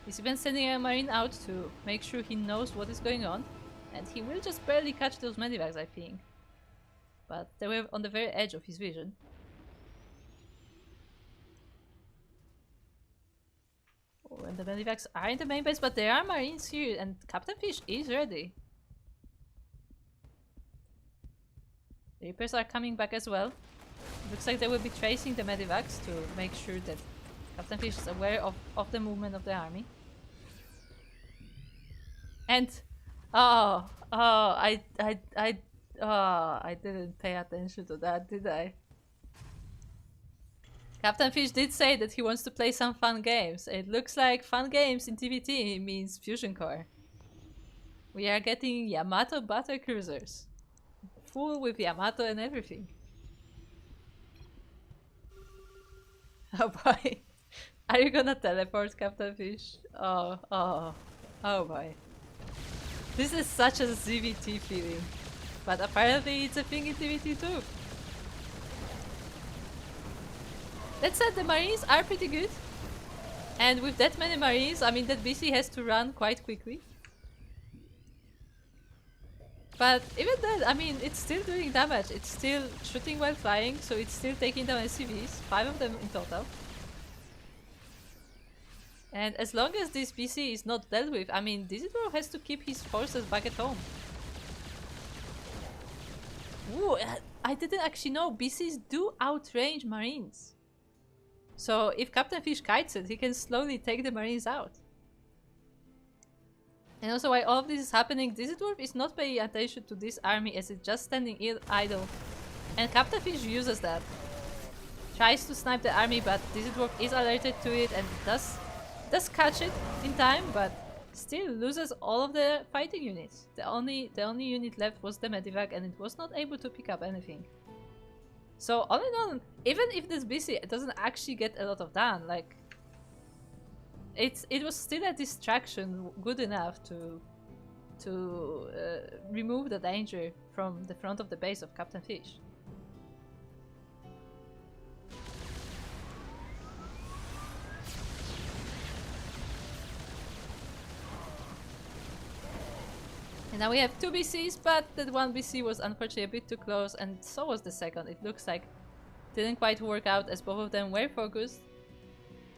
He's even sending a marine out to make sure he knows what is going on. And he will just barely catch those medivacs, I think. But they were on the very edge of his vision. Oh, and the medivacs are in the main base, but there are marines here, and Captain Fish is ready. The Reapers are coming back as well. Looks like they will be tracing the medivacs to make sure that Captain Fish is aware of the movement of the army. And I didn't pay attention to that, did I? Captain Fish did say that he wants to play some fun games. It looks like fun games in TVT means Fusion Core. We are getting Yamato battle cruisers. Full with Yamato and everything. Oh boy. Are you gonna teleport, Captain Fish? Oh boy. This is such a ZVT feeling. But apparently it's a thing in TVT too. That said, the Marines are pretty good. And with that many Marines, I mean that BC has to run quite quickly. But even then, I mean, it's still doing damage. It's still shooting while flying, so it's still taking down SCVs, 5 of them in total. And as long as this BC is not dealt with, I mean, Disidro has to keep his forces back at home. Ooh, I didn't actually know BCs do outrange Marines. So if Captain Fish kites it, he can slowly take the Marines out. And also while all of this is happening, this dwarf is not paying attention to this army as it's just standing idle. And Captain Fish uses that. Tries to snipe the army, but this dwarf is alerted to it and does catch it in time, but still loses all of the fighting units. The only unit left was the Medivac, and it was not able to pick up anything. So all in all, even if this BC doesn't actually get a lot of done, like it was still a distraction good enough to remove the danger from the front of the base of Captain Fish. And now we have 2 BCs, but that one BC was unfortunately a bit too close, and so was the second. It looks like didn't quite work out as both of them were focused.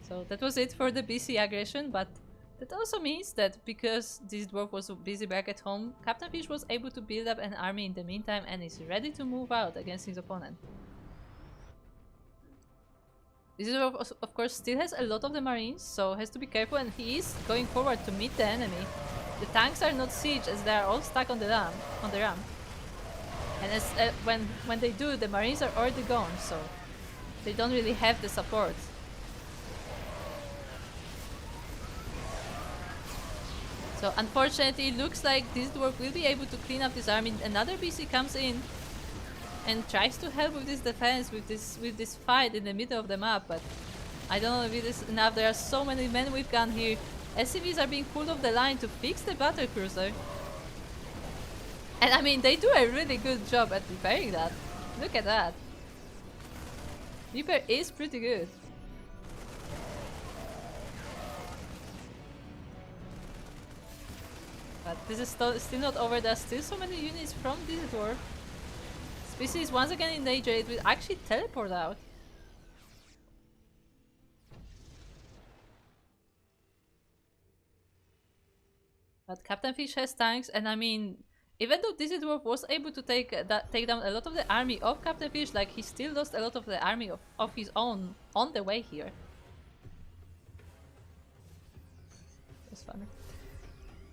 So that was it for the BC aggression, but that also means that because this dwarf was busy back at home, Captain Fish was able to build up an army in the meantime and is ready to move out against his opponent. This dwarf of course still has a lot of the Marines, so has to be careful, and he is going forward to meet the enemy. The tanks are not siege as they are all stuck on the ramp. And as when they do, the Marines are already gone, so they don't really have the support. So unfortunately, it looks like this dwarf will be able to clean up this army. Another BC comes in and tries to help with this defense, with this fight in the middle of the map, but I don't know if it is enough. There are so many men with gun here. SCVs are being pulled off the line to fix the battlecruiser. And I mean, they do a really good job at repairing that. Look at that. Repair is pretty good. But this is still not over. There are still so many units from this dwarf. Species once again in danger. It will actually teleport out. But Captain Fish has tanks, and I mean, even though this dwarf was able to take down a lot of the army of Captain Fish, like he still lost a lot of the army of his own on the way here. That's funny.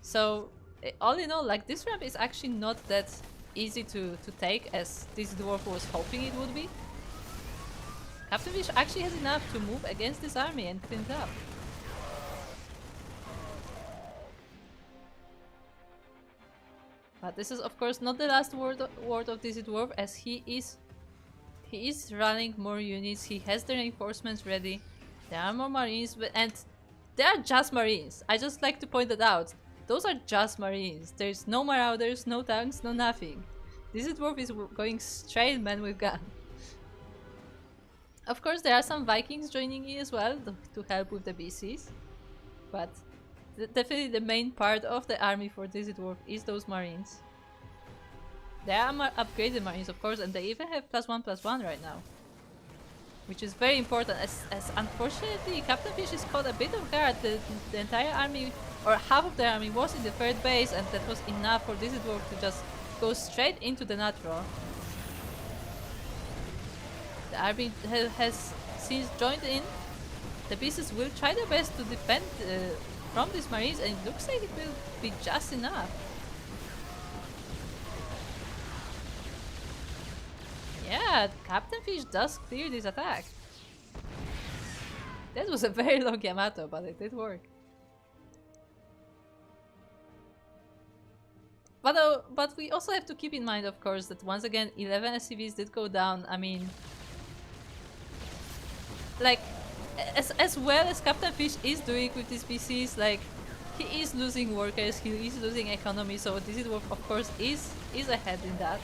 So all in all, like this ramp is actually not that easy to take as this dwarf was hoping it would be. Captain Fish actually has enough to move against this army and clean it up. But this is of course not the last word of this dwarf, as he is running more units. He has the reinforcements ready. There are more Marines, and they are just Marines. I just like to point that out. Those are just Marines. There's no Marauders, no tanks, no nothing. This dwarf is going straight man with gun. Of course there are some Vikings joining in as well to help with the BCs. But definitely the main part of the army for this dwarf is those Marines. They are upgraded Marines of course, and they even have +1/+1 right now. Which is very important, as unfortunately Captain Fish is caught a bit off guard. The entire army, or half of the army, was in the third base, and that was enough for this dwarf to just go straight into the natural. The army has since joined in. The pieces will try their best to defend from these Marines, and it looks like it will be just enough. Yeah, Captain Fish does clear this attack. That was a very long Yamato, but it did work. But we also have to keep in mind, of course, that once again 11 SCVs did go down. I mean, like, as well as Captain Fish is doing with these PCs, like, he is losing workers, he is losing economy, so this dwarf of course is ahead in that.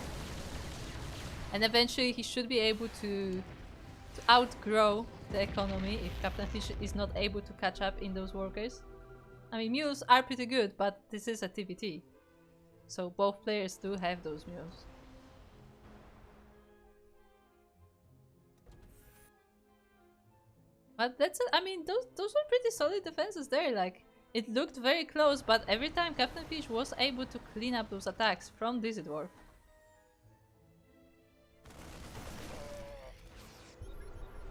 And eventually he should be able to outgrow the economy if Captain Fish is not able to catch up in those workers. I mean, mules are pretty good, but this is a TVT. So both players do have those mules. But that's it. I mean, those were pretty solid defenses there. Like, it looked very close, but every time Captain Fish was able to clean up those attacks from this dwarf.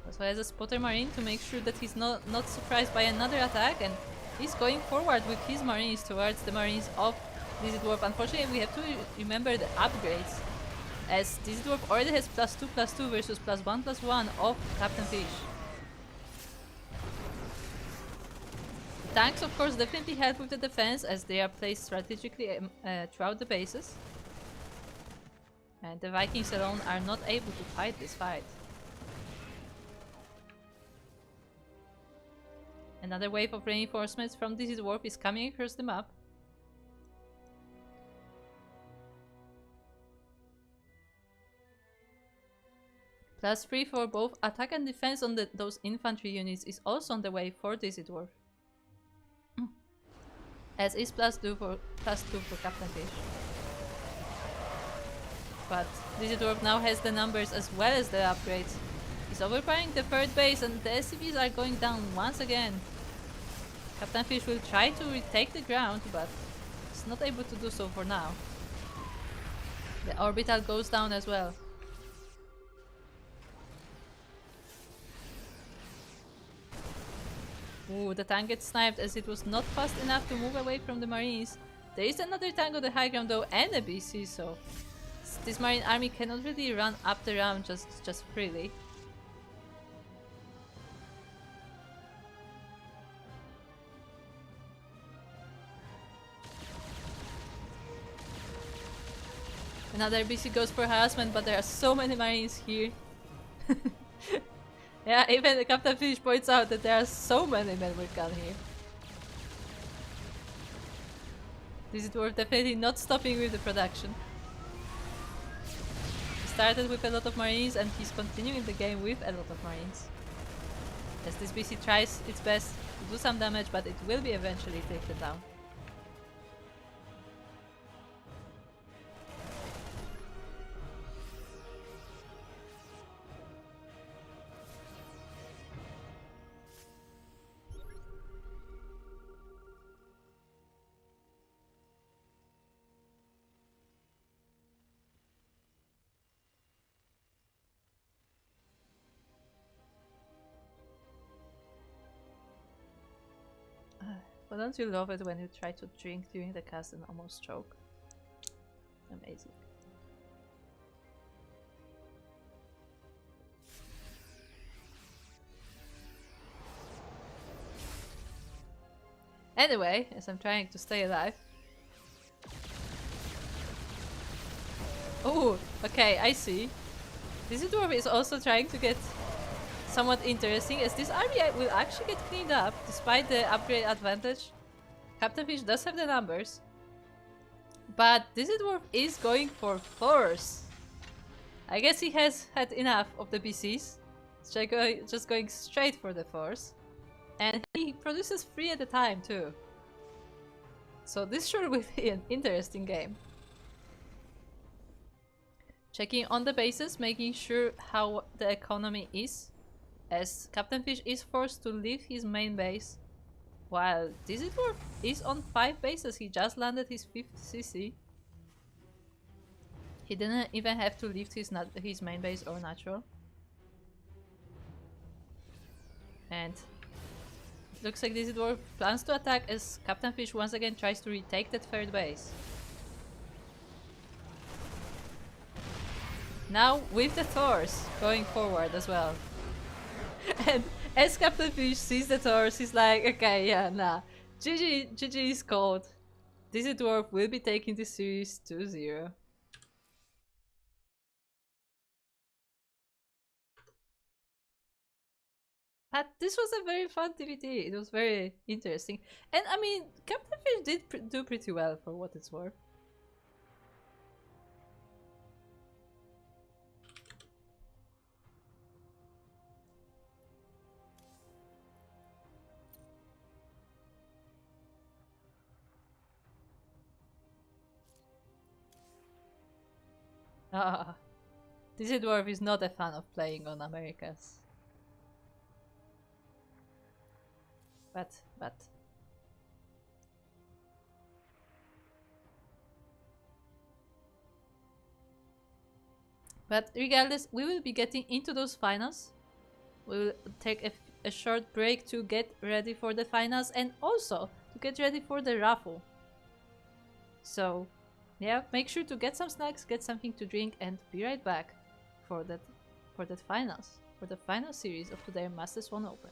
Also has a spotter marine to make sure that he's not surprised by another attack, and he's going forward with his marines towards the marines of Dizzy Dwarf. Unfortunately, we have to remember the upgrades, as Dizzy Dwarf already has +2/+2 versus +1/+1 of Captain Fish. The tanks, of course, definitely help with the defense, as they are placed strategically throughout the bases. And the Vikings alone are not able to fight this fight. Another wave of reinforcements from Dizzy Dwarf is coming across the map. +3 for both attack and defense on those infantry units is also on the way for Dizzy Dwarf. As is +2 for Captain Fish. But Dizzy Dwarf now has the numbers as well as the upgrades. He's overpowering the third base, and the SCVs are going down once again. Captain Fish will try to retake the ground, but he's not able to do so for now. The orbital goes down as well. Ooh, the tank gets sniped as it was not fast enough to move away from the marines. There is another tank on the high ground though, and a BC, so this marine army cannot really run up the round just freely. Another BC goes for harassment, but there are so many marines here. Yeah, even the Captain Fish points out that there are so many men with gun here. This dwarf definitely not stopping with the production. He started with a lot of marines and he's continuing the game with a lot of marines. As this BC tries its best to do some damage, but it will be eventually taken down. But don't you love it when you try to drink during the cast and almost choke? Amazing. Anyway, as I'm trying to stay alive. Oh, okay, I see. This dwarf is also trying to get somewhat interesting, as this army will actually get cleaned up despite the upgrade advantage. Captain Fish does have the numbers, but this dwarf is going for force. I guess he has had enough of the BCs, just going straight for the force, and he produces 3 at a time too. So this sure will be an interesting game. Checking on the bases, making sure how the economy is, as Captain Fish is forced to leave his main base, while Dizzy Dwarf is on 5 bases. He just landed his 5th CC. He didn't even have to leave his main base or natural. And it looks like Dizzy Dwarf plans to attack as Captain Fish once again tries to retake that 3rd base. Now with the Thors going forward as well. And as Captain Fish sees the Thors, he's like, okay, yeah, nah. GG is called. Dizzy Dwarf will be taking this series 2-0. But this was a very fun TVT. It was very interesting. And I mean, Captain Fish did do pretty well for what it's worth. Ah, Dizzy Dwarf is not a fan of playing on Americas. But regardless, we will be getting into those finals. We'll take a short break to get ready for the finals and also to get ready for the raffle. So, yeah, make sure to get some snacks, get something to drink, and be right back for that finals, for the final series of today's Master Swan Open.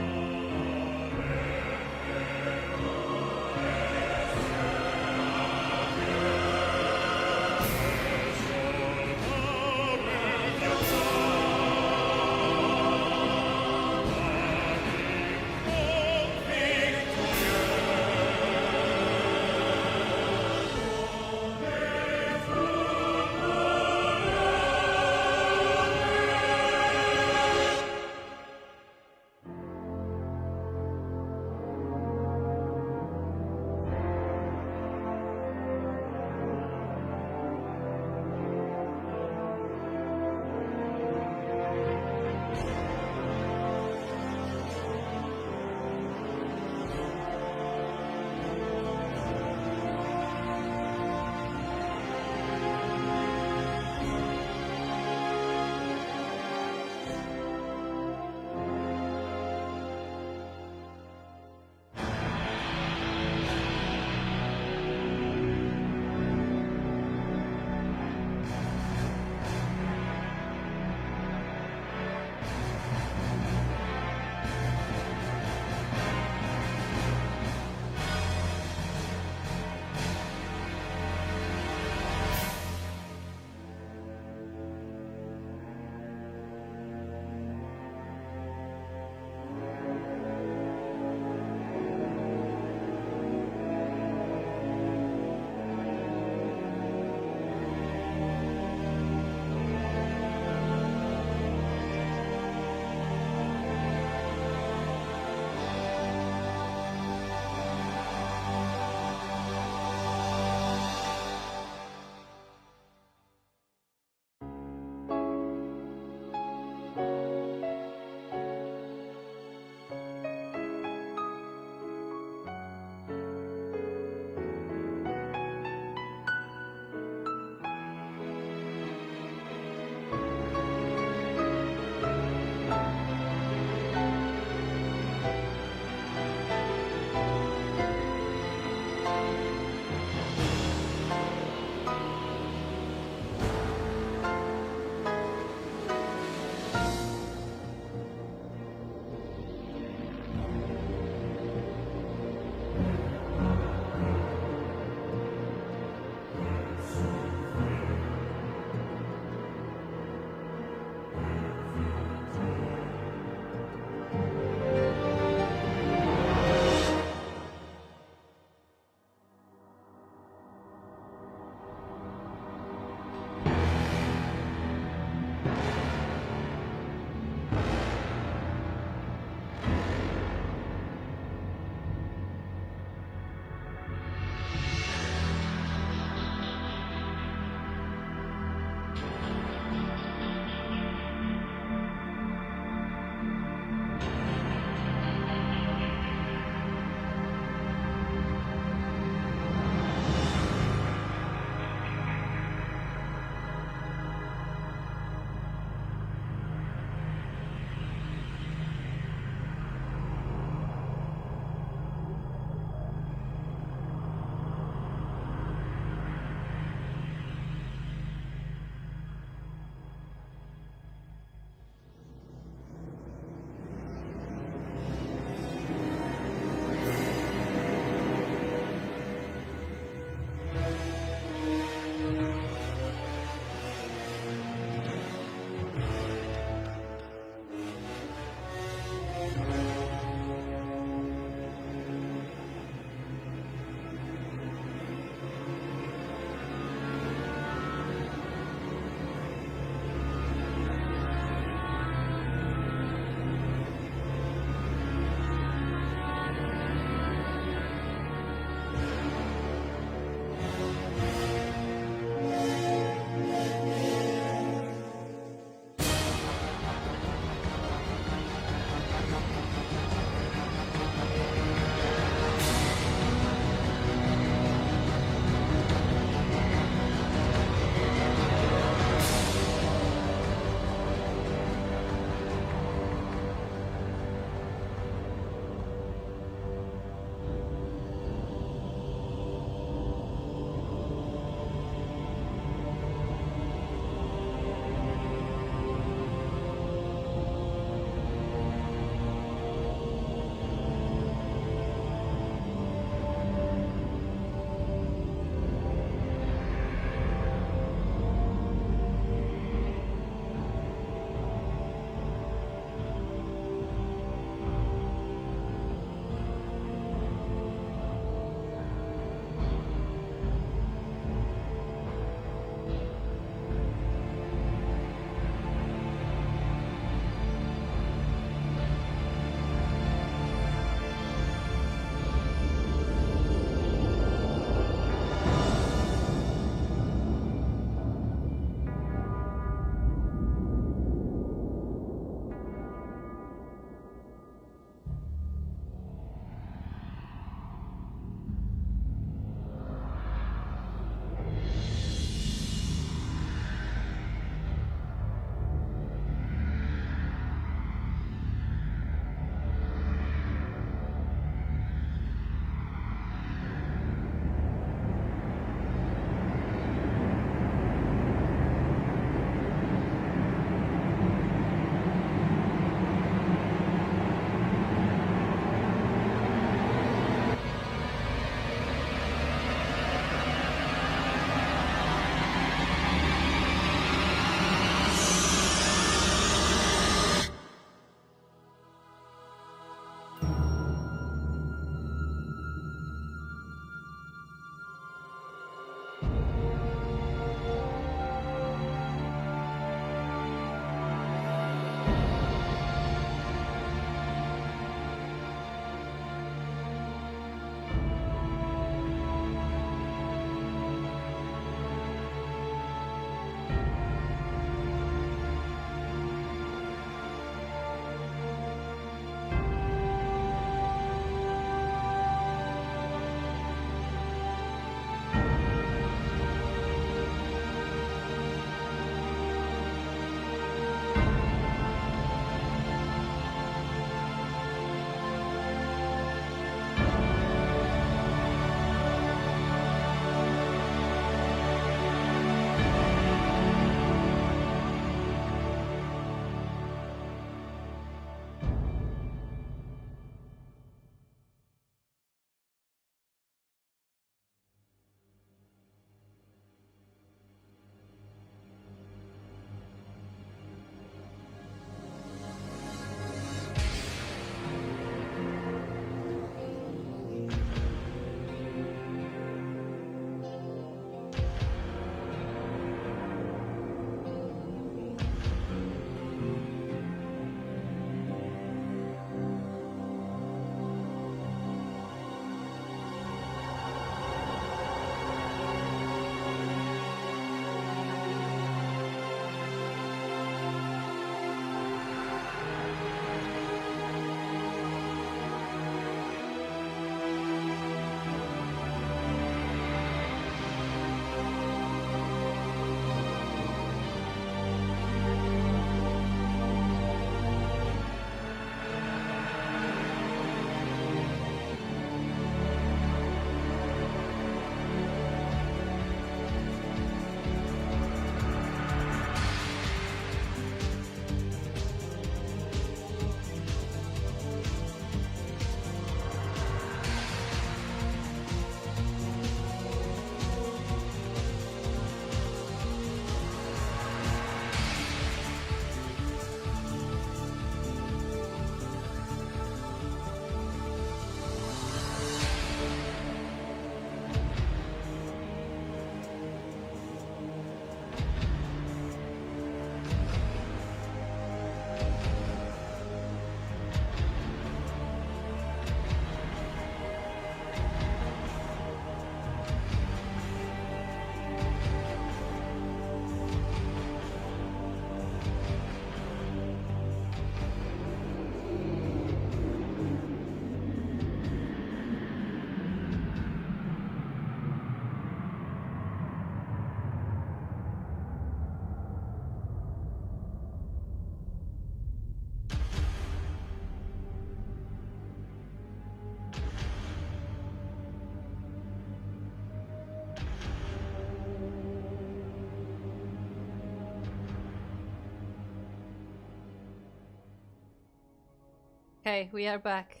Okay, we are back.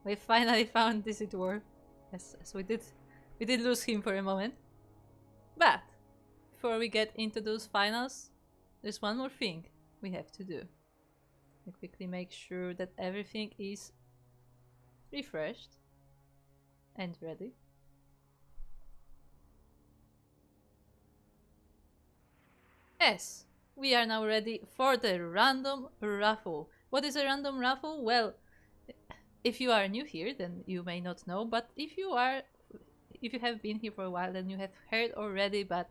We finally found this dwarf. Yes, we did lose him for a moment. But before we get into those finals, there's one more thing we have to do. We quickly make sure that everything is refreshed and ready. Yes, we are now ready for the random raffle. What is a random raffle? Well, if you are new here, then you may not know, but if you have been here for a while, then you have heard already. But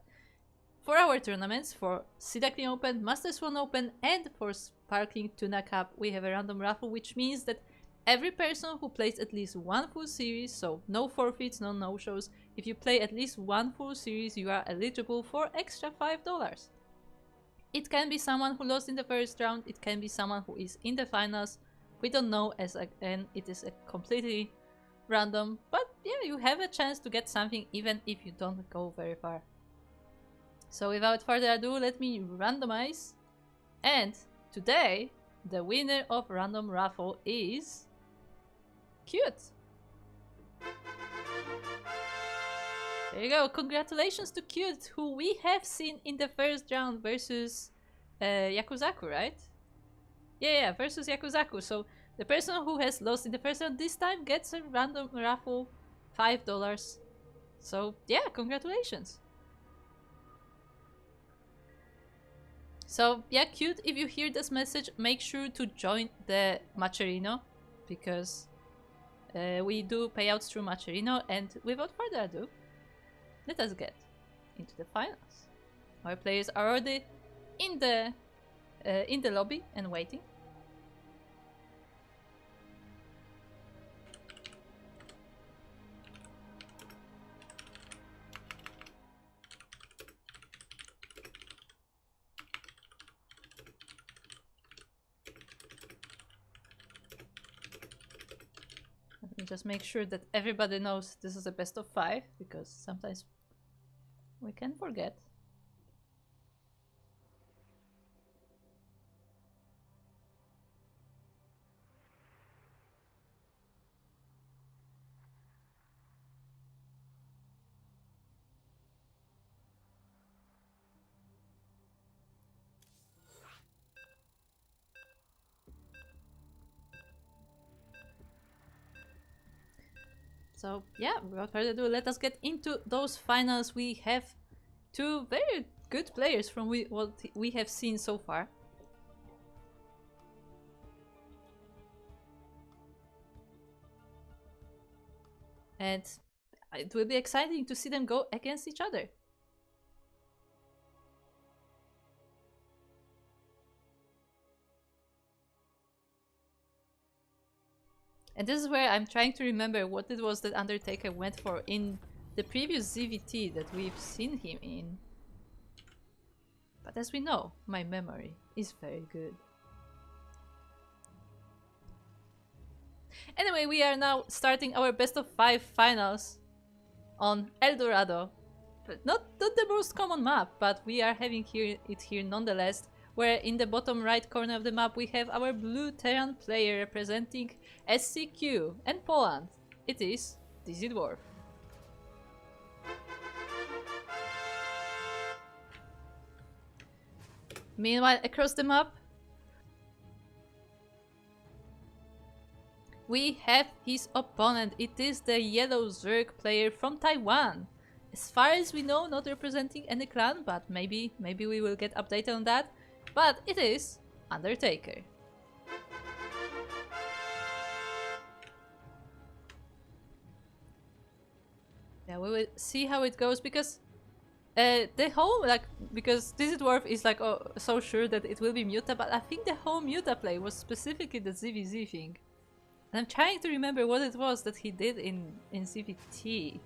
for our tournaments, for Ducklings Open, Master Swan Open, and for Sparkling Tuna Cup, we have a random raffle, which means that every person who plays at least one full series, so no forfeits, no no-shows, if you play at least one full series, you are eligible for extra $5. It can be someone who lost in the first round, it can be someone who is in the finals. We don't know, as again, it is a completely random, but yeah, you have a chance to get something even if you don't go very far. So without further ado, let me randomize. And today, the winner of random raffle is Cute. There you go, congratulations to Cute, who we have seen in the first round versus Yakuzaku, right? Yeah, versus Yakuzaku. So the person who has lost in the first round this time gets a random raffle, $5. So yeah, congratulations. So yeah, Cute, if you hear this message, make sure to join the Macherino, because we do payouts through Macherino. And without further ado, let us get into the finals. Our players are already in the lobby and waiting. Let me just make sure that everybody knows this is a best of 5, because sometimes we can forget. So yeah, without further ado, let us get into those finals. We have two very good players from what we have seen so far. And it will be exciting to see them go against each other. And this is where I'm trying to remember what it was that Undertaker went for in the previous ZVT that we've seen him in. But as we know, my memory is very good. Anyway, we are now starting our best of 5 finals on El Dorado. But not the most common map, but we are having it here nonetheless, where in the bottom right corner of the map we have our blue Terran player representing SCQ and Poland. It is Dizzy Dwarf. Meanwhile, across the map, we have his opponent. It is the yellow Zerg player from Taiwan. As far as we know, not representing any clan, but maybe we will get updated on that. But it is Undertaker. Yeah, we will see how it goes, because the whole, because this dwarf is so sure that it will be Muta, but I think the whole Muta play was specifically the ZVZ thing. And I'm trying to remember what it was that he did in ZVT.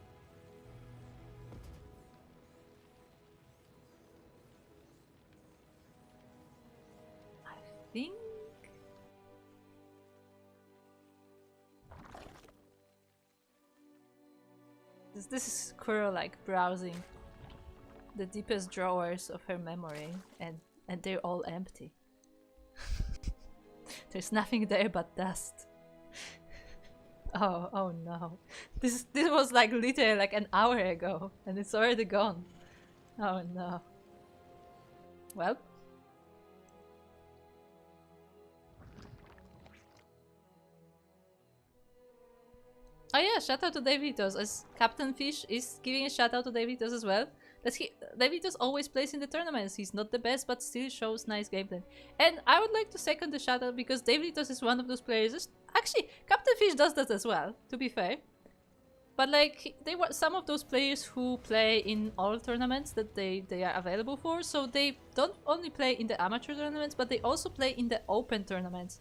I think... This is Kuro browsing the deepest drawers of her memory, and they're all empty. There's nothing there but dust. Oh no. This was like literally like an hour ago and it's already gone. Oh no. Well. Oh yeah, shout out to Davidos, as Captain Fish is giving a shout out to Davidos as well. That Davidos always plays in the tournaments. He's not the best, but still shows nice gameplay. And I would like to second the shout out because Davidos is one of those players. Actually, Captain Fish does that as well, to be fair. But like, they were some of those players who play in all tournaments that they are available for. So they don't only play in the amateur tournaments, but they also play in the open tournaments.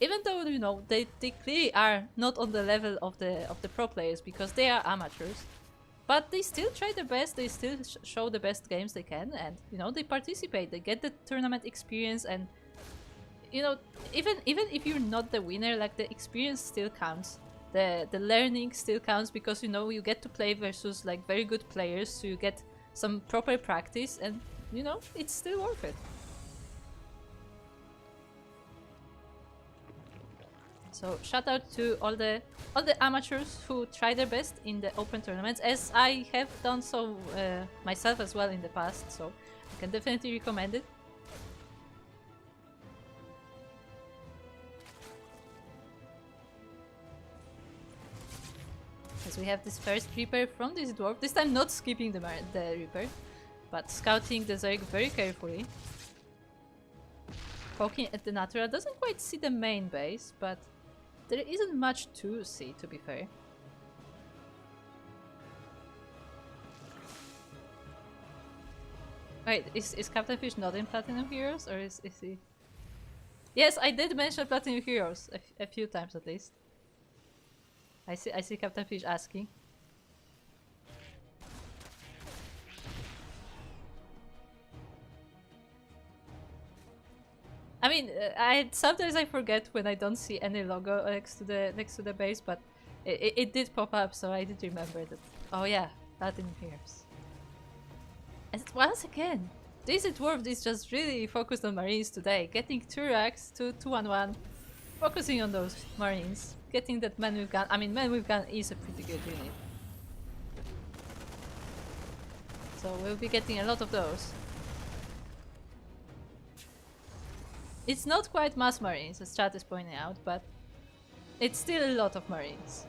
Even though, you know, they clearly are not on the level of the pro players because they are amateurs. But they still try their best, they still show the best games they can, and, you know, they participate, they get the tournament experience, and, you know, even if you're not the winner, like, the experience still counts. The learning still counts because, you know, you get to play versus, like, very good players, so you get some proper practice, and, you know, it's still worth it. So shout out to all the amateurs who try their best in the open tournaments, as I have done so myself as well in the past, so I can definitely recommend it. As we have this first Reaper from this dwarf, this time not skipping the Reaper, but scouting the Zerg very carefully. Poking at the Natural, doesn't quite see the main base, but there isn't much to see, to be fair. Wait, is Captain Fish not in Platinum Heroes, or is he? Yes, I did mention Platinum Heroes a few times at least. I see Captain Fish asking. I mean, sometimes I forget when I don't see any logo next to the base, but it did pop up, so I did remember that. Oh yeah, Platinum Heroes. And once again, this dwarf is just really focused on Marines today, getting 2 racks, 2-1-1, focusing on those Marines, getting that man with gun. I mean, man with gun is a pretty good unit, so we'll be getting a lot of those. It's not quite mass Marines, as chat is pointing out, but it's still a lot of Marines.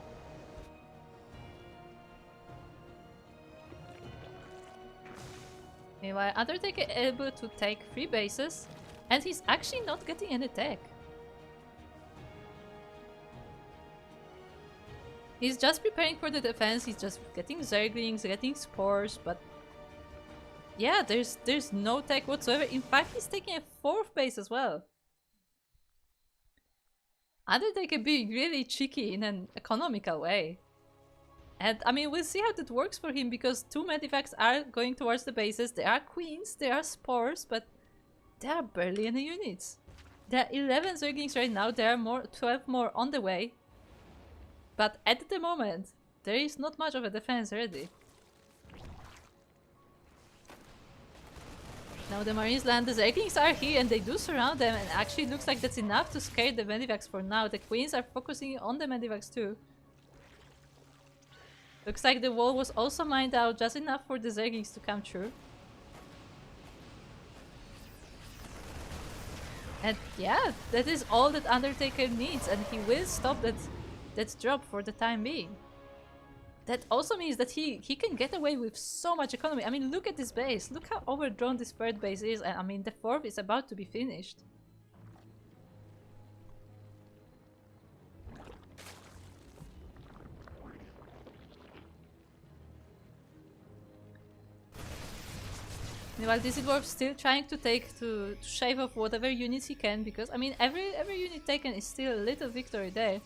Meanwhile, Undertaker able to take 3 bases, and he's actually not getting any tech. He's just preparing for the defense, he's just getting Zerglings, getting Spores, but yeah, there's no tech whatsoever. In fact, he's taking a 4th base as well. Undertaker being really cheeky in an economical way. And I mean, we'll see how that works for him, because 2 medivacks are going towards the bases. There are queens, there are spores, but there are barely any units. There are 11 Zerglings right now, there are 12 more on the way. But at the moment, there is not much of a defense ready. Now the Marines land, the Zerglings are here and they do surround them, and actually looks like that's enough to scare the medivacks for now. The Queens are focusing on the medivacks too. Looks like the wall was also mined out just enough for the Zerglings to come through. And yeah, that is all that Undertaker needs, and he will stop that drop for the time being. That also means that he can get away with so much economy. I mean, look at this base. Look how overdrawn this 3rd base is. And I mean, the 4th is about to be finished. Meanwhile, this dwarf still trying to shave off whatever units he can, because I mean, every unit taken is still a little victory there.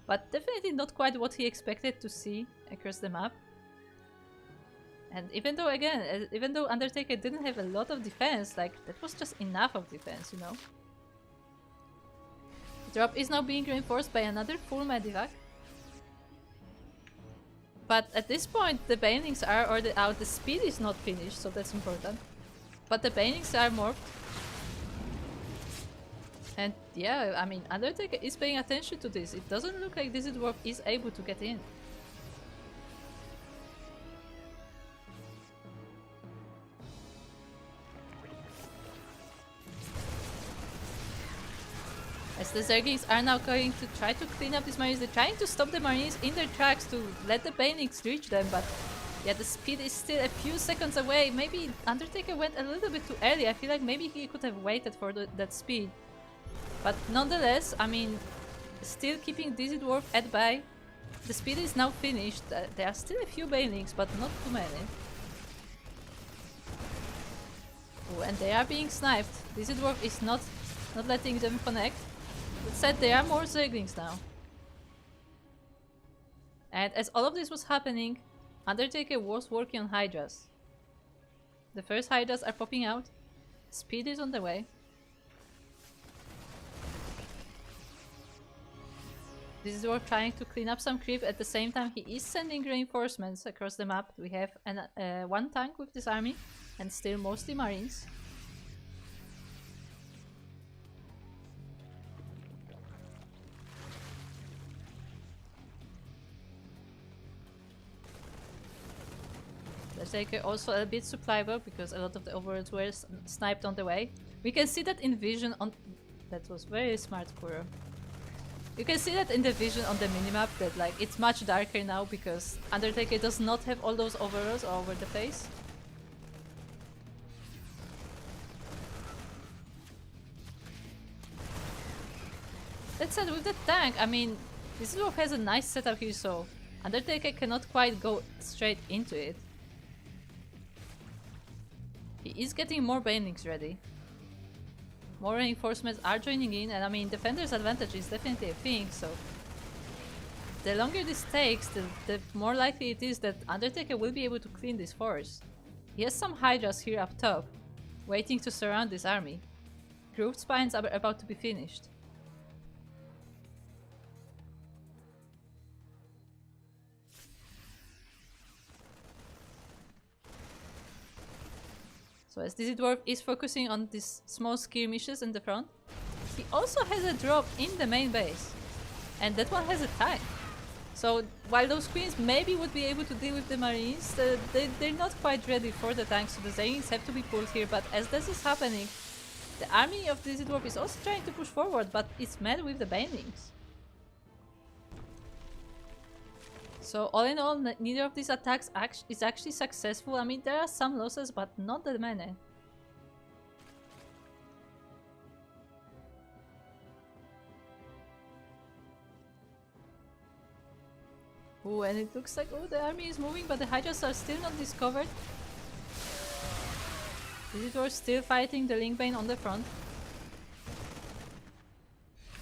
But definitely not quite what he expected to see across the map. And even though, again, even though Undertaker didn't have a lot of defense, like, that was just enough of defense, you know? The drop is now being reinforced by another full medivac. But at this point, the banelings are already out. The speed is not finished, so that's important. But the banelings are morphed. And yeah, I mean, Undertaker is paying attention to this. It doesn't look like this dwarf is able to get in. As the Zerglings are now going to try to clean up these Marines, they're trying to stop the Marines in their tracks to let the Banelings reach them, but yeah, the speed is still a few seconds away. Maybe Undertaker went a little bit too early. I feel like maybe he could have waited for that speed. But nonetheless, I mean, still keeping Dizzy Dwarf at bay. The speed is now finished. There are still a few Banelings, but not too many. Oh, and they are being sniped. Dizzy Dwarf is not letting them connect. That said, there are more Zerglings now. And as all of this was happening, Undertaker was working on Hydras. The first Hydras are popping out. Speed is on the way. This is worth trying to clean up some creep. At the same time, he is sending reinforcements across the map. We have one tank with this army, and still mostly Marines. Undertaker also a bit supplyable because a lot of the overlords were sniped on the way. We can see that in vision on... That was very smart, Kuro. You can see that in the vision on the minimap that like it's much darker now because Undertaker does not have all those overlords all over the place. That said, with the tank, I mean, this dwarf has a nice setup here, so Undertaker cannot quite go straight into it. He is getting more Banelings ready. More reinforcements are joining in, and I mean, Defender's advantage is definitely a thing, so... The longer this takes, the more likely it is that Undertaker will be able to clean this force. He has some Hydras here up top, waiting to surround this army. Grooved Spines are about to be finished. So as Dizzy Dwarf is focusing on these small skirmishes in the front, he also has a drop in the main base. And that one has a tank. So while those queens maybe would be able to deal with the Marines, they're not quite ready for the tanks, so the Zerglings have to be pulled here. But as this is happening, the army of Dizzy Dwarf is also trying to push forward, but it's met with the Banelings. So all in all, neither of these attacks is actually successful. I mean, there are some losses, but not that many. Oh, and it looks like, oh, the army is moving, but the Hydras are still not discovered. Visitors still fighting the Linkbane on the front.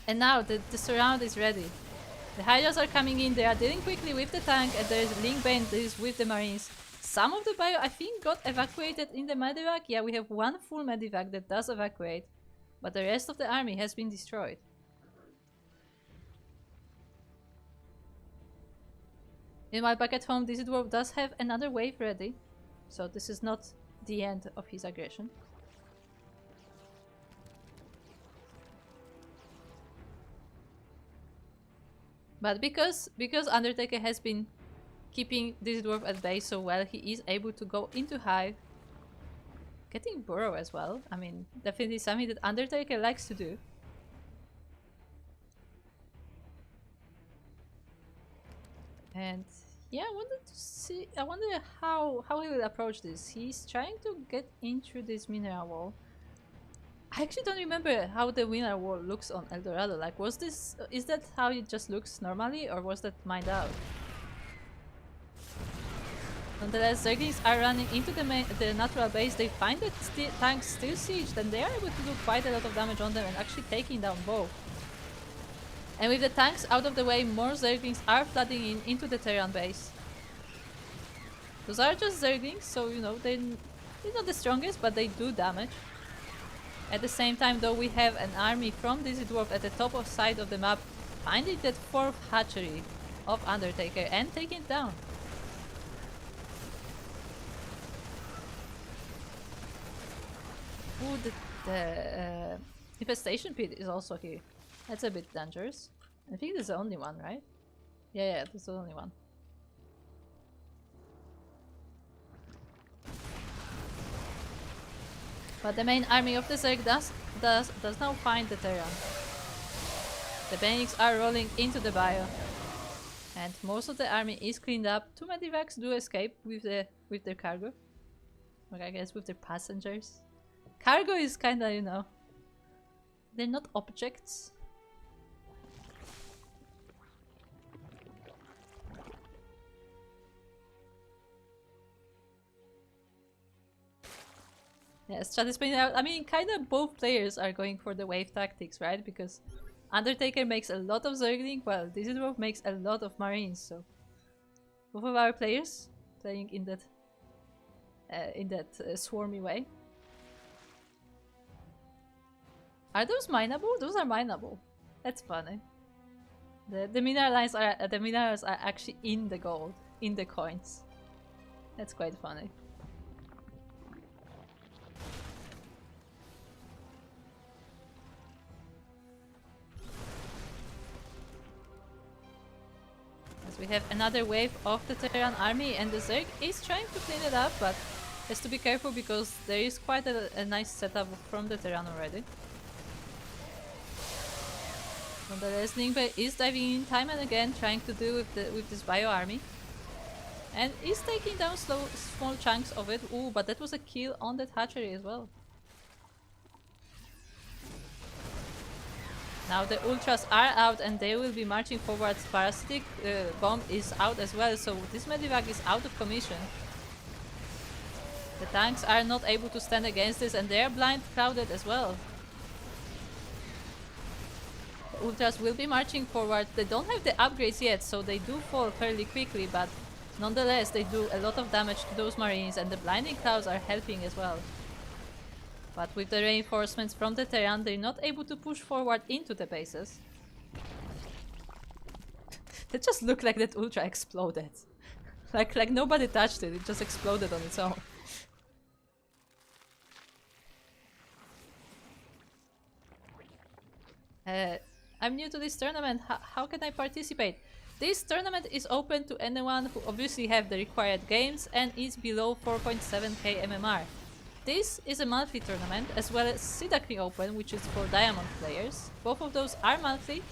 And now the surround is ready. The Hydras are coming in, they are dealing quickly with the tank, and there is Linkbane that is with the Marines. Some of the bio, I think, got evacuated in the medivac. Yeah, we have one full medivac that does evacuate, but the rest of the army has been destroyed. Meanwhile, back at home, Dizzy Dwarf does have another wave ready, so this is not the end of his aggression. But because Undertaker has been keeping this dwarf at bay so well, he is able to go into hive, getting burrow as well. I mean, definitely something that Undertaker likes to do. And yeah, I wonder how he will approach this. He's trying to get into this mineral wall. I actually don't remember how the mineral wall looks on El Dorado. Like, is that how it just looks normally, or was that mined out? Nonetheless, Zerglings are running into the natural base. They find that tanks still sieged, and they are able to do quite a lot of damage on them and actually taking down both. And with the tanks out of the way, more Zerglings are flooding into the Terran base. Those are just Zerglings, so you know, they're not the strongest, but they do damage. At the same time, though, we have an army from Dizzy Dwarf at the top of side of the map, finding that fourth hatchery of Undertaker and taking it down. Ooh, Infestation pit is also here. That's a bit dangerous. I think there's the only one, right? Yeah, there's the only one. But the main army of the Zerg does now find the Terran. The Benix are rolling into the bio. And most of the army is cleaned up. Two medivacs do escape with their cargo. Or I guess with their passengers. Cargo is kinda, you know... They're not objects. Yes, Chad is pointing out, I mean, kinda both players are going for the wave tactics, right? Because Undertaker makes a lot of Zergling, while Digital makes a lot of Marines, so... Both of our players playing in that swarmy way. Are those mineable? Those are mineable. That's funny. The minerals are actually in the gold, in the coins. That's quite funny. As we have another wave of the Terran army, and the Zerg is trying to clean it up, but has to be careful because there is quite a nice setup from the Terran already. Nonetheless, Ningbe is diving in time and again, trying to deal with this bio army. And is taking down small chunks of it. Ooh, but that was a kill on that hatchery as well. Now the ultras are out and they will be marching forwards. Parasitic bomb is out as well, so this medivac is out of commission. The tanks are not able to stand against this and they are blind crowded as well. The ultras will be marching forward. They don't have the upgrades yet, so they do fall fairly quickly, but nonetheless they do a lot of damage to those marines and the blinding clouds are helping as well. But with the reinforcements from the Terran, they're not able to push forward into the bases. That just looked like that ultra exploded. like nobody touched it, it just exploded on its own. I'm new to this tournament, how can I participate? This tournament is open to anyone who obviously have the required games and is below 4.7k MMR. This is a monthly tournament, as well as Ducklings Open, which is for Diamond players. Both of those are monthly.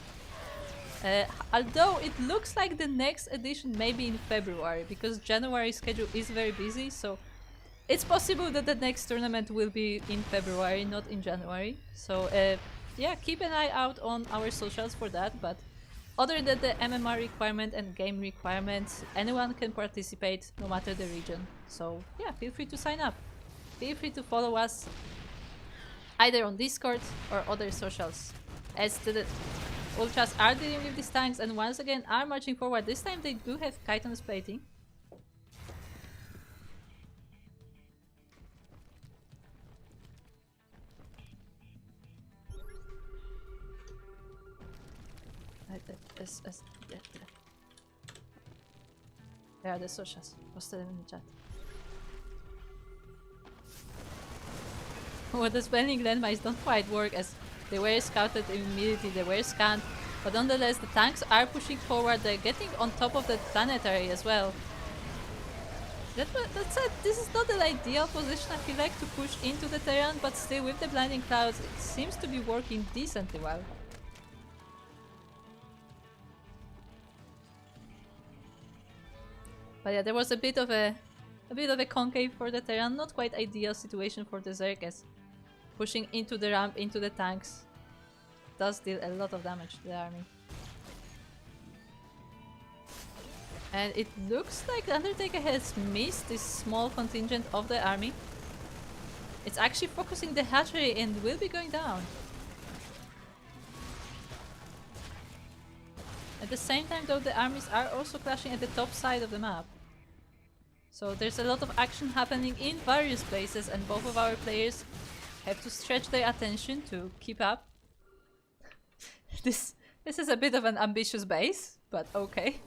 Although it looks like the next edition may be in February, because January's schedule is very busy, so it's possible that the next tournament will be in February, not in January. So yeah, keep an eye out on our socials for that, but other than the MMR requirement and game requirements, anyone can participate no matter the region. So yeah, feel free to sign up. Feel free to follow us either on Discord or other socials. As the ultras are dealing with these tanks and once again are marching forward. This time they do have chitinous plating. There are the socials. Posted them in the chat. Well, the spelling landmines don't quite work as they were scouted immediately, they were scanned, but nonetheless the tanks are pushing forward, they're getting on top of the planetary as well. That said, this is not the ideal position I feel like to push into the Terran, but still with the blinding clouds it seems to be working decently well. But yeah, there was a bit of a concave for the Terran, not quite ideal situation for the Zerg as pushing into the ramp, into the tanks, does deal a lot of damage to the army. And it looks like the Undertaker has missed this small contingent of the army. It's actually focusing the hatchery and will be going down. At the same time though, the armies are also clashing at the top side of the map. So there's a lot of action happening in various places and both of our players have to stretch their attention to keep up. This is a bit of an ambitious base, but okay.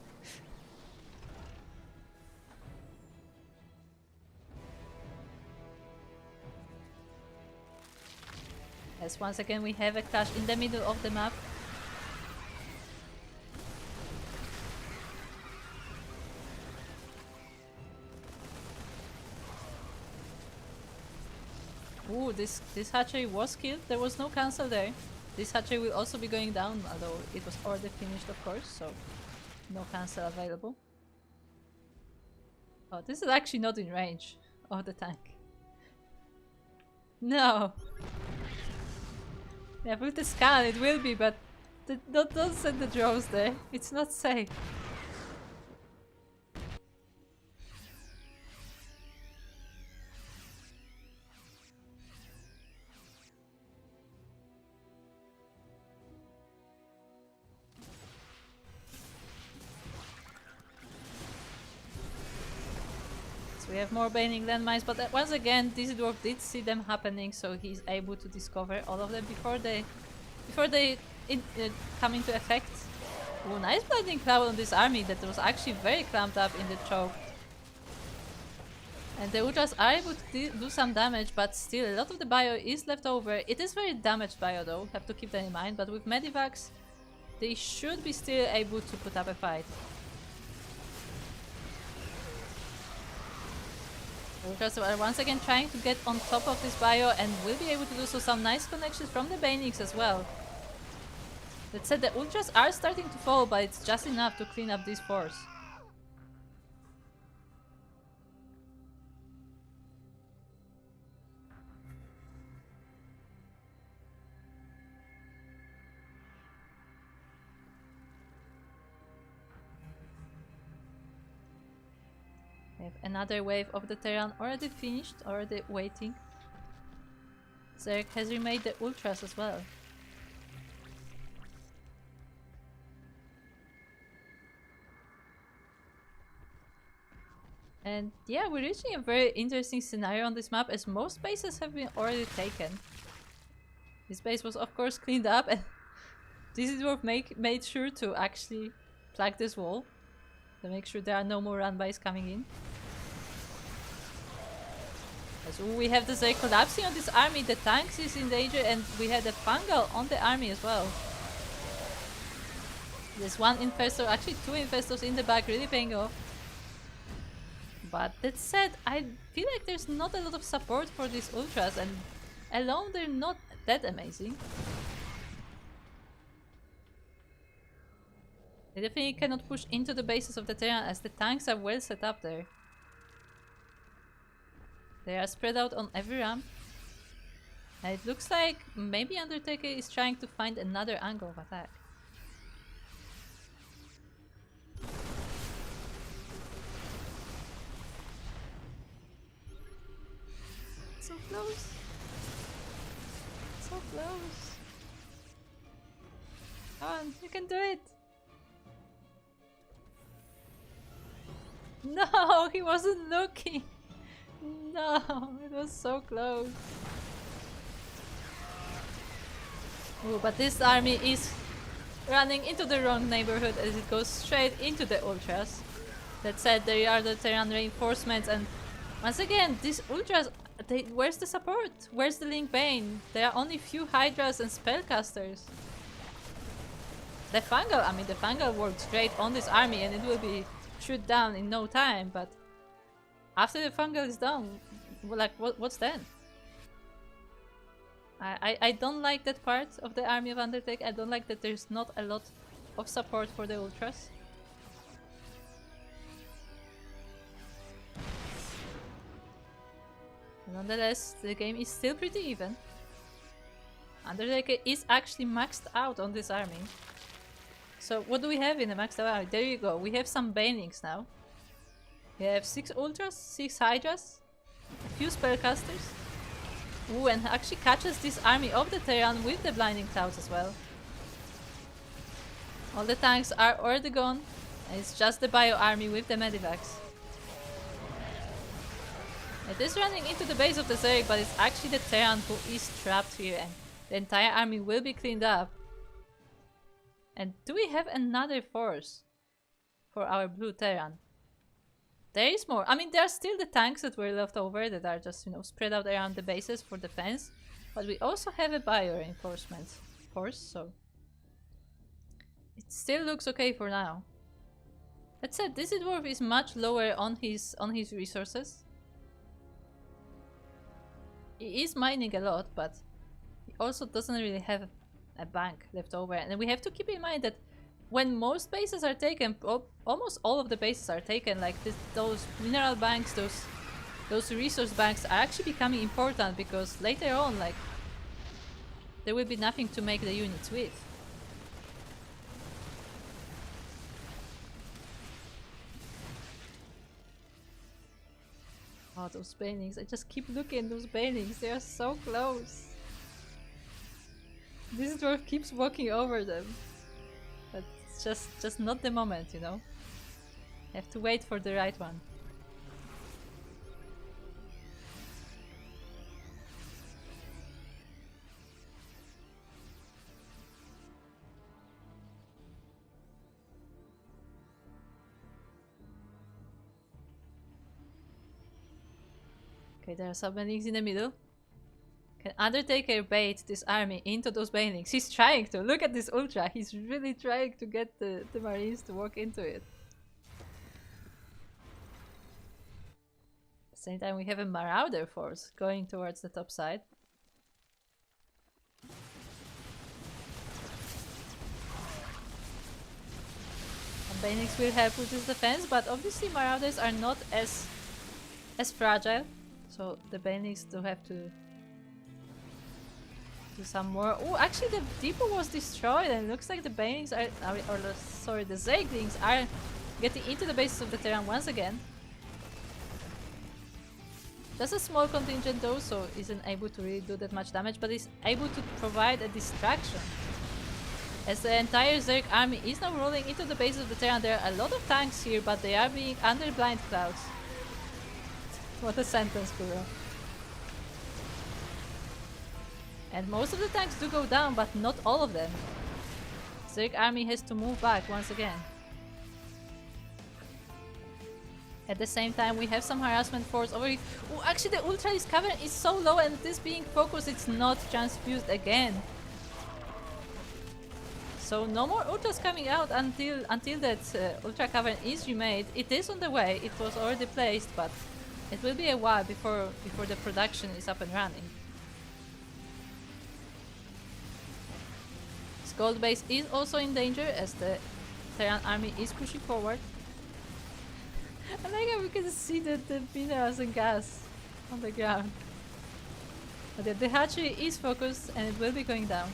As once again we have a clash in the middle of the map. Ooh, this hatchery was killed. There was no cancel there. This hatchery will also be going down, although it was already finished, of course, so no cancel available. Oh, this is actually not in range of the tank. No! Yeah, with the scan it will be, but don't send the drones there. It's not safe. We have more Baning landmines, but once again, this dwarf did see them happening, so he's able to discover all of them before they come into effect. Ooh, nice blinding cloud on this army that was actually very clamped up in the choke. And the Ultras are able to do some damage, but still a lot of the bio is left over. It is very damaged bio though, have to keep that in mind, but with Medivacs, they should be still able to put up a fight. Ultras are once again trying to get on top of this bio and will be able to do so. Some nice connections from the Banix as well. That said, the Ultras are starting to fall, but it's just enough to clean up this force. We have another wave of the Terran already finished, already waiting. Zerg has remade the Ultras as well. And yeah, we're reaching a very interesting scenario on this map as most bases have been already taken. This base was of course cleaned up and this dwarf made sure to actually plug this wall to make sure there are no more run-bys coming in. So we have the Zerg collapsing on this army, the tanks is in danger, and we have the fungal on the army as well. There's one infestor, actually two infestors in the back, really paying off. But that said, I feel like there's not a lot of support for these Ultras, and alone they're not that amazing. They definitely cannot push into the bases of the Terran as the tanks are well set up there. They are spread out on every ramp. And it looks like maybe Undertaker is trying to find another angle of attack. So close. So close. Come on, you can do it. No, he wasn't looking. No, it was so close. Ooh, but this army is running into the wrong neighborhood as it goes straight into the Ultras. That said, there are the Terran reinforcements, and once again, these Ultras, where's the support? Where's the Link Bane? There are only few Hydras and Spellcasters. The Fungal worked great on this army and it will be shoot down in no time, but after the Fungal is done, like what's then? I don't like that part of the army of Undertake. I don't like that there's not a lot of support for the Ultras. Nonetheless, the game is still pretty even. Undertaker is actually maxed out on this army. So what do we have in the maxed out army? There you go, we have some Banings now. We have 6 Ultras, 6 Hydras, a few Spellcasters. Ooh, and actually catches this army of the Terran with the Blinding Clouds as well. All the tanks are already gone, and it's just the Bio army with the Medivacs. It is running into the base of the Zerg, but it's actually the Terran who is trapped here, and the entire army will be cleaned up. And do we have another force for our blue Terran? There is more. I mean, there are still the tanks that were left over that are just, you know, spread out around the bases for defense But we also have a bio reinforcement force, so it still looks okay for now. That said, this dwarf is much lower on his resources. He is mining a lot, but he also doesn't really have a bank left over. And we have to keep in mind that when most bases are taken, almost all of the bases are taken, like those mineral banks, those resource banks are actually becoming important, because later on, like, there will be nothing to make the units with. Oh, those banelings. I just keep looking at those banelings. They are so close. This dwarf keeps walking over them. But it's just not the moment, you know? Have to wait for the right one. Okay, there are some banelings in the middle. Can Undertaker bait this army into those banelings? He's trying to. Look at this ultra. He's really trying to get the marines to walk into it. At the same time, we have a marauder force going towards the top side. And banelings will help with this defense, but obviously marauders are not as fragile. So the banelings do have to do some more. Oh, actually the depot was destroyed, and it looks like the banelings sorry, the zerglings are getting into the bases of the Terran once again. Just a small contingent though, so isn't able to really do that much damage, but is able to provide a distraction. As the entire Zerg army is now rolling into the bases of the Terran, there are a lot of tanks here, but they are being under blind clouds. What a sentence, Kuro. And most of the tanks do go down, but not all of them. Zerg army has to move back once again. At the same time, we have some harassment force over here. Oh, actually the Ultra's cover is so low, and this being focused, it's not transfused again. So no more ultras coming out until that ultra cavern is remade. It is on the way. It was already placed, but it will be a while before the production is up and running. This gold base is also in danger as the Terran army is pushing forward. I like how we can see the minerals and gas on the ground. But the hatchery is focused and it will be going down.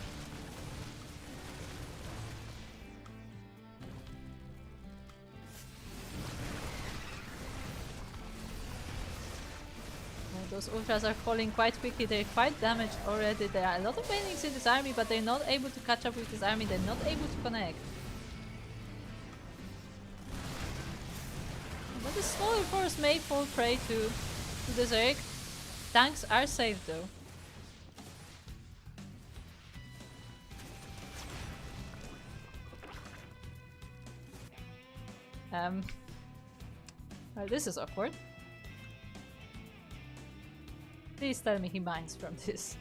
Those ultras are falling quite quickly. They're quite damaged already. There are a lot of banelings in this army, but they're not able to catch up with this army. They're not able to connect. But the smaller force may fall prey to the Zerg. Tanks are safe though. Well, this is awkward. Please tell me he mines from this.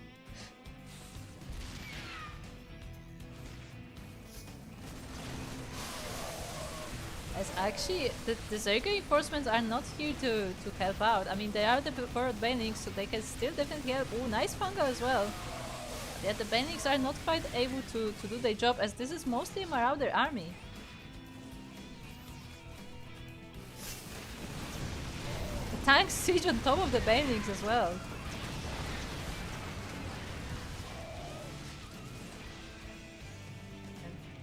As actually, the Zerg reinforcements are not here to help out. I mean, they are the forward banelings, so they can still definitely help. Oh, nice fungal as well. But yet the banelings are not quite able to do their job, as this is mostly a marauder army. The tanks siege on top of the banelings as well.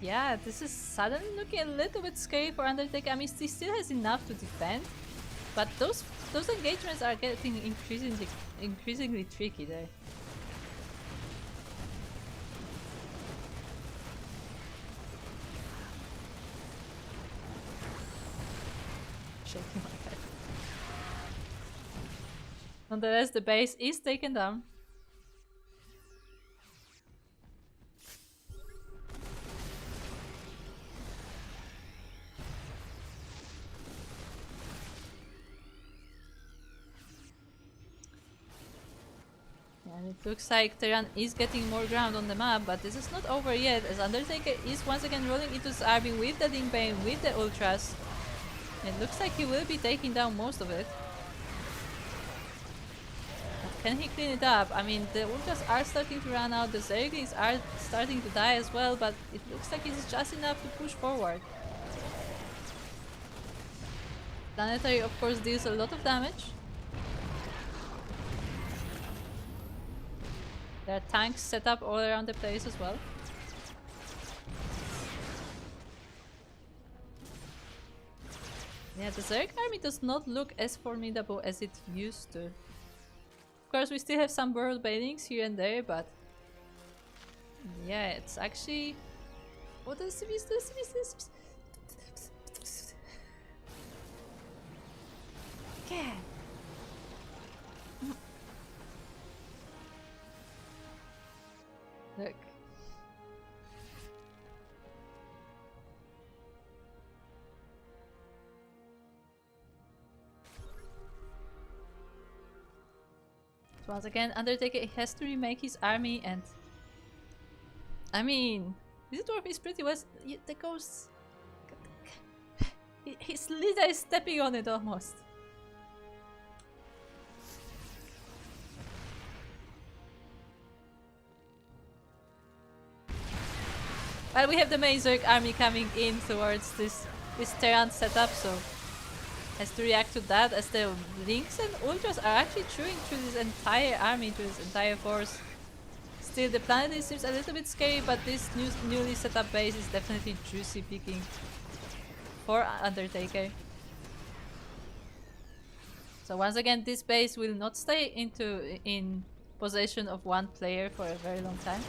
Yeah, this is suddenly looking a little bit scary for Undertaker. I mean, he still has enough to defend, but those engagements are getting increasingly tricky there. Shaking my head. Nonetheless, the base is taken down. It looks like Terran is getting more ground on the map, but this is not over yet, as Undertaker is once again rolling into his army with the Ding Bane, with the Ultras. It looks like he will be taking down most of it. But can he clean it up? I mean, the Ultras are starting to run out, the Zerglings are starting to die as well, but it looks like it's just enough to push forward. Planetary, of course, deals a lot of damage. There are tanks set up all around the place as well. Yeah, the Zerg army does not look as formidable as it used to. Of course, we still have some world banings here and there, but yeah, it's actually... What does this? Yeah. Look. So once again, Undertaker has to remake his army, and I mean, this dwarf is pretty well. The ghosts. His leader is stepping on it almost. Well, we have the main Zerg army coming in towards this Terran setup, so has to react to that, as the Lynx and Ultras are actually chewing through this entire army, through this entire force. Still, the planet seems a little bit scary, but this newly set up base is definitely juicy picking for Undertaker. So once again, this base will not stay in possession of one player for a very long time.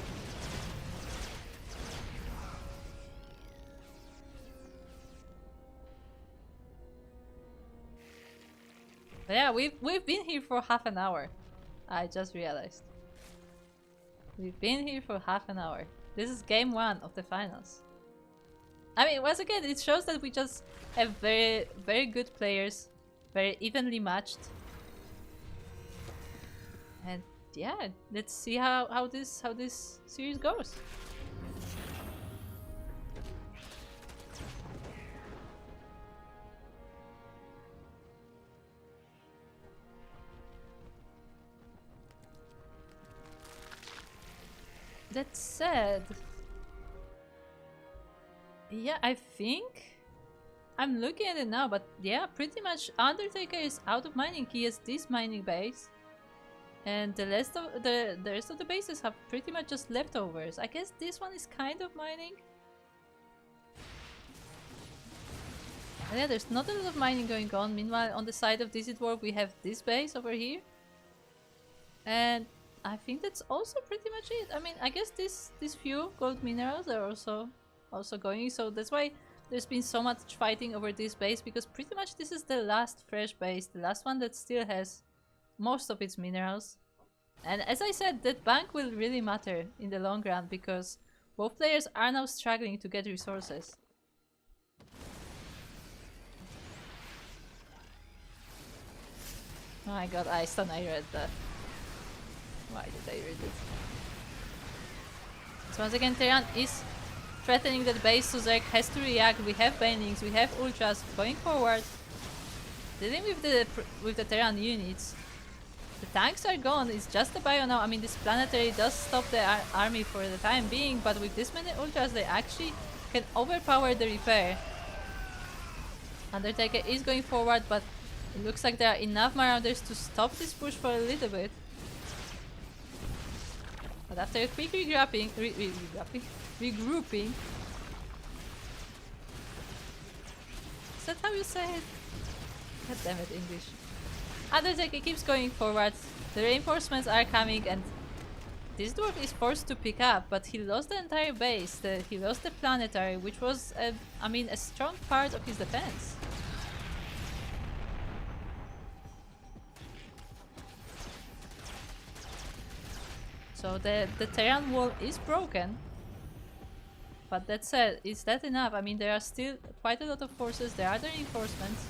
But yeah, we've been here for half an hour. I just realized. We've been here for half an hour. This is game 1 of the finals. I mean, once again, it shows that we just have very, very good players, very evenly matched. And yeah, let's see how this series goes. That said, yeah, I think I'm looking at it now, but yeah, pretty much Undertaker is out of mining. He has this mining base, and the rest of the bases have pretty much just leftovers. I guess this one is kind of mining. And yeah, there's not a lot of mining going on. Meanwhile, on the side of Dizzy Dwarf, we have this base over here, and I think that's also pretty much it. I mean, I guess these few gold minerals are also going, so that's why there's been so much fighting over this base, because pretty much this is the last fresh base, the last one that still has most of its minerals. And as I said, that bank will really matter in the long run, because both players are now struggling to get resources. Oh my god, I read that. Why did I read it? So once again, Terran is threatening that base, so Zerg has to react. We have Banings, we have Ultras going forward, dealing with the Terran units. The tanks are gone, it's just the bio now. I mean, this planetary does stop the army for the time being, but with this many Ultras, they actually can overpower the repair. Undertaker is going forward, but it looks like there are enough Marauders to stop this push for a little bit. But after a quick regrouping, is that how you say it? God damn it, English. Undertaker keeps going forward, the reinforcements are coming, and this dwarf is forced to pick up, but he lost the entire base, he lost the planetary, which was, I mean, a strong part of his defense. So the Terran wall is broken, but that said, is that enough? I mean, there are still quite a lot of forces, there are the reinforcements.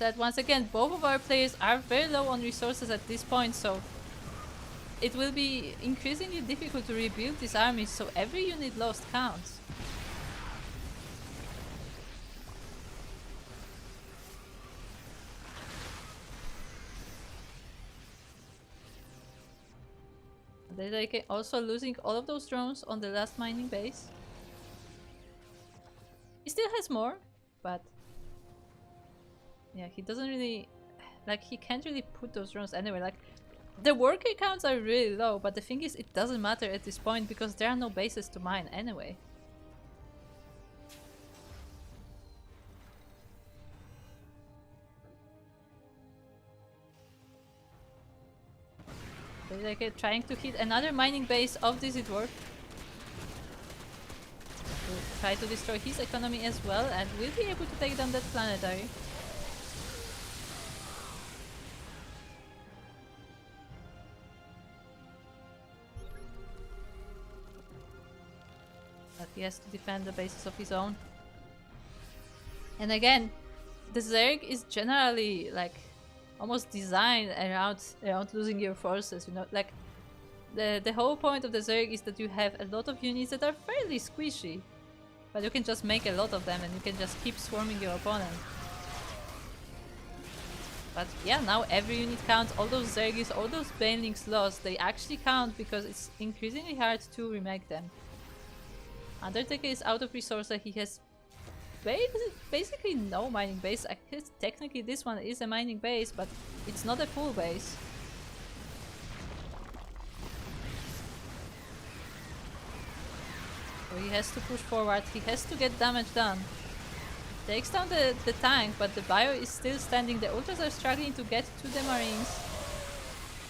said, once again, both of our players are very low on resources at this point, so it will be increasingly difficult to rebuild these armies, so every unit lost counts. They're like also losing all of those drones on the last mining base. He still has more, but yeah, he doesn't really, like, he can't really put those drones anywhere. Like, the worker counts are really low, but the thing is, it doesn't matter at this point because there are no bases to mine anyway. They're like trying to hit another mining base of this dwarf. We'll try to destroy his economy as well, and we'll be able to take down that planetary. But he has to defend the bases of his own. And again, the Zerg is generally like almost designed around losing your forces, you know, like the whole point of the Zerg is that you have a lot of units that are fairly squishy, but you can just make a lot of them and you can just keep swarming your opponent. But yeah, now every unit counts. All those Zergis, all those Banelings lost, they actually count because it's increasingly hard to remake them. Undertaker is out of resources. He has basically no mining base. I guess technically this one is a mining base, but it's not a full base. So he has to push forward. He has to get damage done. Takes down the tank, but the bio is still standing. The ultras are struggling to get to the marines.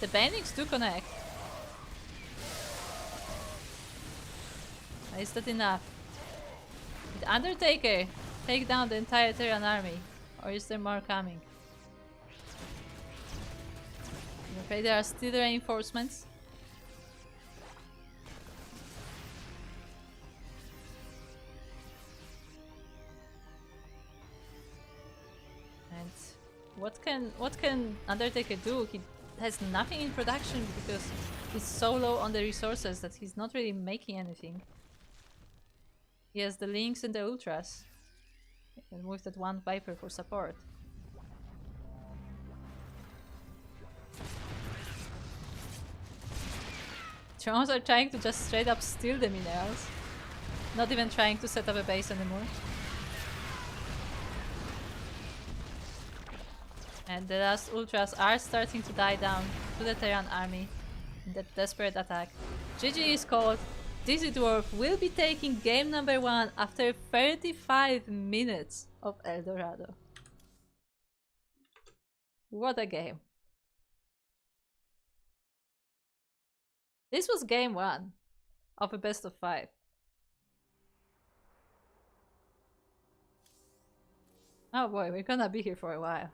The Banelings do connect. Is that enough? Did Undertaker take down the entire Terran army? Or is there more coming? I'm afraid there are still reinforcements. And what can Undertaker do? He has nothing in production because he's so low on the resources that he's not really making anything. He has the Lynx and the Ultras. And with that one Viper for support. Drones are trying to just straight up steal the minerals. Not even trying to set up a base anymore. And the last Ultras are starting to die down to the Terran army in that desperate attack. GG is called. Dizzy Dwarf will be taking game number 1 after 35 minutes of El Dorado. What a game. This was game 1 of a best of 5. Oh boy, we're gonna be here for a while.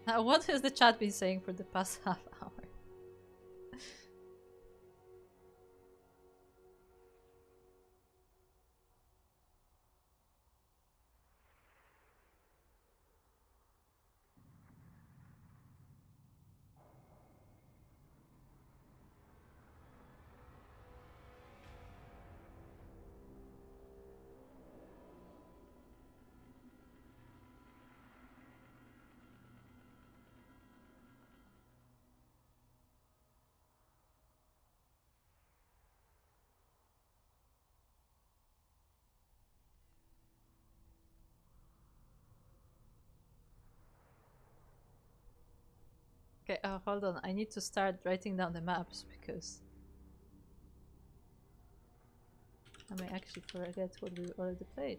Now, what has the chat been saying for the past half hour? Okay, hold on. I need to start writing down the maps because I may actually forget what we already played.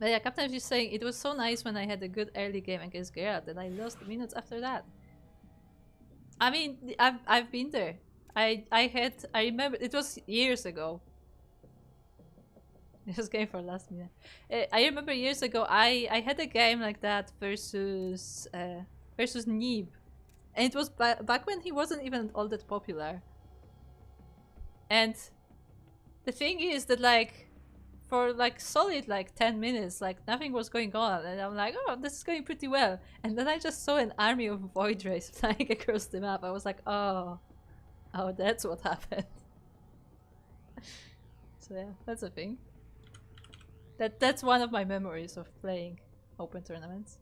But yeah, Captain is just saying it was so nice when I had a good early game against Geralt that I lost minutes after that. I mean, I've been there. I remember it was years ago. Just game for last minute. I remember years ago I had a game like that versus versus Neeb, and it was back when he wasn't even all that popular. And the thing is that like for like solid like 10 minutes like nothing was going on, and I'm like, oh, this is going pretty well, and then I just saw an army of void rays flying across the map. I was like, oh, that's what happened. So yeah, that's a thing. That's one of my memories of playing open tournaments.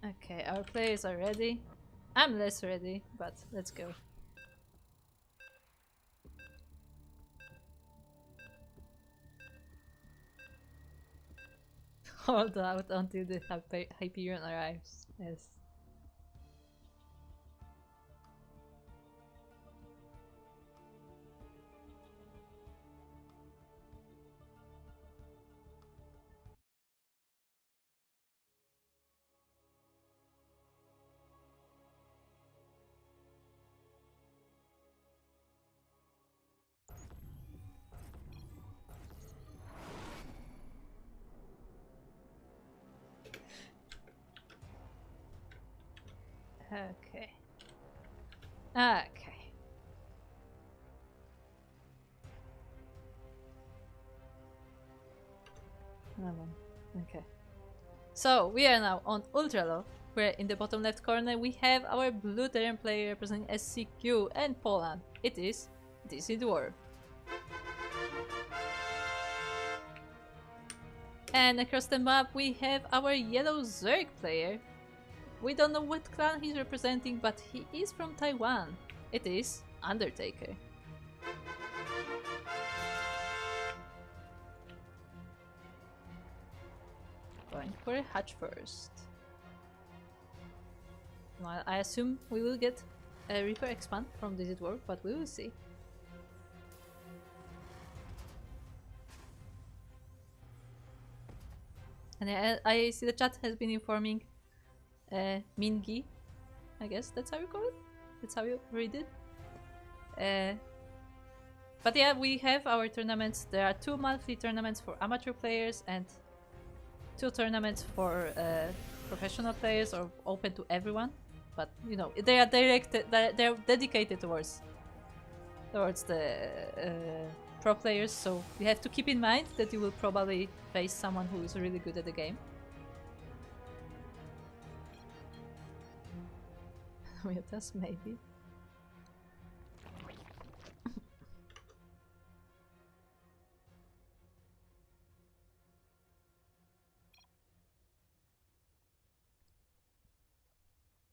Okay, our players are ready. I'm less ready, but let's go. Hold out until the Hyperion arrives. Yes. Okay. Okay. Okay. So we are now on Ultra Low, where in the bottom left corner we have our blue Terran player representing SCQ and Poland. It is DC Dwarf. And across the map we have our yellow Zerg player. We don't know what clan he's representing, but he is from Taiwan. It is Undertaker. Going for a hatch first. Well, I assume we will get a Reaper expand from this dwarf, but we will see. And I see the chat has been informing Mingi. I guess that's how you call it? That's how you read it? But yeah, we have our tournaments. There are 2 monthly tournaments for amateur players and 2 tournaments for professional players, or open to everyone. But you know, they are directed, they're dedicated towards the pro players. So you have to keep in mind that you will probably face someone who is really good at the game. Mutas, maybe.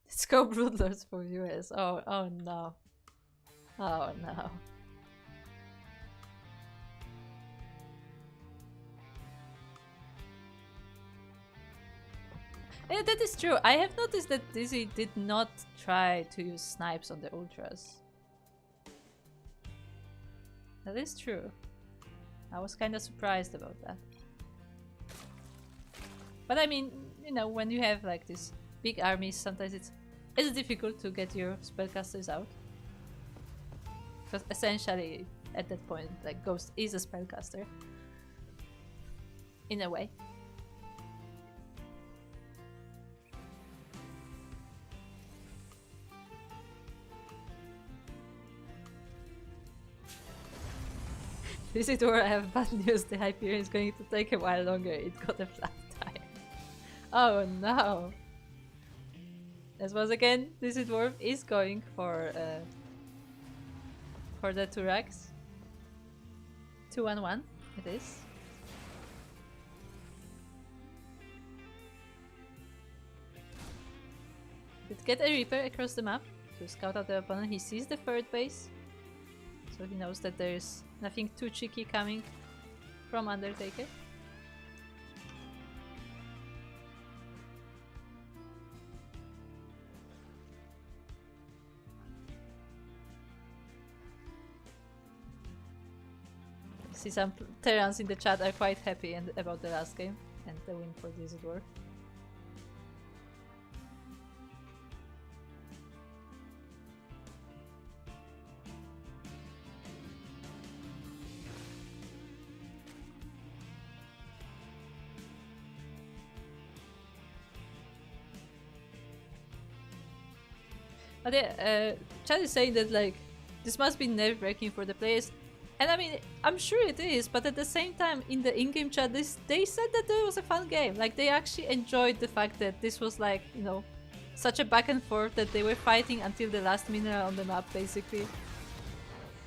Let's go Broodlords for viewers. Oh no. Oh no. Yeah, that is true. I have noticed that Dizzy did not try to use snipes on the ultras. That is true. I was kind of surprised about that. But I mean, you know, when you have like these big armies, sometimes it's difficult to get your spellcasters out. Because essentially, at that point, like Ghost is a spellcaster. In a way. This is where I have bad news. The Hyperion is going to take a while longer. It got a flat tire. Oh no! As once again, this dwarf is going for the Turax. 2-1-1. It is. Did get a Reaper across the map to scout out the opponent. He sees the third base, so he knows that there's nothing too cheeky coming from Undertaker. see some Terrans in the chat are quite happy about the last game and the win for this dwarf. But yeah, chat is saying that like this must be nerve-wracking for the players, and I mean I'm sure it is. But at the same time, in the in-game chat, they said that it was a fun game. Like they actually enjoyed the fact that this was like, you know, such a back and forth that they were fighting until the last mineral on the map, basically.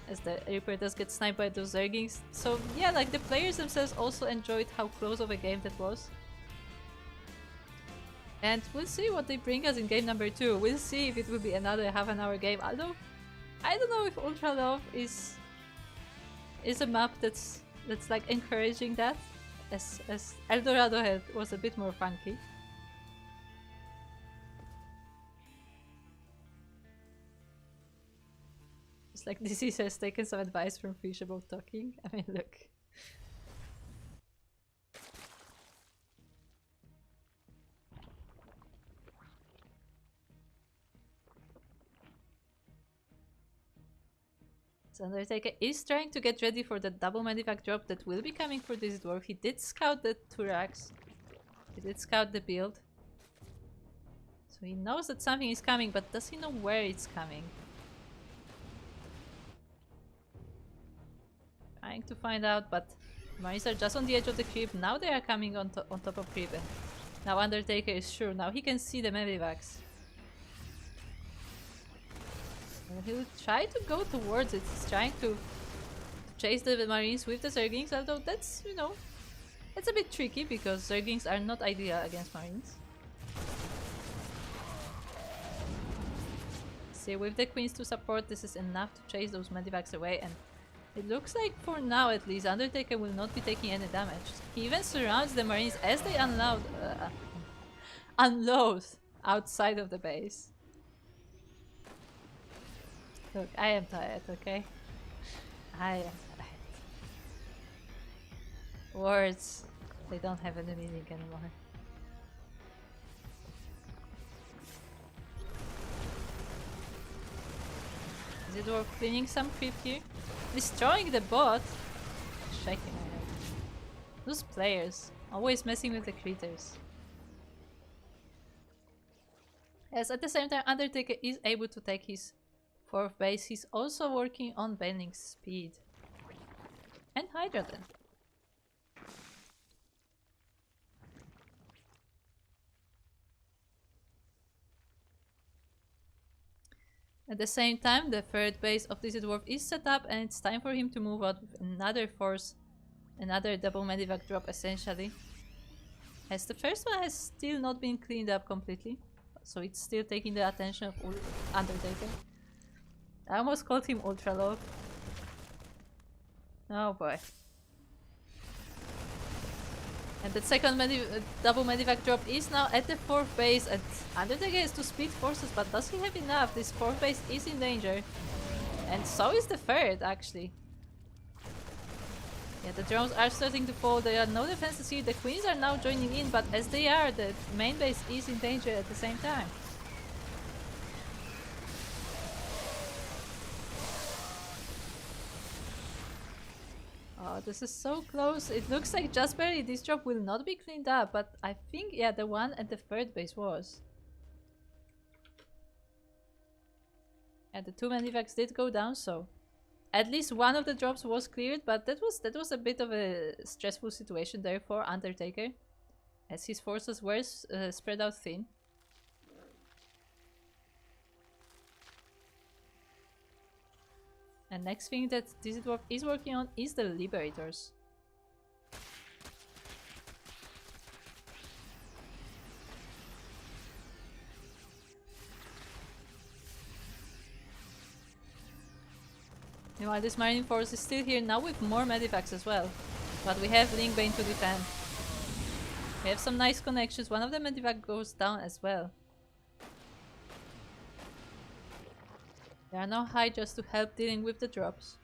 As the Reaper does get sniped by those Zerglings. So yeah, like the players themselves also enjoyed how close of a game that was. And we'll see what they bring us in game number 2. We'll see if it will be another half-an-hour game. Although, I don't know if Ultra Love is a map that's like encouraging that, as Eldorado was a bit more funky. It's like DC has taken some advice from Fish about talking. I mean, look. So Undertaker is trying to get ready for the double medivac drop that will be coming for this dwarf. He did scout the Turax. He did scout the build. So he knows that something is coming, but does he know where it's coming? Trying to find out, but Marines are just on the edge of the creep. Now they are coming on top of creep. And now Undertaker is sure. Now he can see the medivacs. He'll try to go towards it. He's trying to chase the Marines with the Zerglings, although that's, you know, it's a bit tricky because Zerglings are not ideal against Marines. See, with the Queens to support, this is enough to chase those medivacs away, and it looks like for now at least Undertaker will not be taking any damage. He even surrounds the Marines as they unload outside of the base. Look, I am tired, okay? I am tired. Words, they don't have any meaning anymore. Is it worth cleaning some creep here? Destroying the bot? Shaking my head. Those players, always messing with the critters. Yes, at the same time, Undertaker is able to take his 4th base. He's also working on bending speed. And Hydrogen. At the same time, the 3rd base of this dwarf is set up, and it's time for him to move out with another force, another double medivac drop essentially. As the first one has still not been cleaned up completely, so it's still taking the attention of Undertaker. I almost called him Ultra Love. Oh boy. And the second double medivac drop is now at the 4th base, and Undertaker has to split forces, but does he have enough? This 4th base is in danger. And so is the 3rd, actually. Yeah, the drones are starting to fall. There are no defenses here. The Queens are now joining in, but as they are, the main base is in danger at the same time. Oh, this is so close. It looks like just barely this drop will not be cleaned up, but I think, yeah, the one at the 3rd base was. And the 2 medivacs did go down, so at least one of the drops was cleared, but that was a bit of a stressful situation there for Undertaker, as his forces were spread out thin. And next thing that this dwarf is working on is the Liberators. Meanwhile, this Marine force is still here now with more medivacs as well. But we have Lingbane to defend. We have some nice connections. One of the medivac goes down as well. There are no Hydras to help dealing with the drops.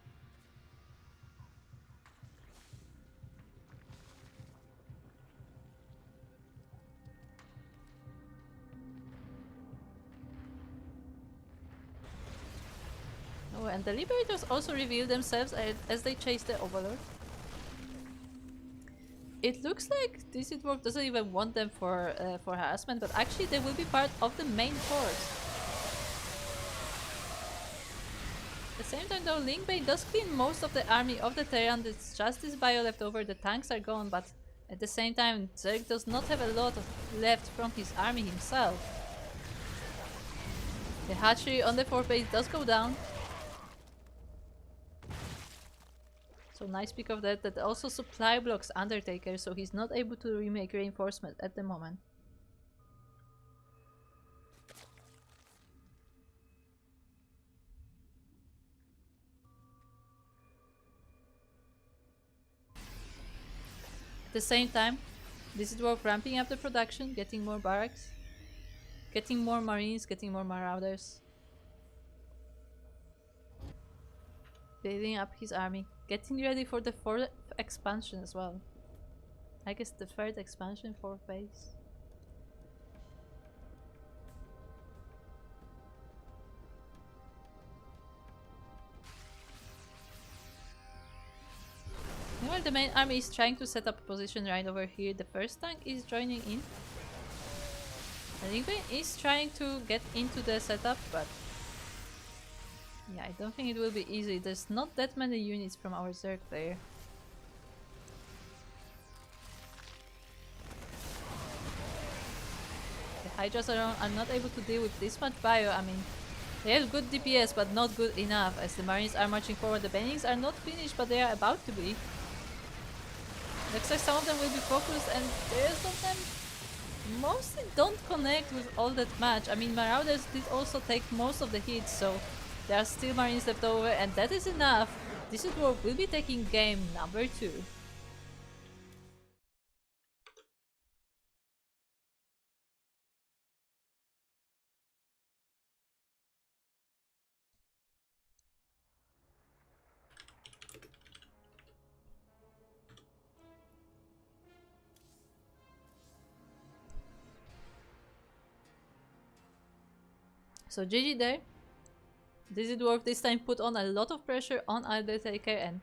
Oh, and the Liberators also reveal themselves as they chase the Overlord. It looks like this Dwarf doesn't even want them for harassment, but actually they will be part of the main force. At the same time though, Linkbane does clean most of the army of the Terran. It's just this bio left over, the tanks are gone, but at the same time Zerg does not have a lot left from his army himself. The hatchery on the 4th base does go down. So nice pick of that. That also supply blocks Undertaker, so he's not able to remake reinforcement at the moment. At the same time, this is worth ramping up the production, getting more barracks, getting more marines, getting more marauders. Building up his army, getting ready for the 4th expansion as well. I guess the 3rd expansion, 4th base. Meanwhile, the main army is trying to set up a position right over here. The first tank is joining in. I think he is trying to get into the setup, but yeah, I don't think it will be easy. There's not that many units from our Zerg player. The Hydras are not able to deal with this much bio. I mean, they have good DPS, but not good enough, as the Marines are marching forward. The Banings are not finished, but they are about to be. Looks like some of them will be focused, and the rest of them mostly don't connect with all that much. I mean, Marauders did also take most of the hits, so there are still Marines left over, and that is enough. This is where we'll be taking game number 2. So GG there. Dizzy Dwarf this time put on a lot of pressure on Undertaker, and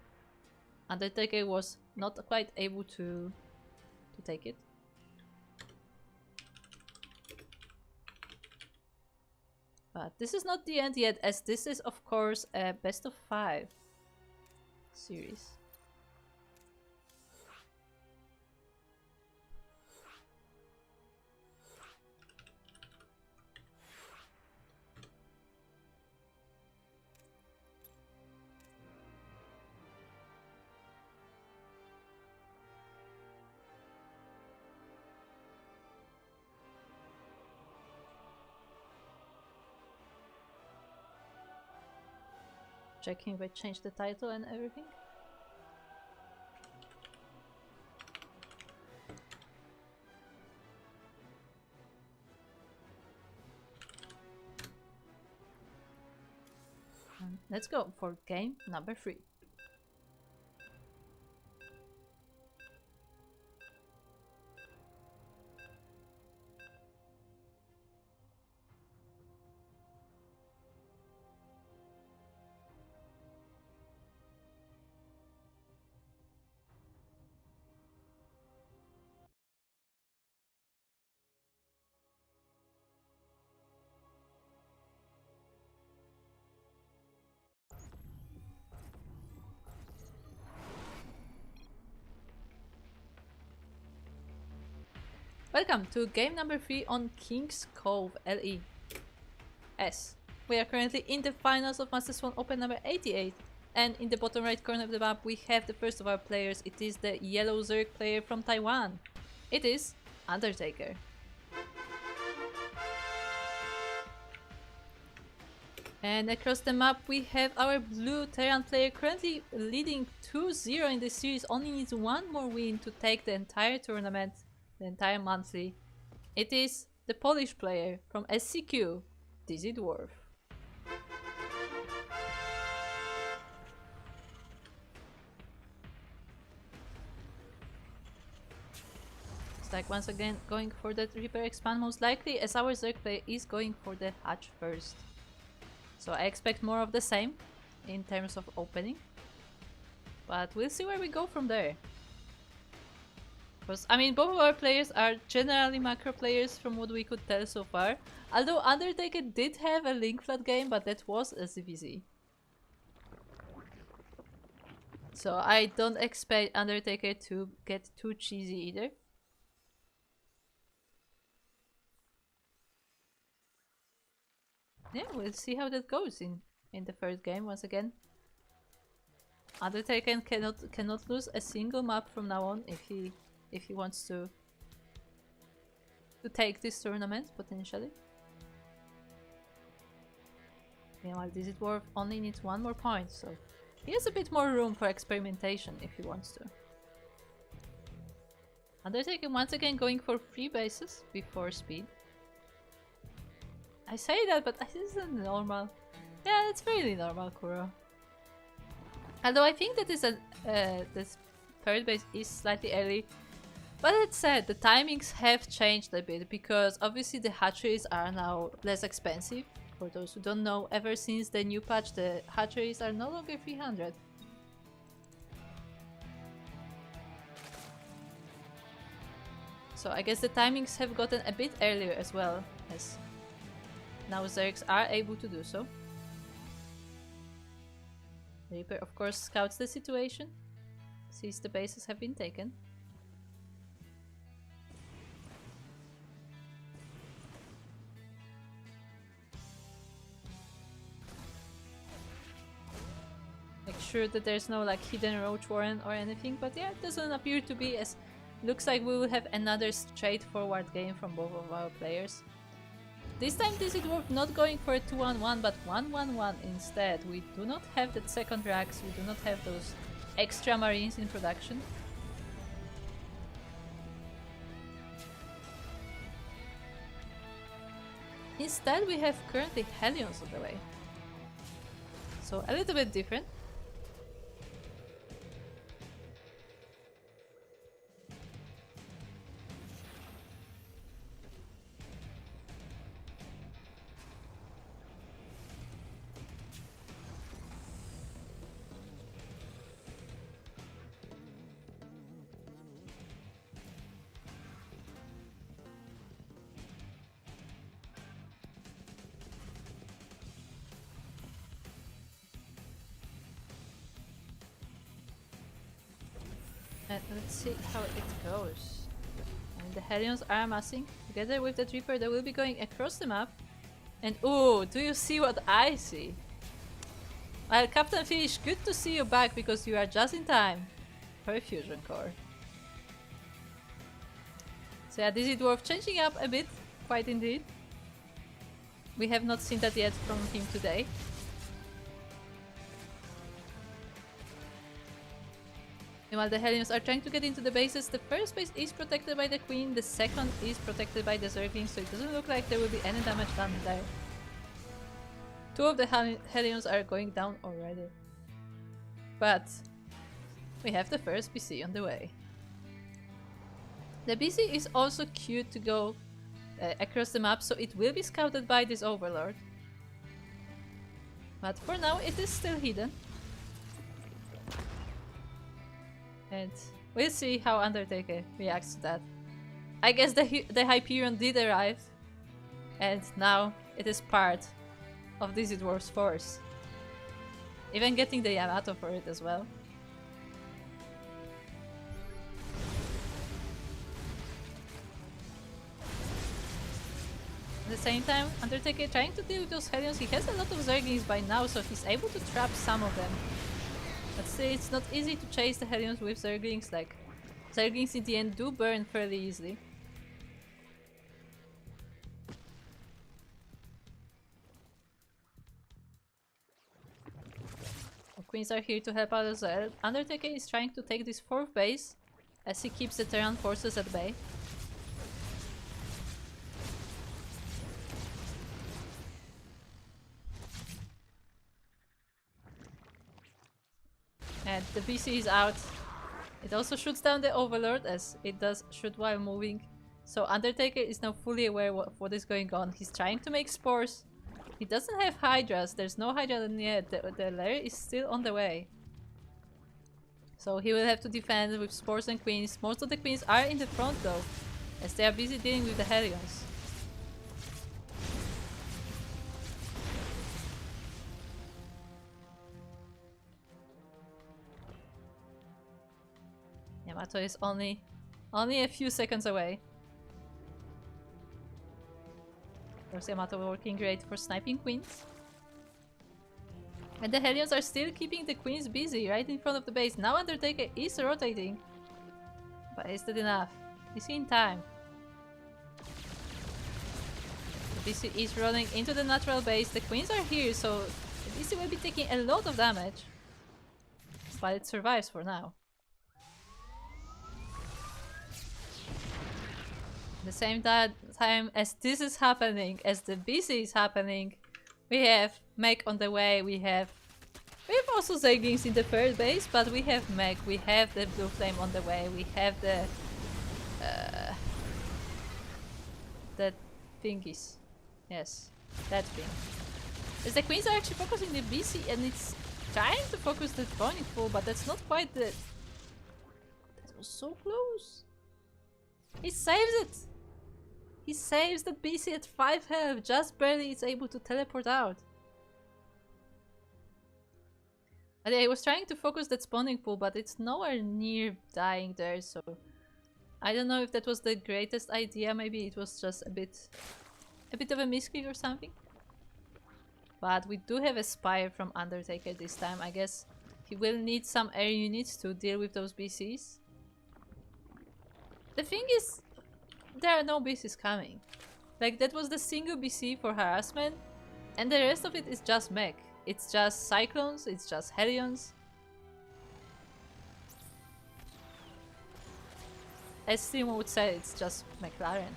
Undertaker was not quite able to take it. But this is not the end yet, as this is of course a best of 5 series. Checking if I changed the title and everything. Let's go for game number 3. Welcome to game number 3 on King's Cove LES. We are currently in the finals of Master Swan Open number 88, and in the bottom right corner of the map we have the first of our players. It is the yellow Zerg player from Taiwan. It is Undertaker. And across the map we have our blue Terran player currently leading 2-0 in this series. Only needs one more win to take the entire tournament, the entire monthly. It is the Polish player from SCQ, Dizzy Dwarf. It's like once again going for that Reaper expand most likely, as our Zerg player is going for the hatch first. So I expect more of the same. in terms of opening. But we'll see where we go from there. Because, I mean, both of our players are generally macro players from what we could tell so far. Although Undertaker did have a link flood game, but that was a CVZ. So I don't expect Undertaker to get too cheesy either. Yeah, we'll see how that goes in the first game once again. Undertaker cannot lose a single map from now on if he wants to take this tournament potentially. Meanwhile, Dizzy Dwarf only needs one more point, so he has a bit more room for experimentation if he wants to. Undertaker once again going for 3 bases before speed. I say that, but this isn't normal. Yeah, it's really normal, Kuro. Although I think that this third base is slightly early. But that said, the timings have changed a bit because obviously the hatcheries are now less expensive. For those who don't know, ever since the new patch, the hatcheries are no longer 300. So I guess the timings have gotten a bit earlier as well, as now Zergs are able to do so. Reaper of course scouts the situation, sees the bases have been taken. Make sure that there's no like hidden roach warren or anything, but yeah, it doesn't appear to be, as looks like we will have another straightforward game from both of our players. This time Dizzy Dwarf not going for a 2-on-1 but 1-1-1 instead. We do not have that second Rax, we do not have those extra marines in production. Instead we have currently Hellions on the way. So a little bit different. And let's see how it goes. And the Hellions are amassing. Together with the Reaper, they will be going across the map. And oh, do you see what I see? Well, Captain Fish, good to see you back because you are just in time for a fusion core. So yeah, Dizzy Dwarf changing up a bit, quite indeed. We have not seen that yet from him today. Meanwhile, the Hellions are trying to get into the bases. The first base is protected by the Queen, the second is protected by the Zerglings, so it doesn't look like there will be any damage done there. 2 of the Hellions are going down already. But we have the first BC on the way. The BC is also queued to go across the map, so it will be scouted by this Overlord. But for now, it is still hidden. And we'll see how Undertaker reacts to that. I guess the Hyperion did arrive, and now it is part of Dizzy Dwarf's force. Even getting the Yamato for it as well. At the same time, Undertaker trying to deal with those Hellions. He has a lot of Zerglings by now, so he's able to trap some of them. But still, it's not easy to chase the Hellions with Zerglings. Like, Zerglings in the end do burn fairly easily. The Queens are here to help out as well. Undertaker is trying to take this 4th base as he keeps the Terran forces at bay. And the BC is out. It also shoots down the Overlord, as it does shoot while moving. So Undertaker is now fully aware of what is going on. He's trying to make spores He doesn't have Hydras. There's no Hydra yet. The lair is still on the way. So he will have to defend with Spores and Queens. Most of the Queens are in the front though, as they are busy dealing with the Hellions. Yamato is only a few seconds away. There's Yamato working great for sniping Queens. And the Hellions are still keeping the Queens busy right in front of the base. Now Undertaker is rotating. But is that enough? Is he in time? The BC is running into the natural base. The Queens are here, so the BC will be taking a lot of damage. But it survives for now. At the same time as this is happening, as the BC is happening, we have mech on the way, we have also Zerglings in the third base, but we have mech, we have the blue flame on the way, we have the thingies. Yes, that thing. As the Queens are actually focusing the BC and it's trying to focus the spawning pool, but that's not quite the... That was so close. He saves it! He saves the BC at 5 health, just barely is able to teleport out. And I was trying to focus that spawning pool, but it's nowhere near dying there, so... I don't know if that was the greatest idea, maybe it was just a bit of a misclick or something. But we do have a Spire from Undertaker this time, I guess he will need some air units to deal with those BCs. The thing is, there are no BCs coming. Like, that was the single BC for harassment, and the rest of it is just mech. It's just Cyclones, it's just Hellions. As Steam would say, it's just McLaren.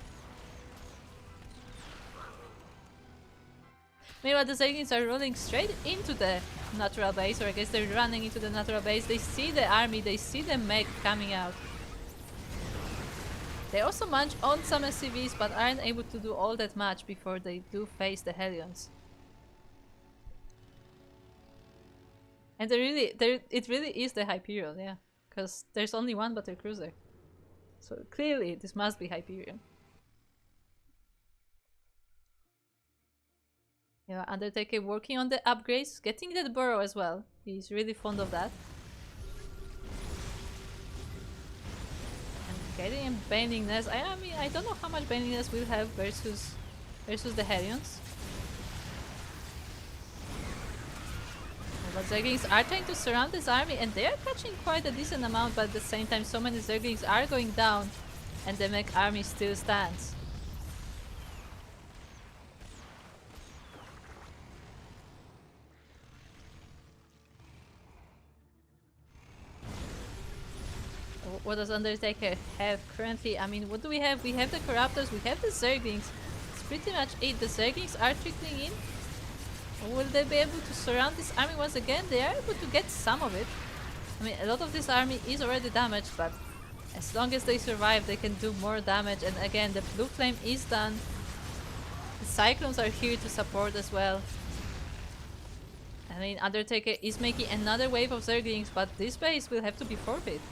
Meanwhile, the Zerglings are rolling straight into the natural base, or I guess they're running into the natural base. They see the army, they see the mech coming out. They also munch on some SCVs, but aren't able to do all that much before they do face the Hellions. And it really is the Hyperion, yeah. Because there's only one battlecruiser. So clearly this must be Hyperion. Yeah, Undertaker working on the upgrades, getting that burrow as well. He's really fond of that. Getting a Bending Nest. I mean, I don't know how much Bending Nest we'll have versus the Hellions. But Zerglings are trying to surround this army and they are catching quite a decent amount, but at the same time so many Zerglings are going down and the mech army still stands. What does Undertaker have currently? I mean, what do we have? We have the Corruptors, we have the Zerglings. It's pretty much it. The Zerglings are trickling in. Will they be able to surround this army once again? They are able to get some of it. I mean, a lot of this army is already damaged, but as long as they survive, they can do more damage. And again, the blue flame is done. The Cyclones are here to support as well. I mean, Undertaker is making another wave of Zerglings, but this base will have to be forfeit.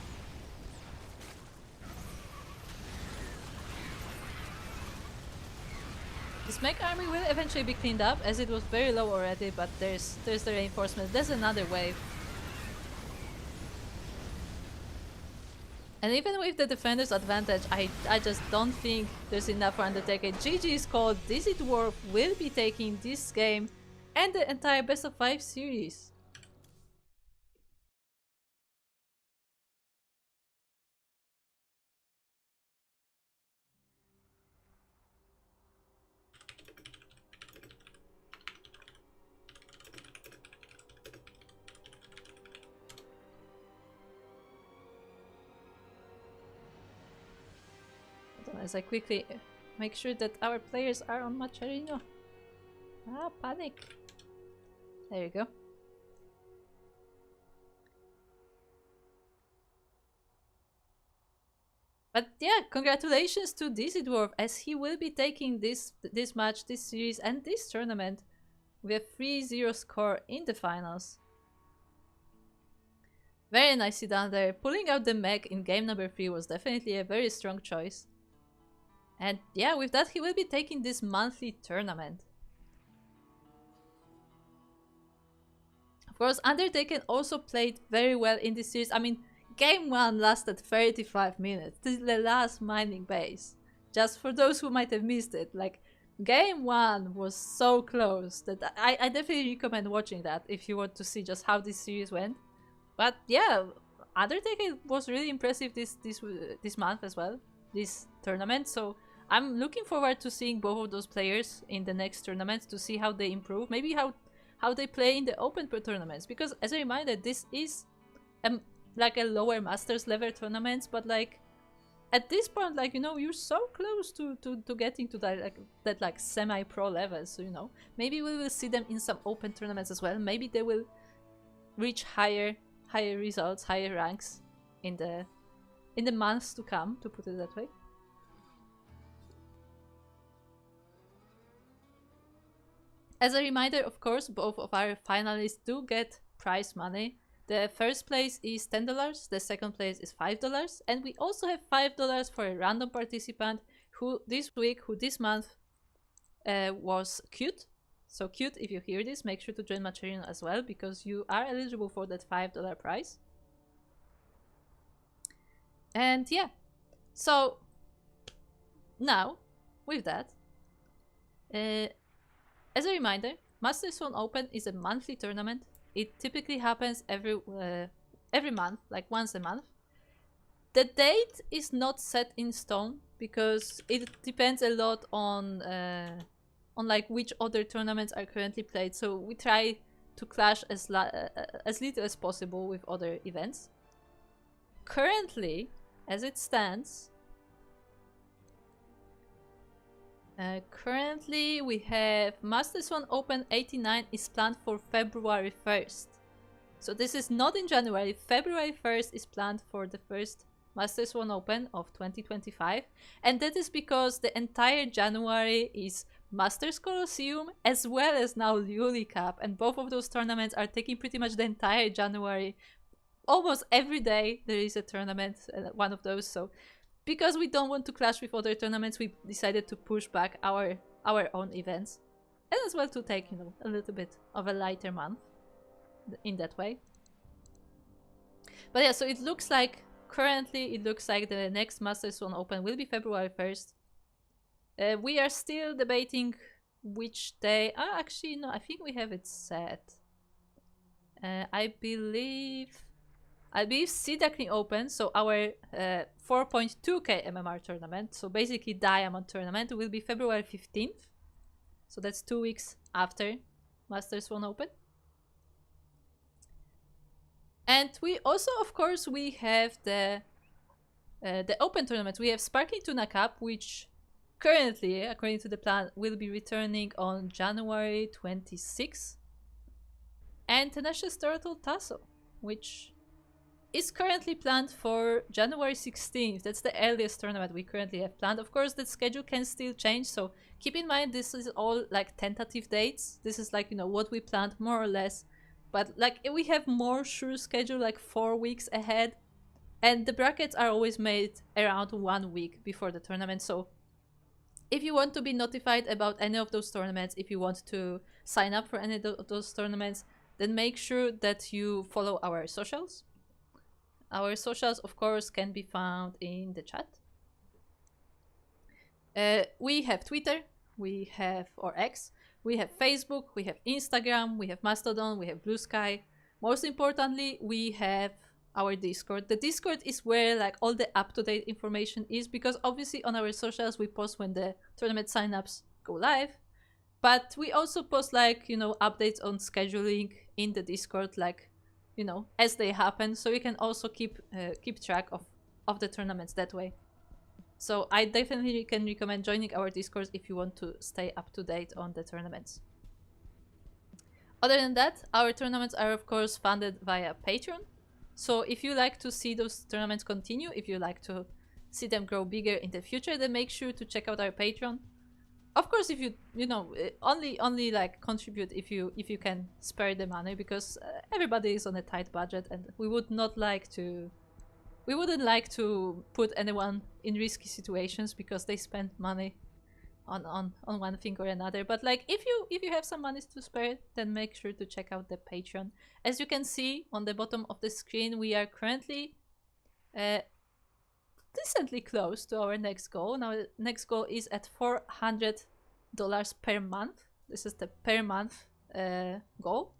This mech army will eventually be cleaned up, as it was very low already, but there's the reinforcement. There's another wave. And even with the defender's advantage, I just don't think there's enough for Undertaker. GG is called. Dizzy Dwarf will be taking this game and the entire best of 5 series. As I quickly make sure that our players are on Match Arena. Ah, panic. There you go. But yeah, congratulations to Dizzy Dwarf, as he will be taking this match, this series, and this tournament We have 3-0 score in the finals. Very nicely done there. Pulling out the mech in game number 3 was definitely a very strong choice. And yeah, with that he will be taking this monthly tournament. Of course, Undertaken also played very well in this series. I mean, game 1 lasted 35 minutes. This is the last mining base. Just for those who might have missed it, like, game 1 was so close that I definitely recommend watching that if you want to see just how this series went. But yeah, Undertaken was really impressive this month as well, this tournament. So I'm looking forward to seeing both of those players in the next tournament to see how they improve. Maybe how they play in the Open Pro tournaments. Because as a reminder, this is like a lower Masters level tournament, but like at this point, like, you know, you're so close to getting to that like semi-pro level. So, you know, maybe we will see them in some Open tournaments as well. Maybe they will reach higher results, higher ranks in the months to come, to put it that way. As a reminder, of course, both of our finalists do get prize money. The first place is $10, the second place is $5, and we also have $5 for a random participant who this month was Cute. So Cute, if you hear this, make sure to join Macherino as well, because you are eligible for that $5 prize. And yeah, so now, with that, as a reminder, Swan Open is a monthly tournament. It typically happens every month, like once a month. The date is not set in stone because it depends a lot on like which other tournaments are currently played. So we try to clash as little as possible with other events. Currently, as it stands, currently we have Swan Open 89 is planned for February 1st. So this is not in January. February 1st is planned for the first Swan Open of 2025. And that is because the entire January is Masters Colosseum as well as now Liuli Cup. And both of those tournaments are taking pretty much the entire January. Almost every day there is a tournament, one of those. So because we don't want to clash with other tournaments, we decided to push back our own events. And as well to take, you know, a little bit of a lighter month in that way. But yeah, so it looks like, currently it looks like the next Swan Open will be February 1st. We are still debating which day. Actually, no, I think we have it set. I believe Ducklings Open, so our 4.2k MMR tournament, so basically Diamond tournament, will be February 15th. So that's 2 weeks after Swan Open. And we also, of course, we have the Open tournament. We have Sparkling Tuna Cup, which currently, according to the plan, will be returning on January 26th. And Tenacious Turtle Tasso, which is currently planned for January 16th. That's the earliest tournament we currently have planned. Of course, that schedule can still change, so keep in mind this is all like tentative dates. This is like, you know, what we planned more or less. But like we have more sure schedule like 4 weeks ahead. And the brackets are always made around 1 week before the tournament. So if you want to be notified about any of those tournaments, if you want to sign up for any of those tournaments, then make sure that you follow our socials. Our socials, of course, can be found in the chat. We have Twitter, we have X, we have Facebook, we have Instagram, we have Mastodon, we have Blue Sky. Most importantly, we have our Discord. The Discord is where like all the up-to-date information is, because obviously on our socials we post when the tournament signups go live. But we also post like, you know, updates on scheduling in the Discord, like, you know, as they happen, so you can also keep track of the tournaments that way. So I definitely can recommend joining our Discord if you want to stay up to date on the tournaments. Other than that, our tournaments are of course funded via Patreon. So if you like to see those tournaments continue, if you like to see them grow bigger in the future, then make sure to check out our Patreon. of course, if you know, only like contribute if you can spare the money, because everybody is on a tight budget, and we wouldn't like to put anyone in risky situations because they spend money on one thing or another. But like, if you have some money to spare, then make sure to check out the Patreon. As you can see on the bottom of the screen, we are currently decently close to our next goal. Now, the next goal is at $400 per month. This is the per month goal,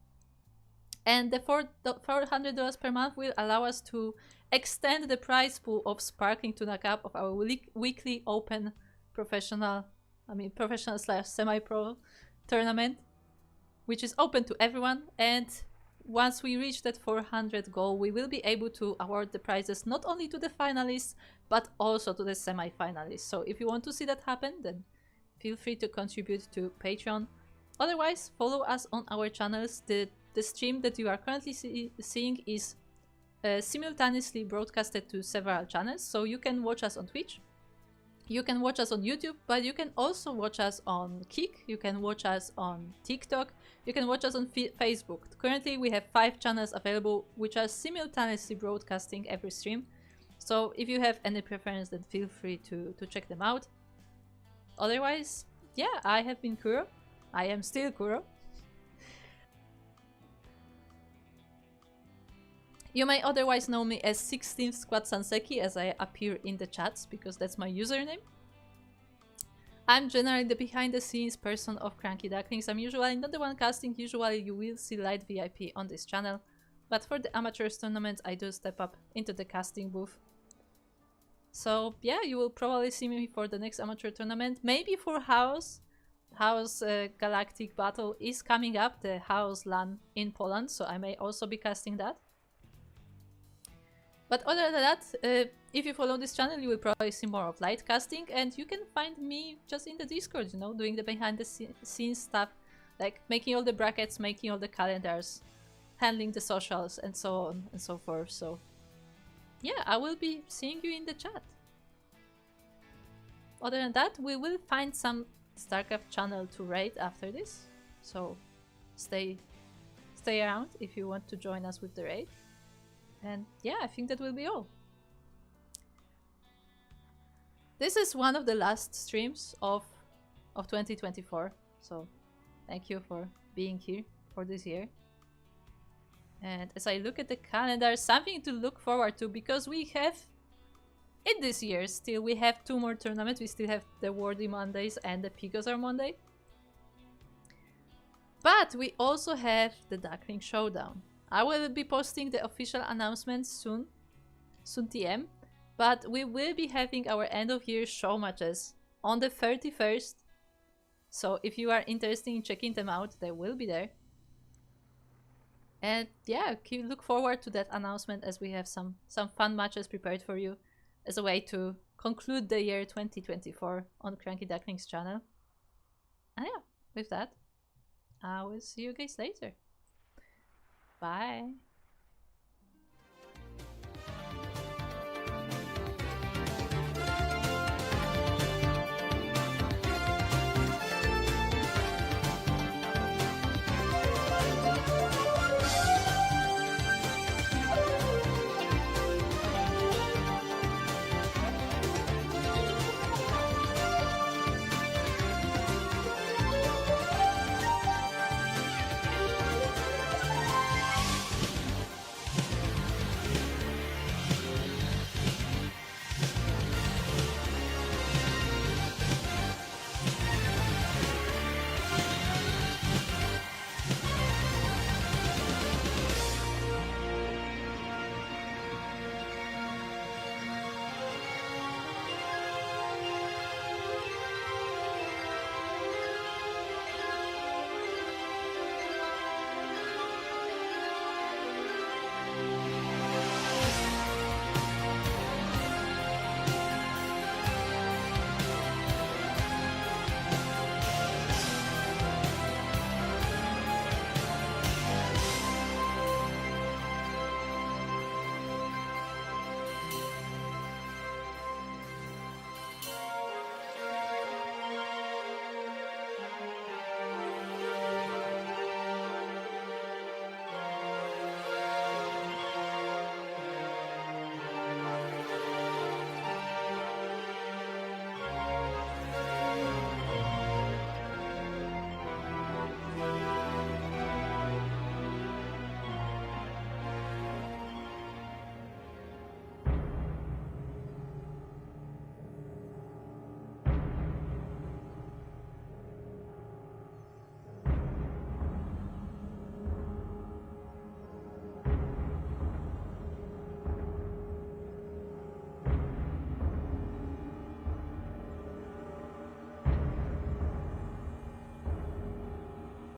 and the $400 per month will allow us to extend the prize pool of Sparkling Tuna Cup of our weekly open professional / semi-pro tournament, which is open to everyone. And once we reach that 400 goal, we will be able to award the prizes not only to the finalists, but also to the semi-finalists. So if you want to see that happen, then feel free to contribute to Patreon. Otherwise, follow us on our channels. The stream that you are currently seeing is simultaneously broadcasted to several channels. So you can watch us on Twitch, you can watch us on YouTube, but you can also watch us on Kick, you can watch us on TikTok, you can watch us on Facebook. Currently we have 5 channels available which are simultaneously broadcasting every stream. So if you have any preference, then feel free to check them out. Otherwise, yeah, I have been Kuro. I am still Kuro. You may otherwise know me as 16th Squad Sanseki, as I appear in the chats, because that's my username. I'm generally the behind-the-scenes person of CranKy Ducklings. I'm usually not the one casting. Usually you will see Light VIP on this channel, but for the amateurs tournament I do step up into the casting booth. So yeah, you will probably see me for the next amateur tournament. Maybe for House Galactic Battle is coming up, the House LAN in Poland, so I may also be casting that. But other than that, if you follow this channel, you will probably see more of light casting, and you can find me just in the Discord, you know, doing the behind the scenes stuff, like making all the brackets, making all the calendars, handling the socials, and so on and so forth. So yeah, I will be seeing you in the chat. Other than that, we will find some StarCraft channel to raid after this, so stay around if you want to join us with the raid. And yeah, I think that will be all. This is one of the last streams of 2024, so thank you for being here for this year. And as I look at the calendar, something to look forward to, because we have, in this year still, we have 2 more tournaments. We still have the Wordy Mondays and the Pigazar Monday. But we also have the Duckling Showdown. I will be posting the official announcements soon TM, but we will be having our end of year show matches on the 31st. So if you are interested in checking them out, they will be there. And yeah, look forward to that announcement, as we have some fun matches prepared for you as a way to conclude the year 2024 on CranKy Ducklings channel. And yeah, with that, I will see you guys later. Bye.